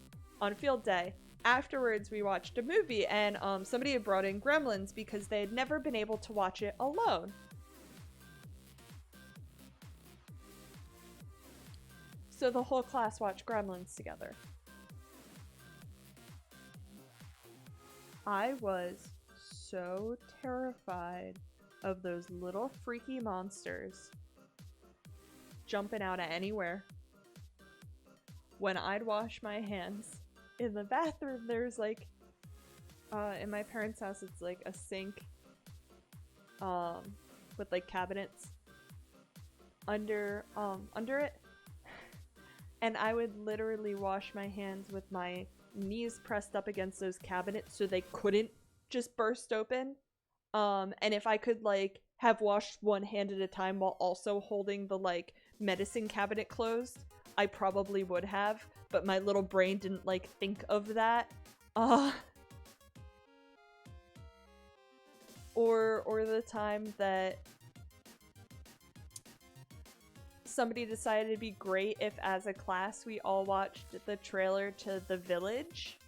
A: on field day, afterwards we watched a movie and somebody had brought in Gremlins because they had never been able to watch it alone. So the whole class watched Gremlins together. I was so terrified of those little freaky monsters jumping out of anywhere. When I'd wash my hands in the bathroom, there's like, in my parents' house, it's like a sink, with like cabinets under it. And I would literally wash my hands with my knees pressed up against those cabinets so they couldn't just burst open. And if I could like have washed one hand at a time while also holding the like medicine cabinet closed, I probably would have, but my little brain didn't like think of that. Or the time that somebody decided it'd be great if as a class we all watched the trailer to The Village,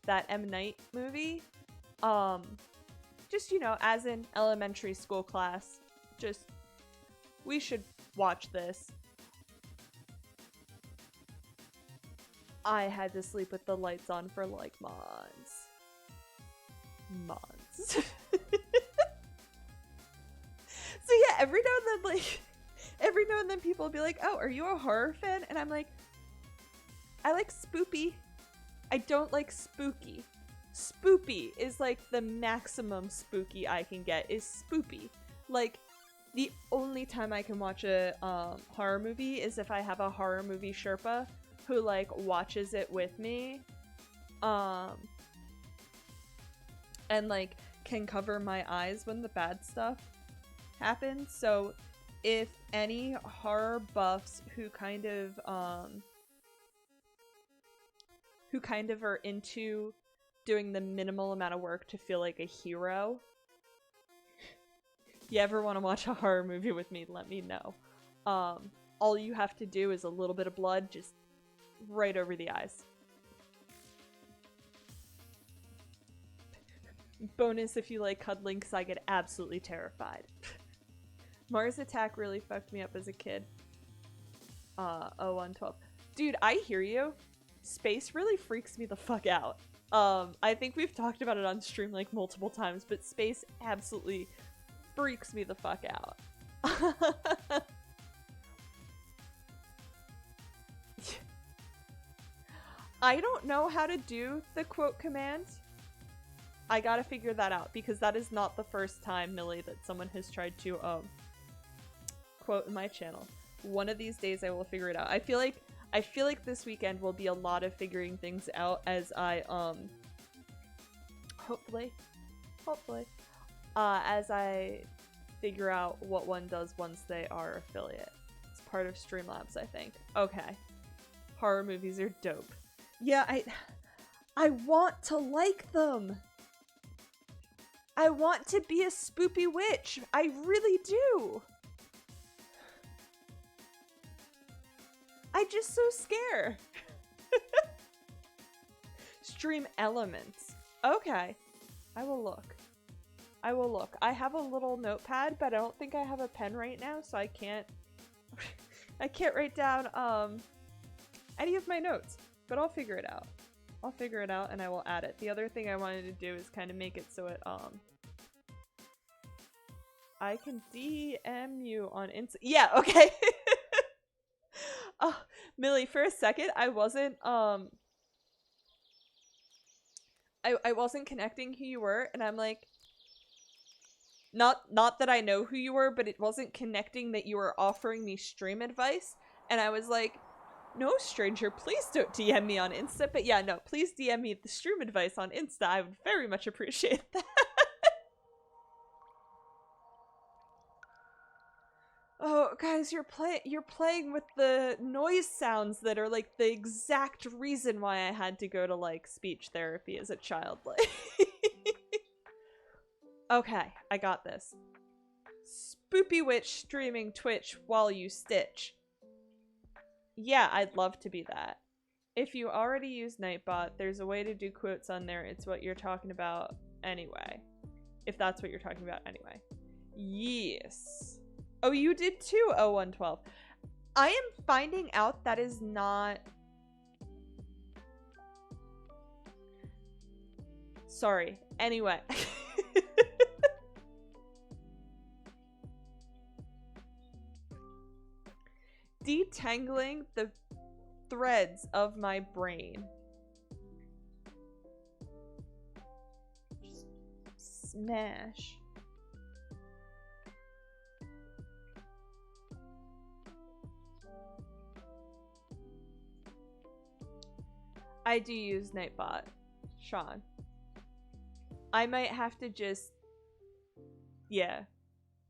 A: that M. Night movie. Just, you know, as an elementary school class, just, we should watch this. I had to sleep with the lights on for like months. So yeah, every now and then people will be like, oh, are you a horror fan? And I'm like, I like spoopy. I don't like spooky. Spoopy is like the maximum spooky I can get is spoopy. Like, the only time I can watch a horror movie is if I have a horror movie Sherpa who like watches it with me and like can cover my eyes when the bad stuff happens. So if any horror buffs who kind of are into doing the minimal amount of work to feel like a hero, You ever want to watch a horror movie with me, let me know. All you have to do is a little bit of blood, just right over the eyes. Bonus if you like cuddling, because I get absolutely terrified. Mars Attack really fucked me up as a kid. 0112. Dude, I hear you. Space really freaks me the fuck out. I think we've talked about it on stream like multiple times, but space absolutely freaks me the fuck out. I don't know how to do the quote command. I gotta figure that out, because that is not the first time, Millie, that someone has tried to quote in my channel. One of these days I will figure it out. I feel like this weekend will be a lot of figuring things out as I hopefully as I figure out what one does once they are affiliate. It's part of Streamlabs, I think. Okay. Horror movies are dope. Yeah, I want to like them. I want to be a spoopy witch. I really do. I just so scare. Stream elements. Okay. I will look. I will look. I have a little notepad, but I don't think I have a pen right now, so I can't I can't write down any of my notes, but I'll figure it out. I'll figure it out and I will add it. The other thing I wanted to do is kind of make it so it I can DM you on Insta. Yeah, okay. Millie, for a second I wasn't I wasn't connecting who you were, and I'm like, not that I know who you were, but it wasn't connecting that you were offering me stream advice, and I was like, no, stranger, please don't DM me on Insta. But yeah, no, please DM me the stream advice on Insta. I would very much appreciate that. Oh, guys, you're playing with the noise sounds that are like the exact reason why I had to go to like speech therapy as a child. Like, okay, I got this. Spoopy witch streaming Twitch while you stitch. Yeah, I'd love to be that. If you already use Nightbot, there's a way to do quotes on there. It's what you're talking about anyway. If that's what you're talking about anyway. Yes. Oh, you did too, 0112. I am finding out that is not... Sorry. Anyway. Detangling the threads of my brain. Smash. I do use Nightbot, Sean. I might have to just... Yeah.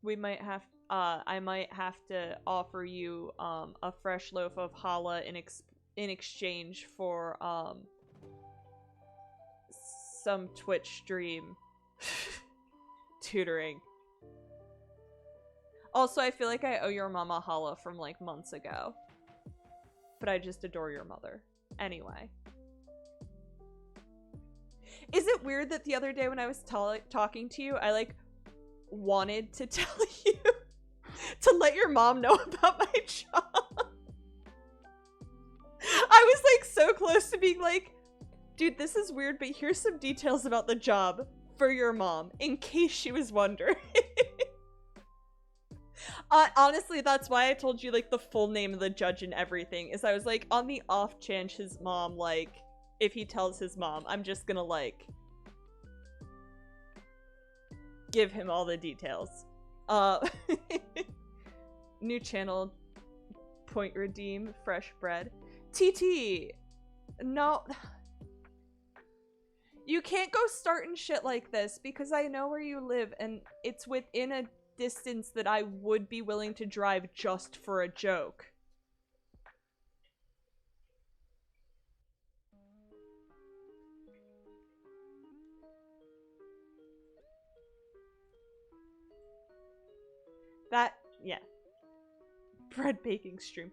A: We might have... I might have to offer you, a fresh loaf of challah in exchange for, some Twitch stream tutoring. Also, I feel like I owe your mama challah from, like, months ago. But I just adore your mother. Anyway. Is it weird that the other day when I was talking to you, I, like, wanted to tell you to let your mom know about my job? I was, like, so close to being like, dude, this is weird, but here's some details about the job for your mom, in case she was wondering. Honestly, that's why I told you, like, the full name of the judge and everything, is I was like, on the off chance his mom, like, if he tells his mom, I'm just gonna, like, give him all the details. New channel, point redeem, fresh bread. TT! No. You can't go starting shit like this, because I know where you live, and it's within a distance that I would be willing to drive just for a joke. Yeah. Bread baking stream.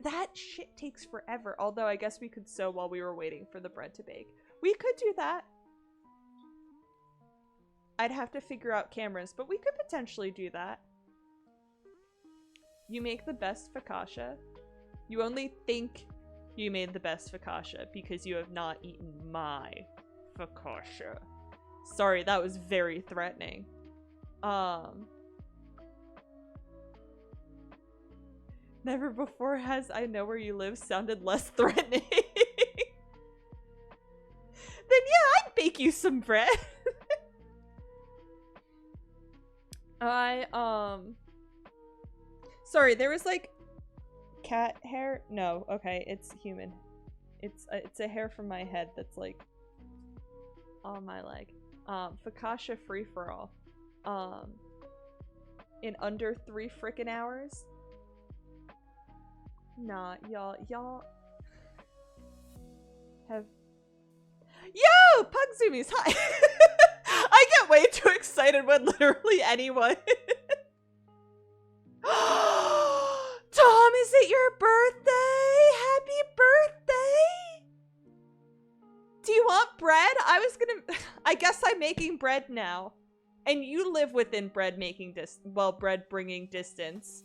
A: That shit takes forever. Although I guess we could sew while we were waiting for the bread to bake. We could do that. I'd have to figure out cameras, but we could potentially do that. You make the best focaccia. You only think you made the best focaccia because you have not eaten my focaccia. Sorry, that was very threatening. Never before has I know where you live sounded less threatening. Then yeah, I'd bake you some bread. Sorry, there was like cat hair. No, okay, it's human. It's a hair from my head that's like on my leg. Focaccia free for all. In under 3 frickin' hours. Nah, y'all have. Yo, Pug Zoomies, hi. I get way too excited when literally anyone. Tom, is it your birthday? Happy birthday! Do you want bread? I guess I'm making bread now. And you live within bread bringing distance.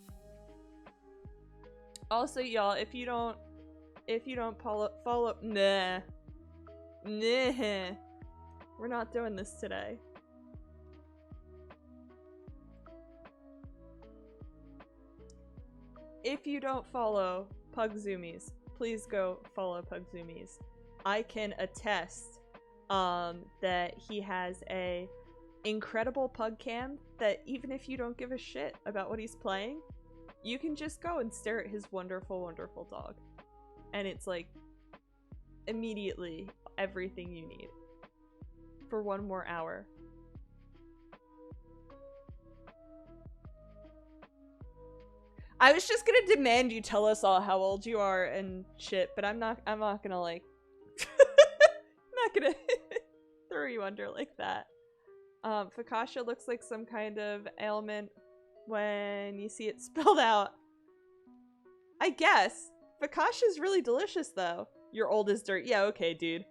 A: Also, y'all, if you don't follow, nah. We're not doing this today. If you don't follow Pug Zoomies, please go follow Pug Zoomies. I can attest that he has a incredible pug cam that even if you don't give a shit about what he's playing, you can just go and stare at his wonderful, wonderful dog. And it's like immediately everything you need for 1 more hour. I was just gonna demand you tell us all how old you are and shit, but I'm not gonna like I'm not gonna throw you under like that. Focaccia looks like some kind of ailment when you see it spelled out. I guess. Focaccia's really delicious though. You're old as dirt. Yeah, okay, dude.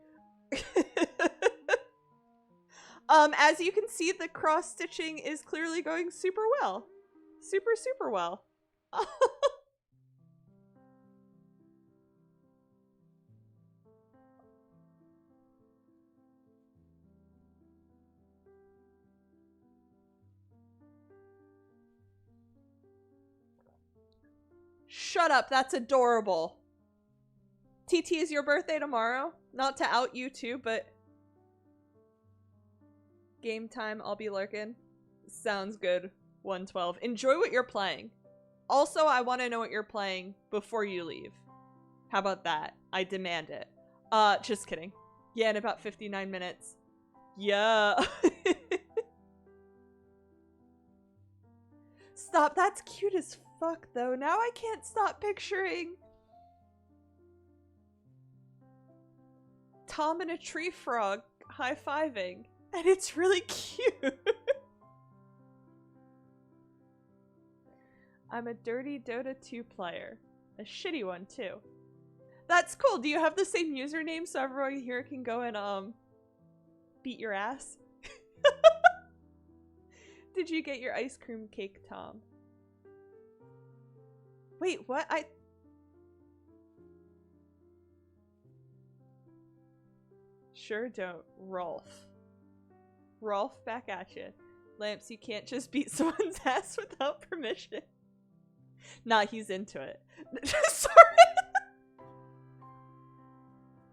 A: As you can see, the cross-stitching is clearly going super well. Super, super well. Shut up, that's adorable. TT, is your birthday tomorrow? Not to out you too, but game time, I'll be lurking. Sounds good. 112. Enjoy what you're playing. Also, I want to know what you're playing before you leave. How about that? I demand it. Just kidding. Yeah, in about 59 minutes. Yeah. Stop, that's cute as fuck though. Now I can't stop picturing Tom and a tree frog high-fiving. And it's really cute. I'm a dirty Dota 2 player. A shitty one, too. That's cool. Do you have the same username so everyone here can go and, beat your ass? Did you get your ice cream cake, Tom? Wait, what? Sure don't. Rolf. Rolf, back at you. Lamps, you can't just beat someone's ass without permission. Nah, he's into it. Sorry.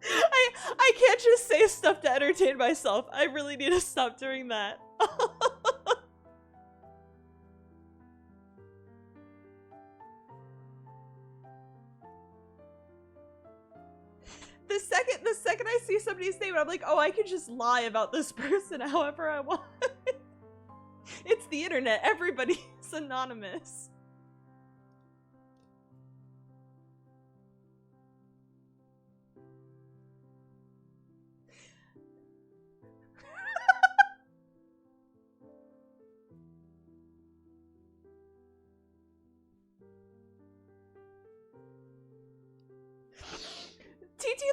A: I can't just say stuff to entertain myself. I really need to stop doing that. The second I see somebody's name, I'm like, oh, I can just lie about this person however I want. It's the internet. Everybody's anonymous.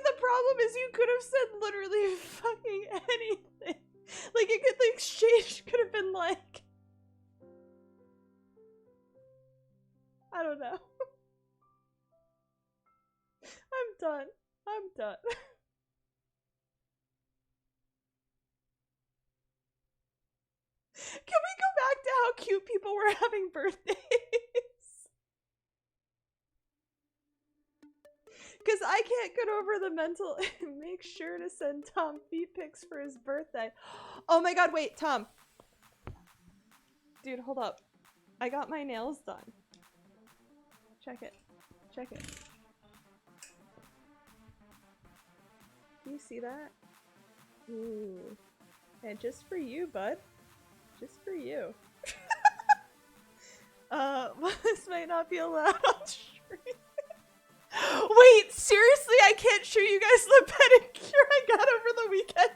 A: the problem is you could have said literally fucking anything. Like, it could, the exchange could have been like... I don't know. I'm done. I'm done. Can we go back to how cute people were having birthdays? Because I can't get over the mental. Make sure to send Tom feet pics for his birthday. Oh my god, wait, Tom. Dude, hold up. I got my nails done. Check it. Check it. Do you see that? Ooh. And just for you, bud. Just for you. This might not be allowed on stream. Wait, seriously? I can't show you guys the pedicure I got over the weekend?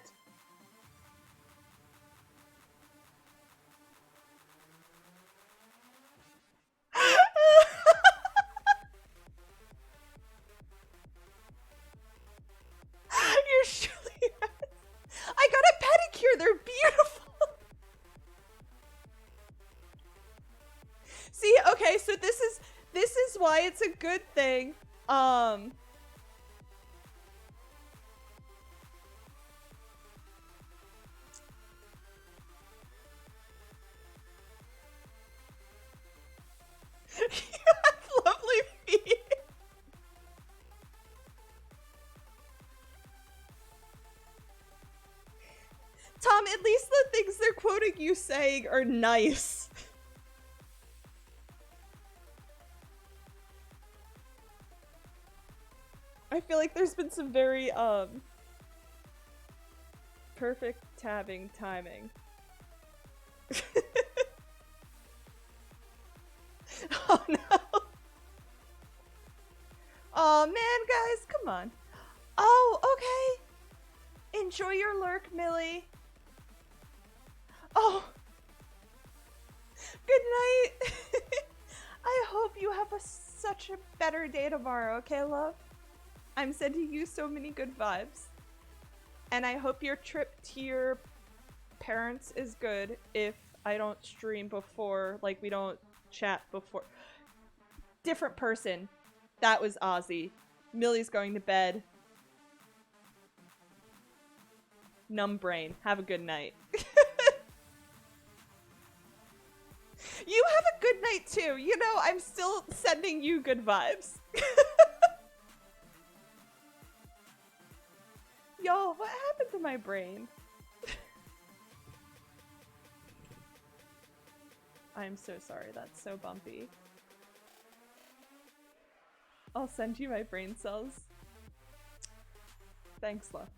A: You're surely right. I got a pedicure. They're beautiful. See, okay, so this is why it's a good thing. You have lovely feet. Tom, at least the things they're quoting you saying are nice. I feel like there's been some very, perfect tabbing timing. Oh no. Oh man, guys, come on. Oh, okay. Enjoy your lurk, Millie. Oh. Good night. I hope you have such a better day tomorrow, okay, love? I'm sending you so many good vibes. And I hope your trip to your parents is good if I don't stream before, like we don't chat before. Different person. That was Ozzy. Millie's going to bed. Numb brain. Have a good night. You have a good night too. You know, I'm still sending you good vibes. Yo, what happened to my brain? I'm so sorry, that's so bumpy. I'll send you my brain cells. Thanks, love.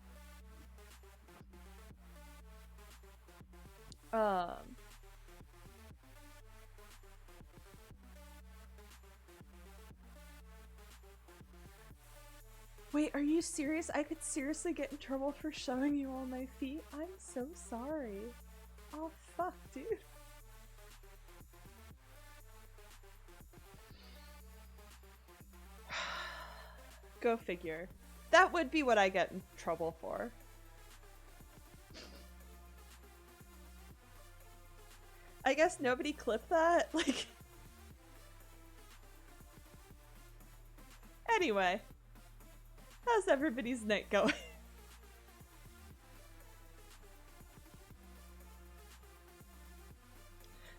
A: Wait, are you serious? I could seriously get in trouble for showing you all my feet? I'm so sorry. Oh, fuck, dude. Go figure. That would be what I get in trouble for. I guess nobody clipped that? Like... Anyway. How's everybody's night going?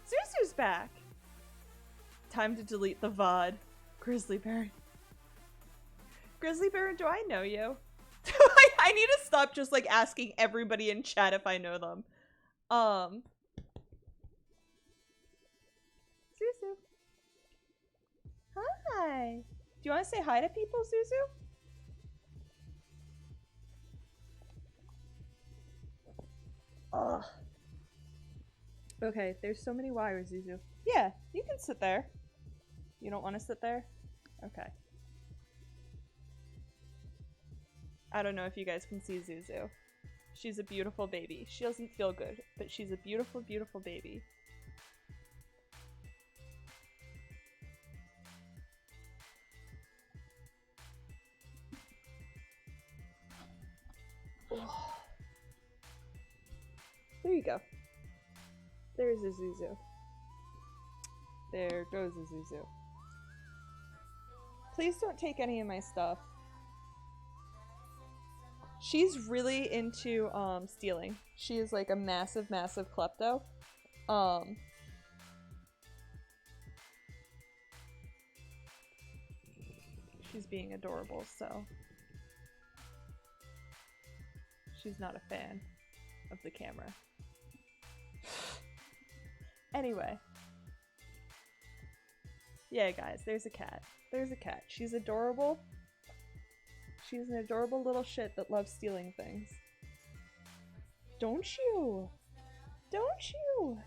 A: Zuzu's back! Time to delete the VOD. Grizzly Baron. Grizzly Baron, do I know you? I need to stop just like asking everybody in chat if I know them. Zuzu. Hi. Do you want to say hi to people, Zuzu? Ugh. Okay, there's so many wires, Zuzu. Yeah, you can sit there. You don't want to sit there? Okay. I don't know if you guys can see Zuzu. She's a beautiful baby. She doesn't feel good, but she's a beautiful, beautiful baby. There you go. There's a Zuzu. There goes a Zuzu. Please don't take any of my stuff. She's really into stealing. She is like a massive, massive klepto. She's being adorable, so she's not a fan of the camera. Anyway. Yeah, guys, there's a cat. There's a cat. She's adorable. She's an adorable little shit that loves stealing things. Don't you? Don't you?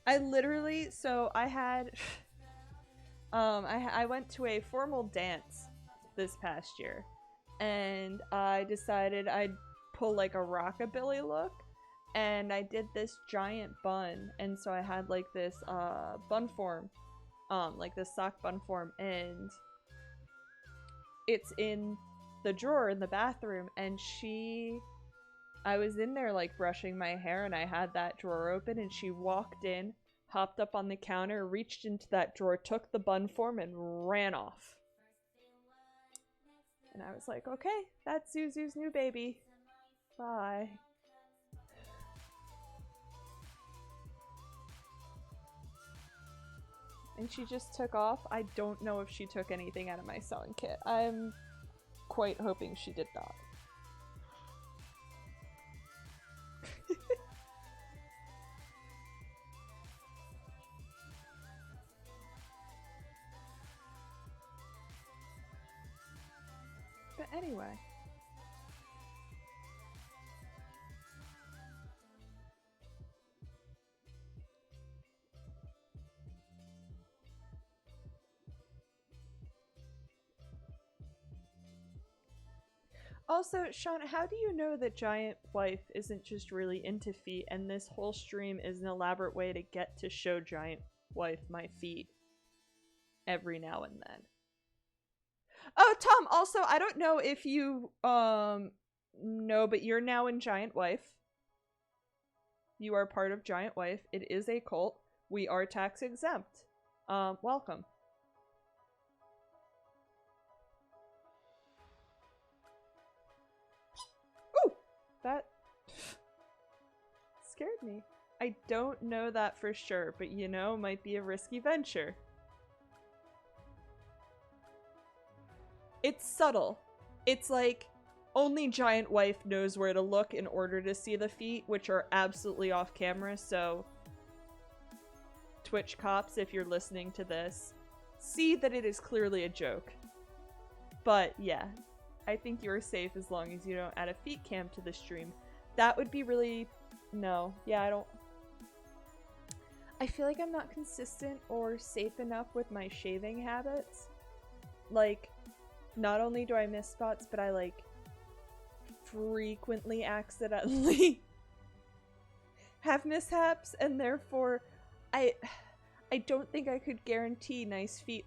A: I literally, so I had, I went to a formal dance this past year, and I decided I'd pull like a rockabilly look, and I did this giant bun, and so I had like this bun form, like this sock bun form, and it's in the drawer in the bathroom, and I was in there like brushing my hair, and I had that drawer open, and she walked in, hopped up on the counter, reached into that drawer, took the bun form, and ran off. And I was like, okay, that's Zuzu's new baby. Bye. And she just took off. I don't know if she took anything out of my sewing kit. I'm quite hoping she did not. But anyway. Also, Sean, how do you know that Giant Wife isn't just really into feet and this whole stream is an elaborate way to get to show Giant Wife my feet every now and then? Oh, Tom, also, I don't know if you, know, but you're now in Giant Wife. You are part of Giant Wife. It is a cult. We are tax exempt. Welcome. Ooh! That scared me. I don't know that for sure, but you know, might be a risky venture. It's subtle. It's like, only Giant Wife knows where to look in order to see the feet, which are absolutely off camera, so Twitch cops, if you're listening to this, see that it is clearly a joke. But yeah, I think you're safe as long as you don't add a feet cam to the stream. That would be really... no. Yeah, I feel like I'm not consistent or safe enough with my shaving habits. Like, not only do I miss spots, but I, like, frequently accidentally have mishaps, and therefore I don't think I could guarantee nice feet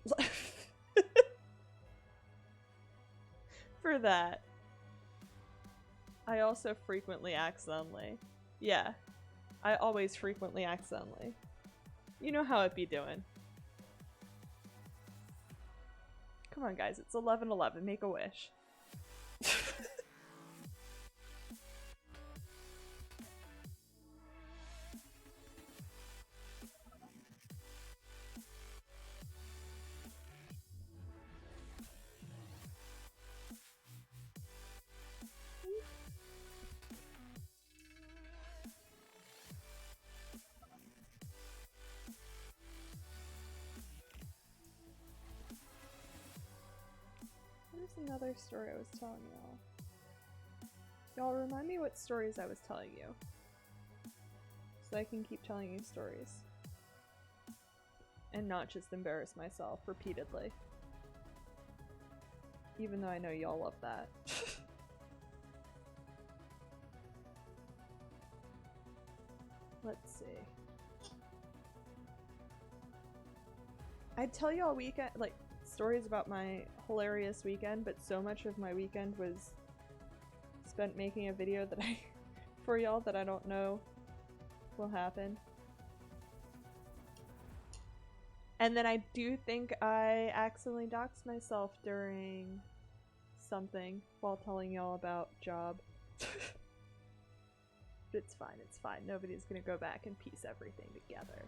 A: for that. I also frequently accidentally. Yeah. I always frequently accidentally. You know how it be doing. Come on, guys. It's 11:11. Make a wish. There's another story I was telling y'all. Y'all remind me what stories I was telling you, so I can keep telling you stories and not just embarrass myself repeatedly, even though I know y'all love that. Let's see. I'd tell you all weekend, like, stories about my hilarious weekend, but so much of my weekend was spent making a video that for y'all that I don't know will happen. And then I do think I accidentally doxed myself during something while telling y'all about job. But it's fine, it's fine. Nobody's gonna go back and piece everything together.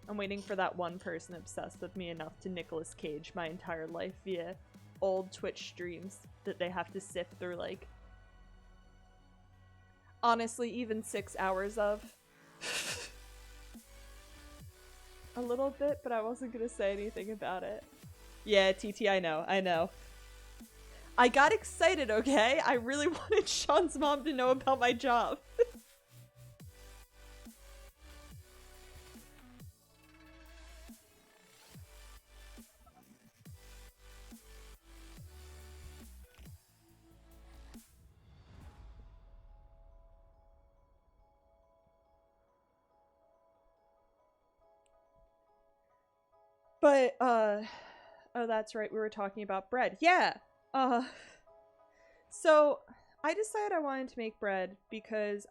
A: I'm waiting for that one person obsessed with me enough to Nicolas Cage my entire life via old Twitch streams that they have to sift through, like, honestly, even 6 hours of. A little bit, but I wasn't gonna say anything about it. Yeah, TT, I know, I know. I got excited, okay? I really wanted Sean's mom to know about my job. But, oh, that's right, we were talking about bread. Yeah! So, I decided I wanted to make bread because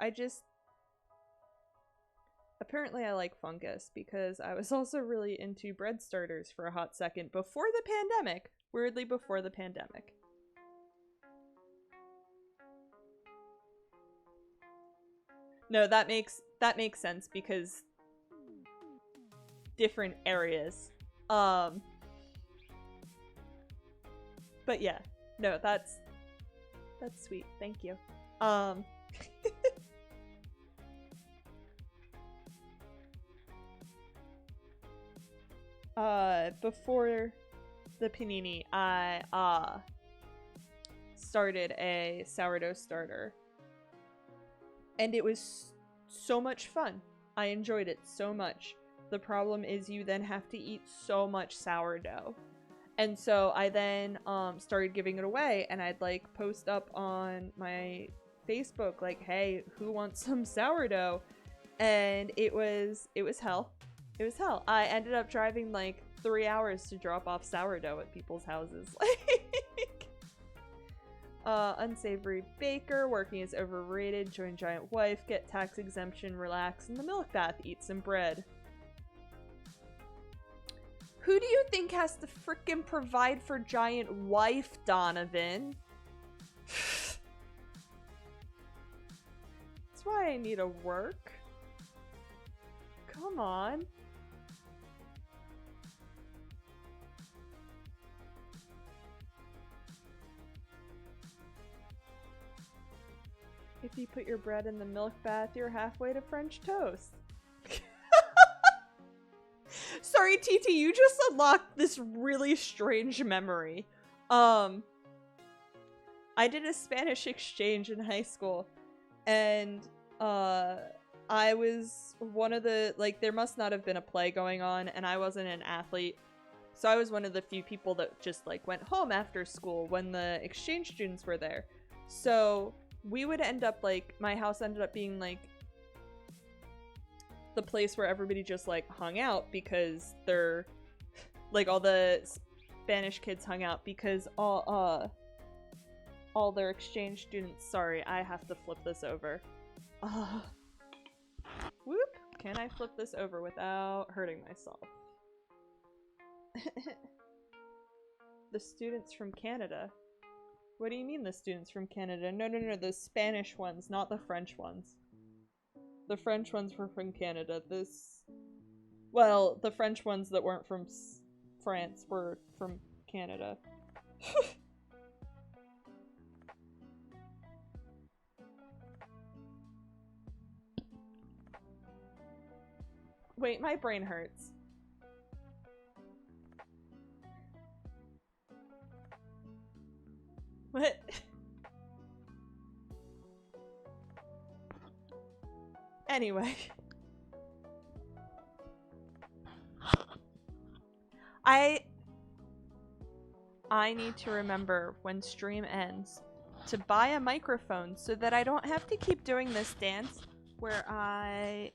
A: apparently I like fungus, because I was also really into bread starters for a hot second before the pandemic. Weirdly, before the pandemic. No, that makes sense because different areas. But yeah, no, that's sweet. Thank you. Before the panini, I started a sourdough starter, and it was so much fun. I enjoyed it so much. The problem is you then have to eat so much sourdough. And so I then started giving it away, and I'd like post up on my Facebook like, hey, who wants some sourdough? And it was hell. It was hell. I ended up driving like 3 hours to drop off sourdough at people's houses. Like, unsavory baker, working is overrated, join giant wife, get tax exemption, relax in the milk bath, eat some bread. Who do you think has to frickin' provide for giant wife, Donovan? That's why I need to work. Come on. If you put your bread in the milk bath, you're halfway to French toast. Sorry, TT, you just unlocked this really strange memory. I did a Spanish exchange in high school, and I was one of the, like, there must not have been a play going on, and I wasn't an athlete, so I was one of the few people that just, like, went home after school when the exchange students were there. So we would end up, like, my house ended up being, like, the place where everybody just, like, hung out, because they're, like, all the Spanish kids hung out, because all their exchange students, sorry, I have to flip this over. Whoop! Can I flip this over without hurting myself? The students from Canada. What do you mean the students from Canada? No, the Spanish ones, not the French ones. The French ones were from Canada. Well, the French ones that weren't from France were from Canada. Wait, my brain hurts. What? Anyway. I need to remember when stream ends to buy a microphone so that I don't have to keep doing this dance where I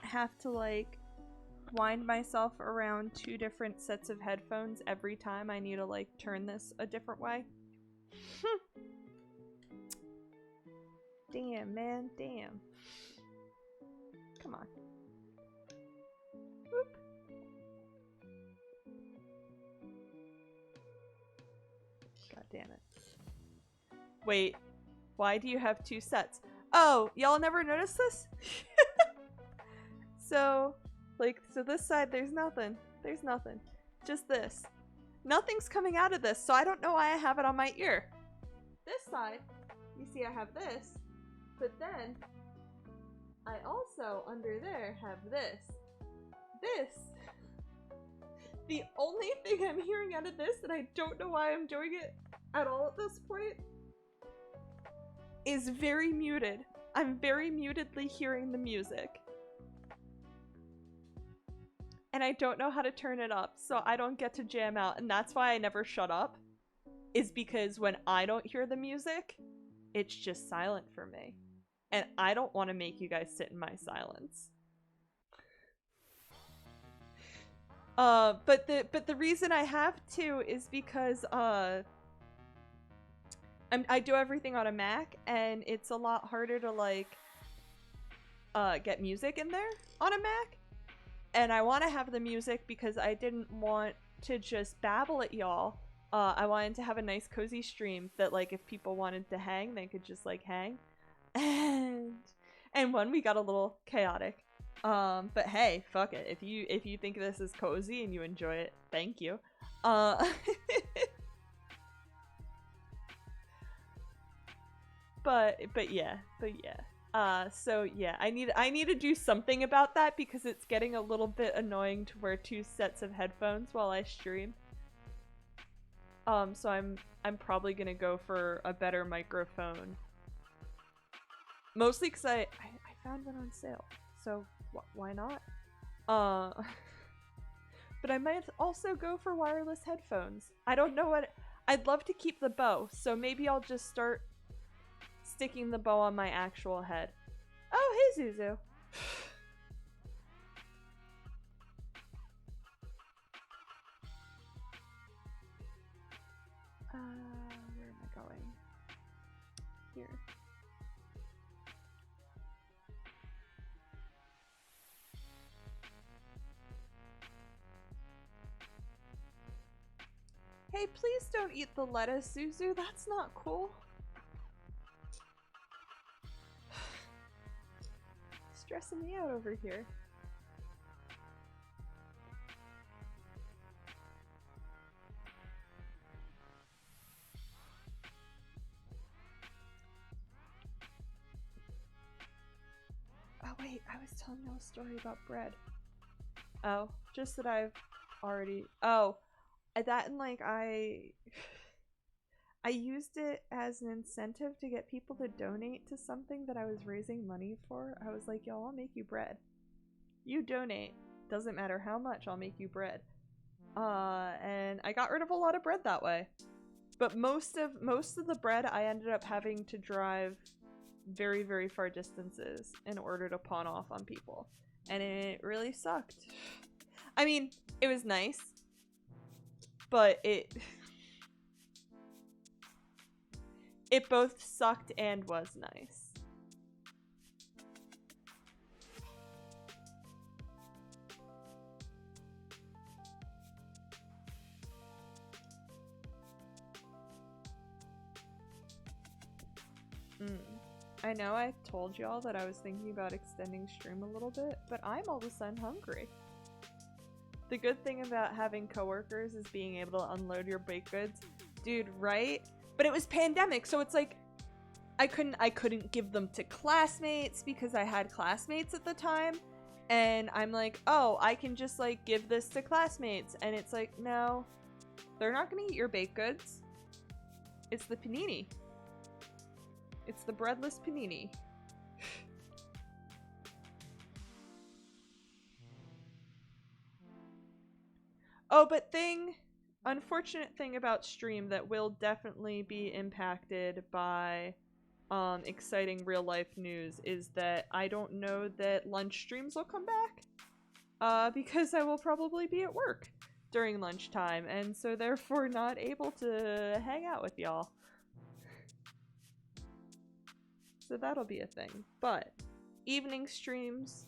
A: have to, like, wind myself around 2 different sets of headphones every time I need to, like, turn this a different way. Damn, man, damn. Come on. Whoop. God damn it. Wait, why do you have 2 sets? Oh, y'all never noticed this? So this side, there's nothing. There's nothing. Just this. Nothing's coming out of this, so I don't know why I have it on my ear. This side, you see I have this, but then I also, under there, have this. This. The only thing I'm hearing out of this, and I don't know why I'm doing it at all at this point, is very muted. I'm very mutedly hearing the music. And I don't know how to turn it up, so I don't get to jam out, and that's why I never shut up, is because when I don't hear the music, it's just silent for me. And I don't want to make you guys sit in my silence. But the reason I have to is because I do everything on a Mac, and it's a lot harder to like get music in there on a Mac. And I want to have the music because I didn't want to just babble at y'all. I wanted to have a nice cozy stream that like if people wanted to hang, they could just like hang. And when we got a little chaotic. But hey, fuck it. If you think this is cozy and you enjoy it, thank you. But yeah. So yeah, I need to do something about that because it's getting a little bit annoying to wear 2 sets of headphones while I stream. So I'm probably gonna go for a better microphone. Mostly because I found one on sale, so why not? But I might also go for wireless headphones. I don't know what. I'd love to keep the bow, so maybe I'll just start sticking the bow on my actual head. Oh, hey, Zuzu. Where am I going? Here. Hey, please don't eat the lettuce, Zuzu. That's not cool. Stressing me out over here. Oh wait, I was telling you a story about bread. Oh, just that I've already... Oh, that and like I used it as an incentive to get people to donate to something that I was raising money for. I was like, y'all, I'll make you bread. You donate. Doesn't matter how much, I'll make you bread. And I got rid of a lot of bread that way. But most of the bread I ended up having to drive very, very far distances in order to pawn off on people. And it really sucked. I mean, it was nice. But it both sucked and was nice. I know I told y'all that I was thinking about extending stream a little bit, but I'm all of a sudden hungry. The good thing about having coworkers is being able to unload your baked goods. Dude, right? But it was pandemic, so it's like I couldn't give them to classmates because I had classmates at the time. And I'm like, oh, I can just like give this to classmates. And it's like, no, they're not gonna eat your baked goods. It's the panini. It's the breadless panini. Oh, but unfortunate thing about stream that will definitely be impacted by exciting real life news is that I don't know that lunch streams will come back. Because I will probably be at work during lunchtime, and so therefore not able to hang out with y'all. So that'll be a thing. But evening streams,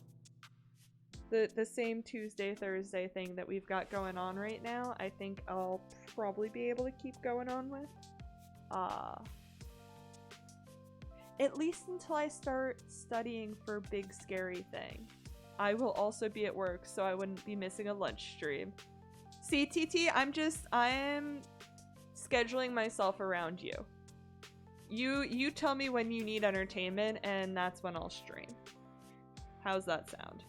A: the same Tuesday, Thursday thing that we've got going on right now, I think I'll probably be able to keep going on with. At least until I start studying for Big Scary Thing. I will also be at work, so I wouldn't be missing a lunch stream. See, TT, I am scheduling myself around you. You tell me when you need entertainment, and that's when I'll stream. How's that sound?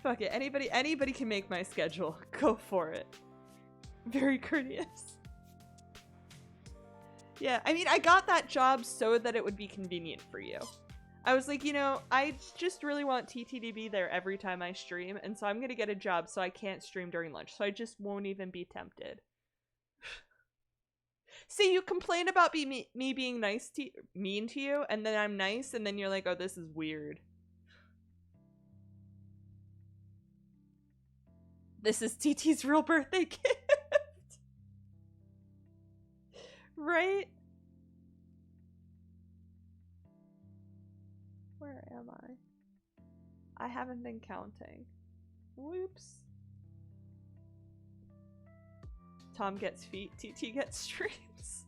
A: Fuck it, anybody can make my schedule. Go for it. Very courteous. Yeah, I mean, I got that job so that it would be convenient for you. I was like, you know, I just really want TT to be there every time I stream, and so I'm gonna get a job so I can't stream during lunch, so I just won't even be tempted. See, you complain about me being mean to you, and then I'm nice, and then you're like, oh, this is weird. This is TT's real birthday gift. Right? Where am I? I haven't been counting. Whoops. Tom gets feet, TT gets streams.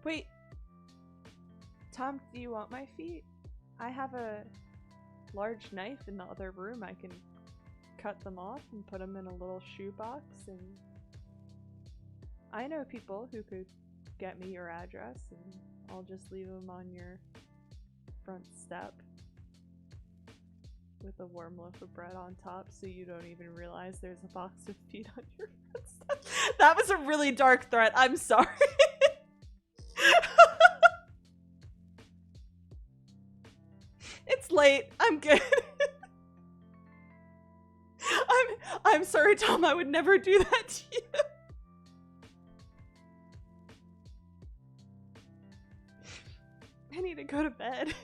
A: Wait. Tom, do you want my feet? I have a large knife in the other room. I can cut them off and put them in a little shoebox, and I know people who could get me your address, and I'll just leave them on your front step with a warm loaf of bread on top so you don't even realize there's a box of feet on your front step. That was a really dark threat. I'm sorry. It's late. I'm good. I'm sorry, Tom. I would never do that to you. I need to go to bed.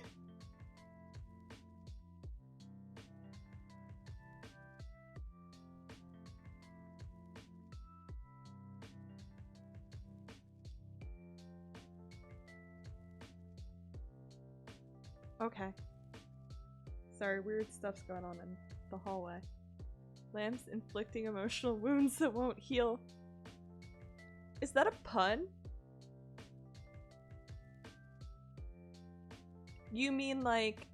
A: Okay. Sorry, weird stuff's going on in the hallway. Lambs inflicting emotional wounds that won't heal. Is that a pun? You mean like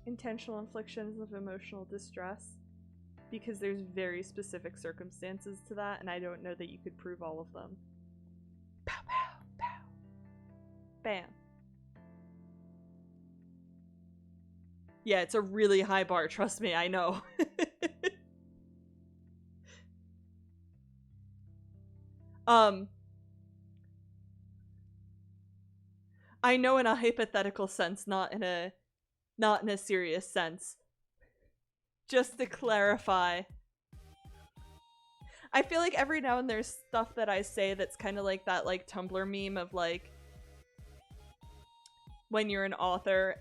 A: intentional inflictions of emotional distress? Because there's very specific circumstances to that, and I don't know that you could prove all of them. Pow, pow, pow. Bam. Yeah, it's a really high bar, trust me, I know. I know in a hypothetical sense, not in a serious sense. Just to clarify. I feel like every now and there's stuff that I say that's kind of like that like Tumblr meme of like when you're an author,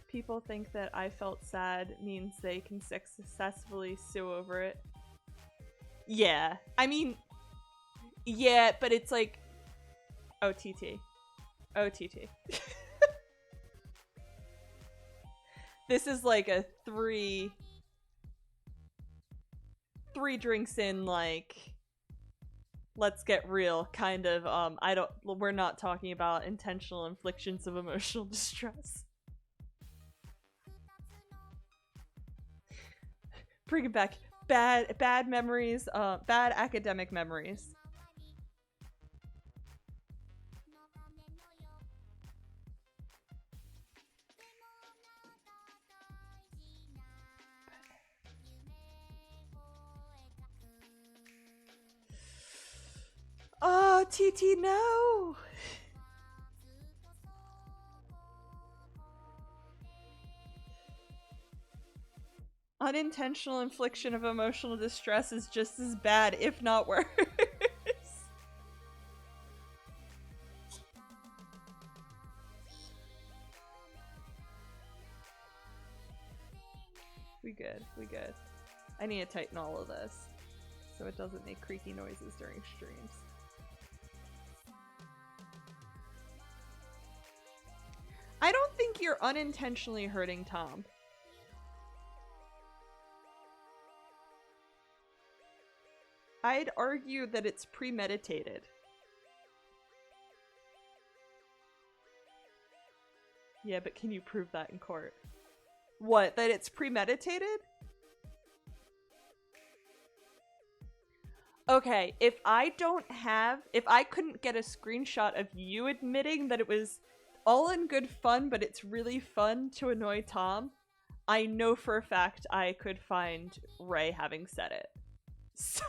A: people think that I felt sad means they can successfully sue over it. Yeah. I mean, yeah, but it's like OTT. OTT. This is like a three drinks in, like, let's get real kind of, we're not talking about intentional inflictions of emotional distress. Bring it back. Bad memories, bad academic memories. Oh, TT, no! Unintentional infliction of emotional distress is just as bad, if not worse. We good. We good. I need to tighten all of this so it doesn't make creaky noises during streams. I don't think you're unintentionally hurting Tom. I'd argue that it's premeditated. Yeah, but can you prove that in court? What, that it's premeditated? Okay, if I couldn't get a screenshot of you admitting that it was all in good fun, but it's really fun to annoy Tom, I know for a fact I could find Ray having said it. So...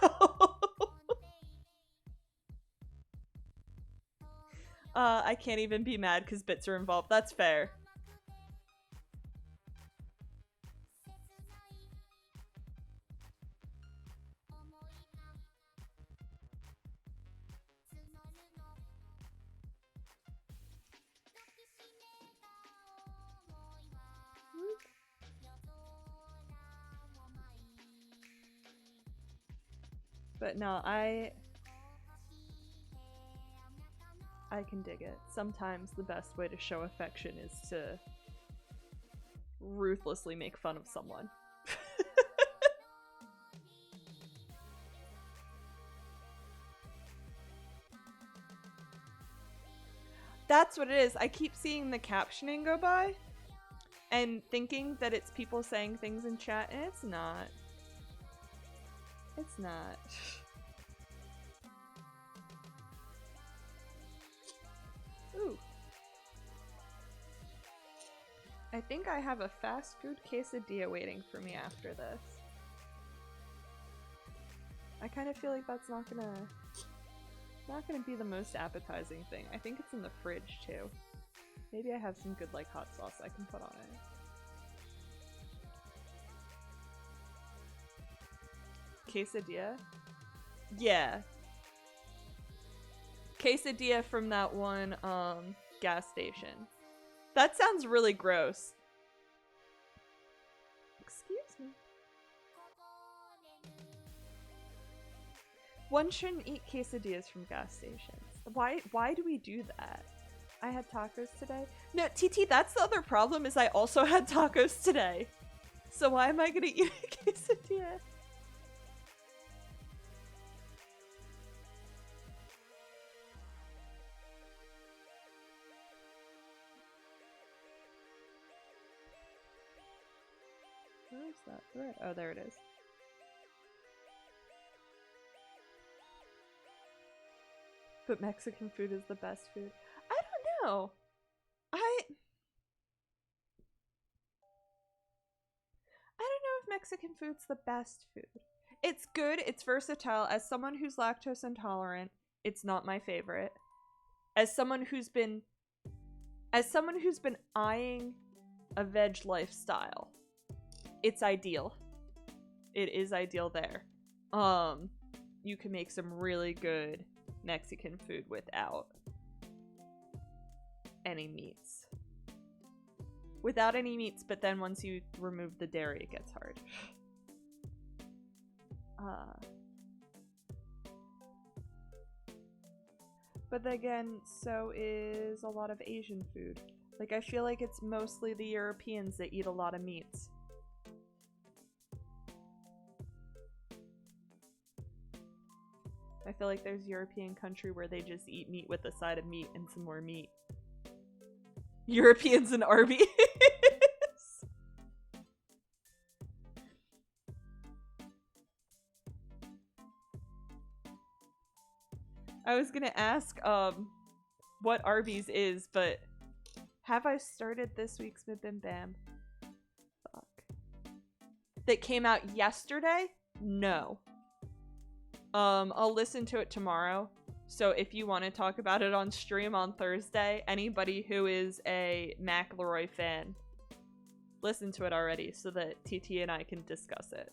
A: I can't even be mad because bits are involved. That's fair. But no, I can dig it. Sometimes the best way to show affection is to ruthlessly make fun of someone. That's what it is. I keep seeing the captioning go by and thinking that it's people saying things in chat, and it's not. It's not. Ooh. I think I have a fast food quesadilla waiting for me after this. I kind of feel like that's not gonna be the most appetizing thing. I think it's in the fridge too. Maybe I have some good like hot sauce I can put on it. Quesadilla? Yeah. Quesadilla from that one gas station. That sounds really gross. Excuse me. One shouldn't eat quesadillas from gas stations. Why do we do that? I had tacos today. No, TT, that's the other problem, is I also had tacos today. So why am I gonna eat a quesadilla? Where's that thread? Oh, there it is. But Mexican food is the best food. I don't know. I don't know if Mexican food's the best food. It's good, it's versatile. As someone who's lactose intolerant, it's not my favorite. As someone who's been eyeing a veg lifestyle, it's ideal. It is ideal there. You can make some really good Mexican food without any meats. Without any meats, but then once you remove the dairy, it gets hard. But again, so is a lot of Asian food. Like, I feel like it's mostly the Europeans that eat a lot of meats. I feel like there's a European country where they just eat meat with a side of meat and some more meat. Europeans and Arby's. I was gonna ask what Arby's is, but have I started this week's Mid Bim Bam? Fuck. That came out yesterday? No. I'll listen to it tomorrow. So if you want to talk about it on stream on Thursday, anybody who is a McElroy fan, listen to it already so that TT and I can discuss it.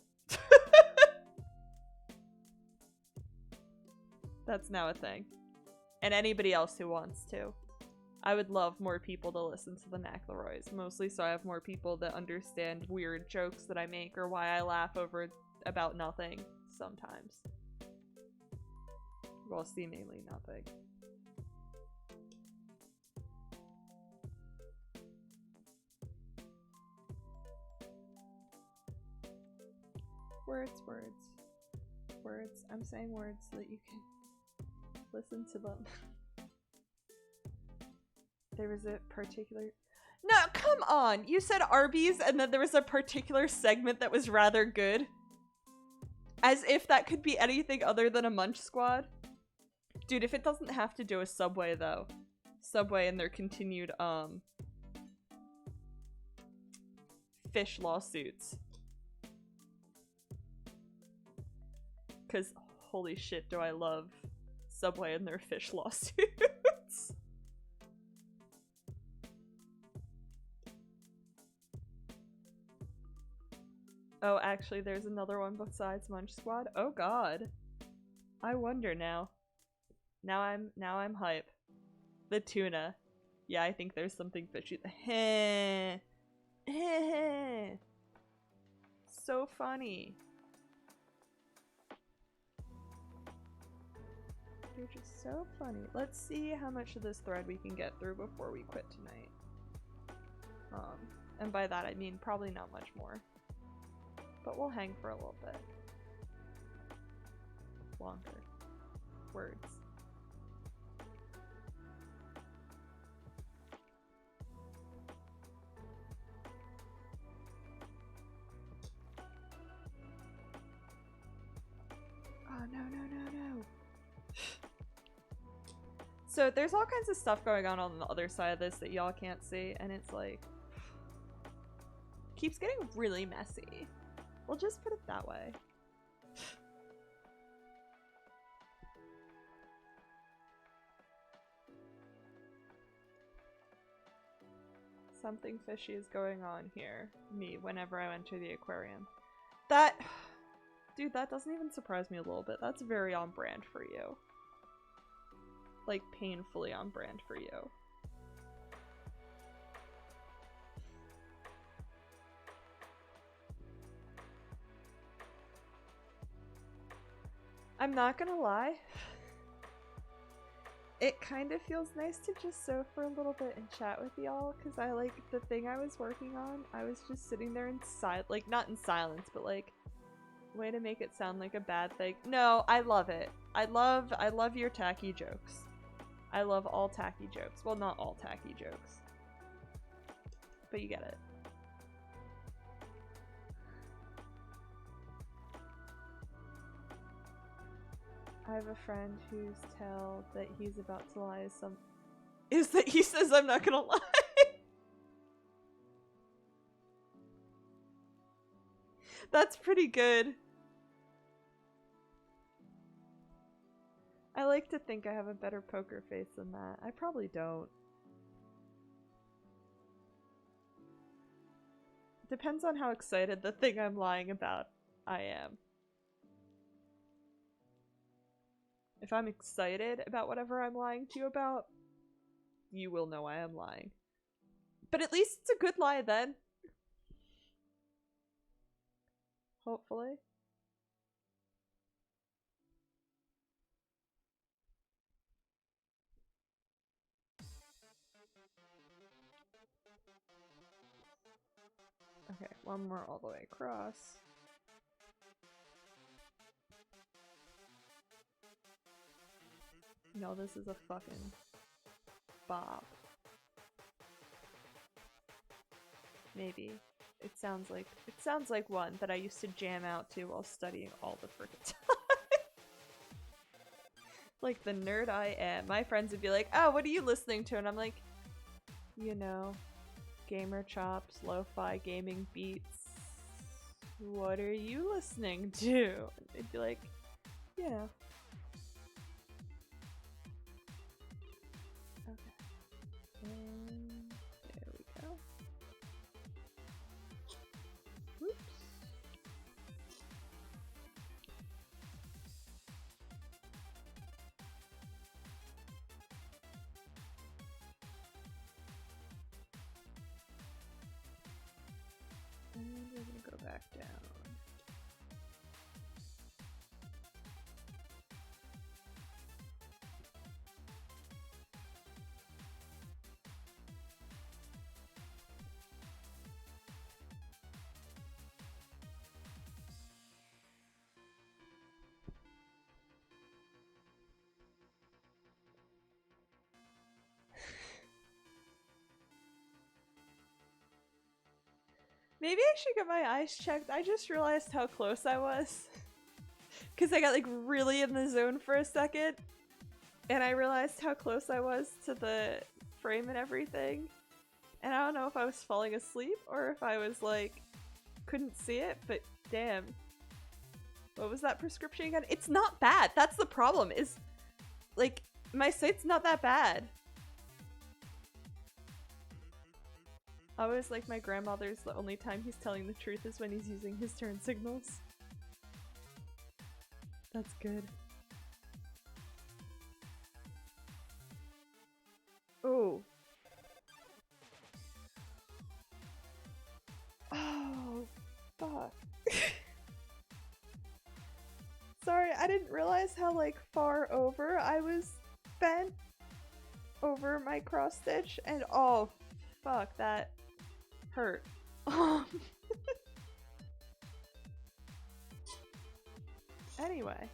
A: That's now a thing. And anybody else who wants to. I would love more people to listen to the McElroys, mostly so I have more people that understand weird jokes that I make or why I laugh over about nothing sometimes. Well, seemingly nothing. Words, words, words. I'm saying words so that you can listen to them. There was a particular... No, come on! You said Arby's and then there was a particular segment that was rather good. As if that could be anything other than a Munch Squad. Dude, if it doesn't have to do with Subway, though. Subway and their continued, fish lawsuits. Because, holy shit, do I love Subway and their fish lawsuits. Oh, actually, there's another one besides Munch Squad. Oh god. I wonder now. Now I'm hype. The tuna. Yeah, I think there's something fishy. Heh. Heh. So funny. You're just so funny. Let's see how much of this thread we can get through before we quit tonight. And by that I mean probably not much more. But we'll hang for a little bit. Longer. Words. Oh, no, no, no, no. So there's all kinds of stuff going on the other side of this that y'all can't see, and it's like... keeps getting really messy. We'll just put it that way. Something fishy is going on here. Me, whenever I enter the aquarium. That... Dude, that doesn't even surprise me a little bit. That's very on brand for you. Like, painfully on brand for you. I'm not gonna lie. It kind of feels nice to just sew for a little bit and chat with y'all, because I like the thing I was working on. I was just sitting there in like not in silence, but like, way to make it sound like a bad thing. No, I love it. I love your tacky jokes. I love all tacky jokes. Well, not all tacky jokes, but you get it. I have a friend whose tell that he's about to lie is that he says I'm not gonna lie. That's pretty good. I like to think I have a better poker face than that. I probably don't. Depends on how excited the thing I'm lying about I am. If I'm excited about whatever I'm lying to you about, you will know I am lying. But at least it's a good lie then. Hopefully. Okay, one more all the way across. No, this is a fucking bop. Maybe. It sounds like one that I used to jam out to while studying all the frickin' time. Like the nerd I am. My friends would be like, "Oh, what are you listening to?" And I'm like, you know, gamer chops, lo-fi gaming beats. What are you listening to? And they'd be like, you know. Okay. And there we go. Whoops. back down. Maybe I should get my eyes checked. I just realized how close I was. Because I got like really in the zone for a second. And I realized how close I was to the frame and everything. And I don't know if I was falling asleep or if I was like, couldn't see it, but damn. What was that prescription again? It's not bad. That's the problem is like my sight's not that bad. I always like my grandmother's the only time he's telling the truth is when he's using his turn signals. That's good. Oh. Oh, fuck. Sorry, I didn't realize how like far over I was bent over my cross stitch and oh, fuck, that hurt. Anyway,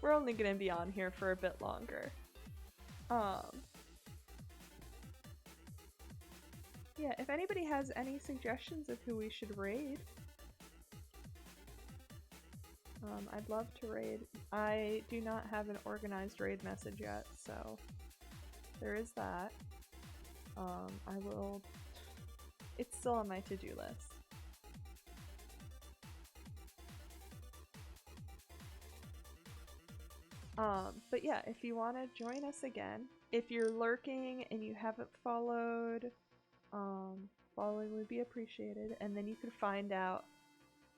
A: we're only gonna be on here for a bit longer. Yeah, if anybody has any suggestions of who we should raid, I'd love to raid. I do not have an organized raid message yet, so there is that. I will... It's still on my to-do list. But yeah, if you want to join us again, if you're lurking and you haven't followed, following would be appreciated, and then you could find out,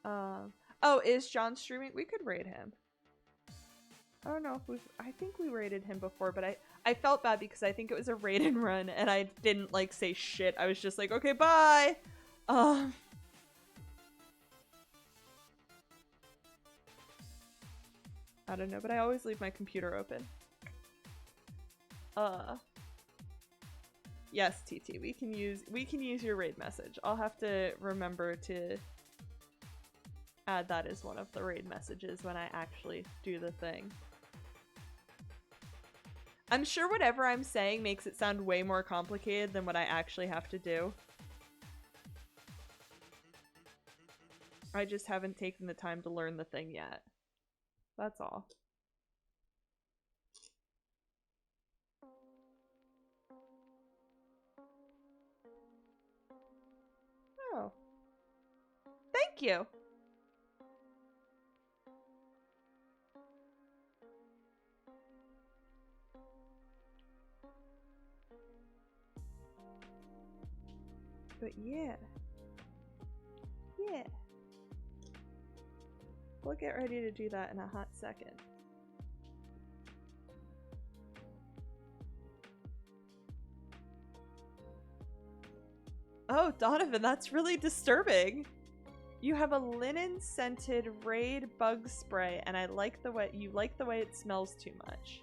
A: oh, is John streaming? We could raid him. I don't know if I think we raided him before, but I felt bad because I think it was a raid and run and I didn't like say shit. I was just like, okay, bye! I don't know, but I always leave my computer open. Yes, TT, we can use your raid message. I'll have to remember to add that as one of the raid messages when I actually do the thing. I'm sure whatever I'm saying makes it sound way more complicated than what I actually have to do. I just haven't taken the time to learn the thing yet. That's all. Oh. Thank you! But yeah. Yeah. We'll get ready to do that in a hot second. Oh, Donovan, that's really disturbing. You have a linen-scented Raid bug spray, and I like the way you like the way it smells too much.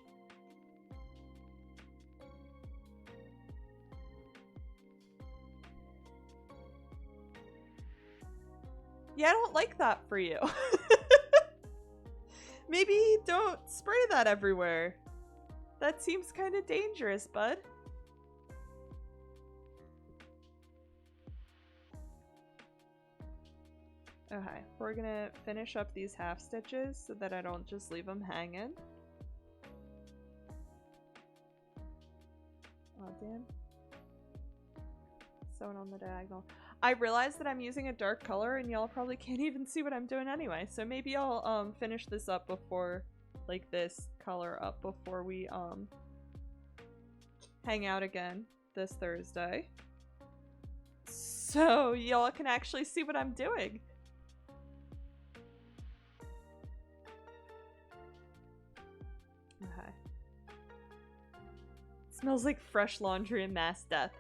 A: Yeah, I don't like that for you. Maybe don't spray that everywhere. That seems kind of dangerous, bud. Okay, we're gonna finish up these half stitches so that I don't just leave them hanging. Oh, damn. Sewn on the diagonal. I realize that I'm using a dark color and y'all probably can't even see what I'm doing anyway, so maybe I'll finish this up before, like this color up before we hang out again this Thursday. So y'all can actually see what I'm doing. Okay. Smells like fresh laundry and mass death.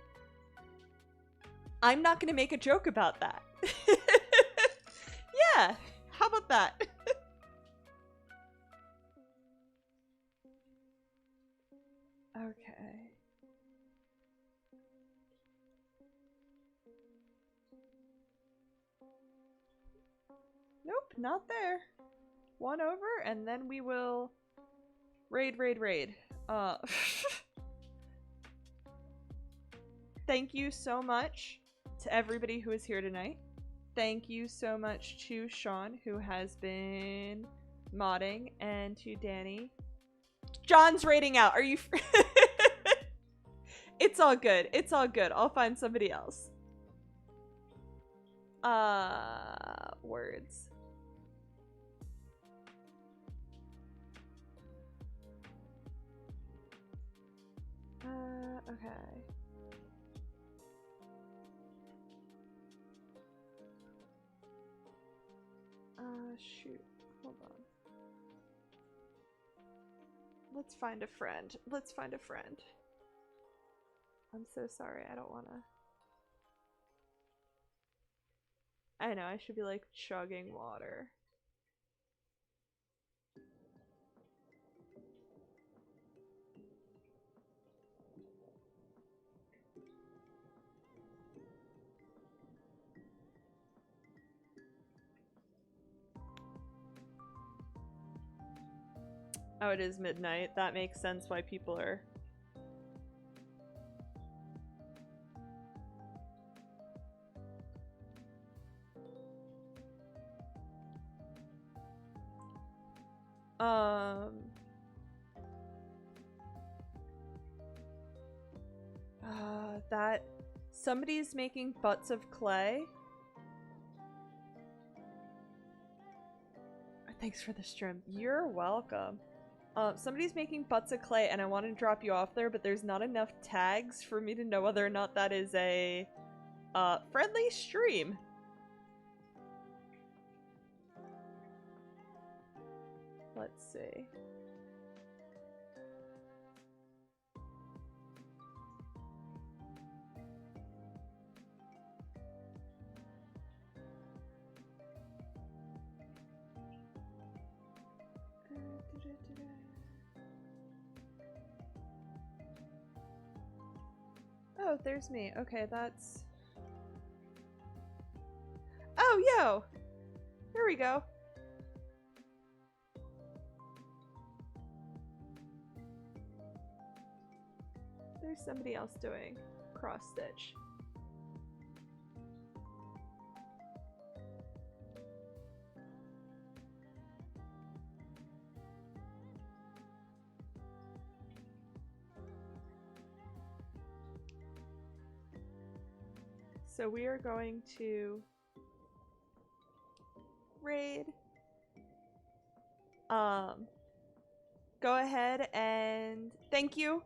A: I'm not gonna make a joke about that. Yeah, how about that? Okay. Nope, not there. One over, and then we will raid. Thank you so much to everybody who is here tonight. Thank you so much to Sean, who has been modding, and to Danny. John's raiding out. Are you? It's all good. It's all good. I'll find somebody else. Words. Okay. Shoot. Hold on. Let's find a friend. Let's find a friend. I'm so sorry. I don't wanna. I know, I should be like chugging water. Oh, it is midnight. That makes sense why people are... That... Somebody's making butts of clay. Thanks for the stream. You're welcome. Somebody's making butts of clay and I want to drop you off there, but there's not enough tags for me to know whether or not that is a friendly stream. Let's see. Oh, there's me. Okay, that's... Oh, yo! Here we go. There's somebody else doing cross stitch. So we are going to raid. Go ahead and thank you.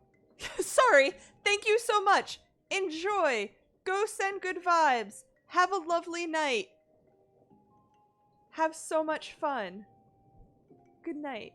A: Sorry. Thank you so much. Enjoy. Go send good vibes. Have a lovely night. Have so much fun. Good night.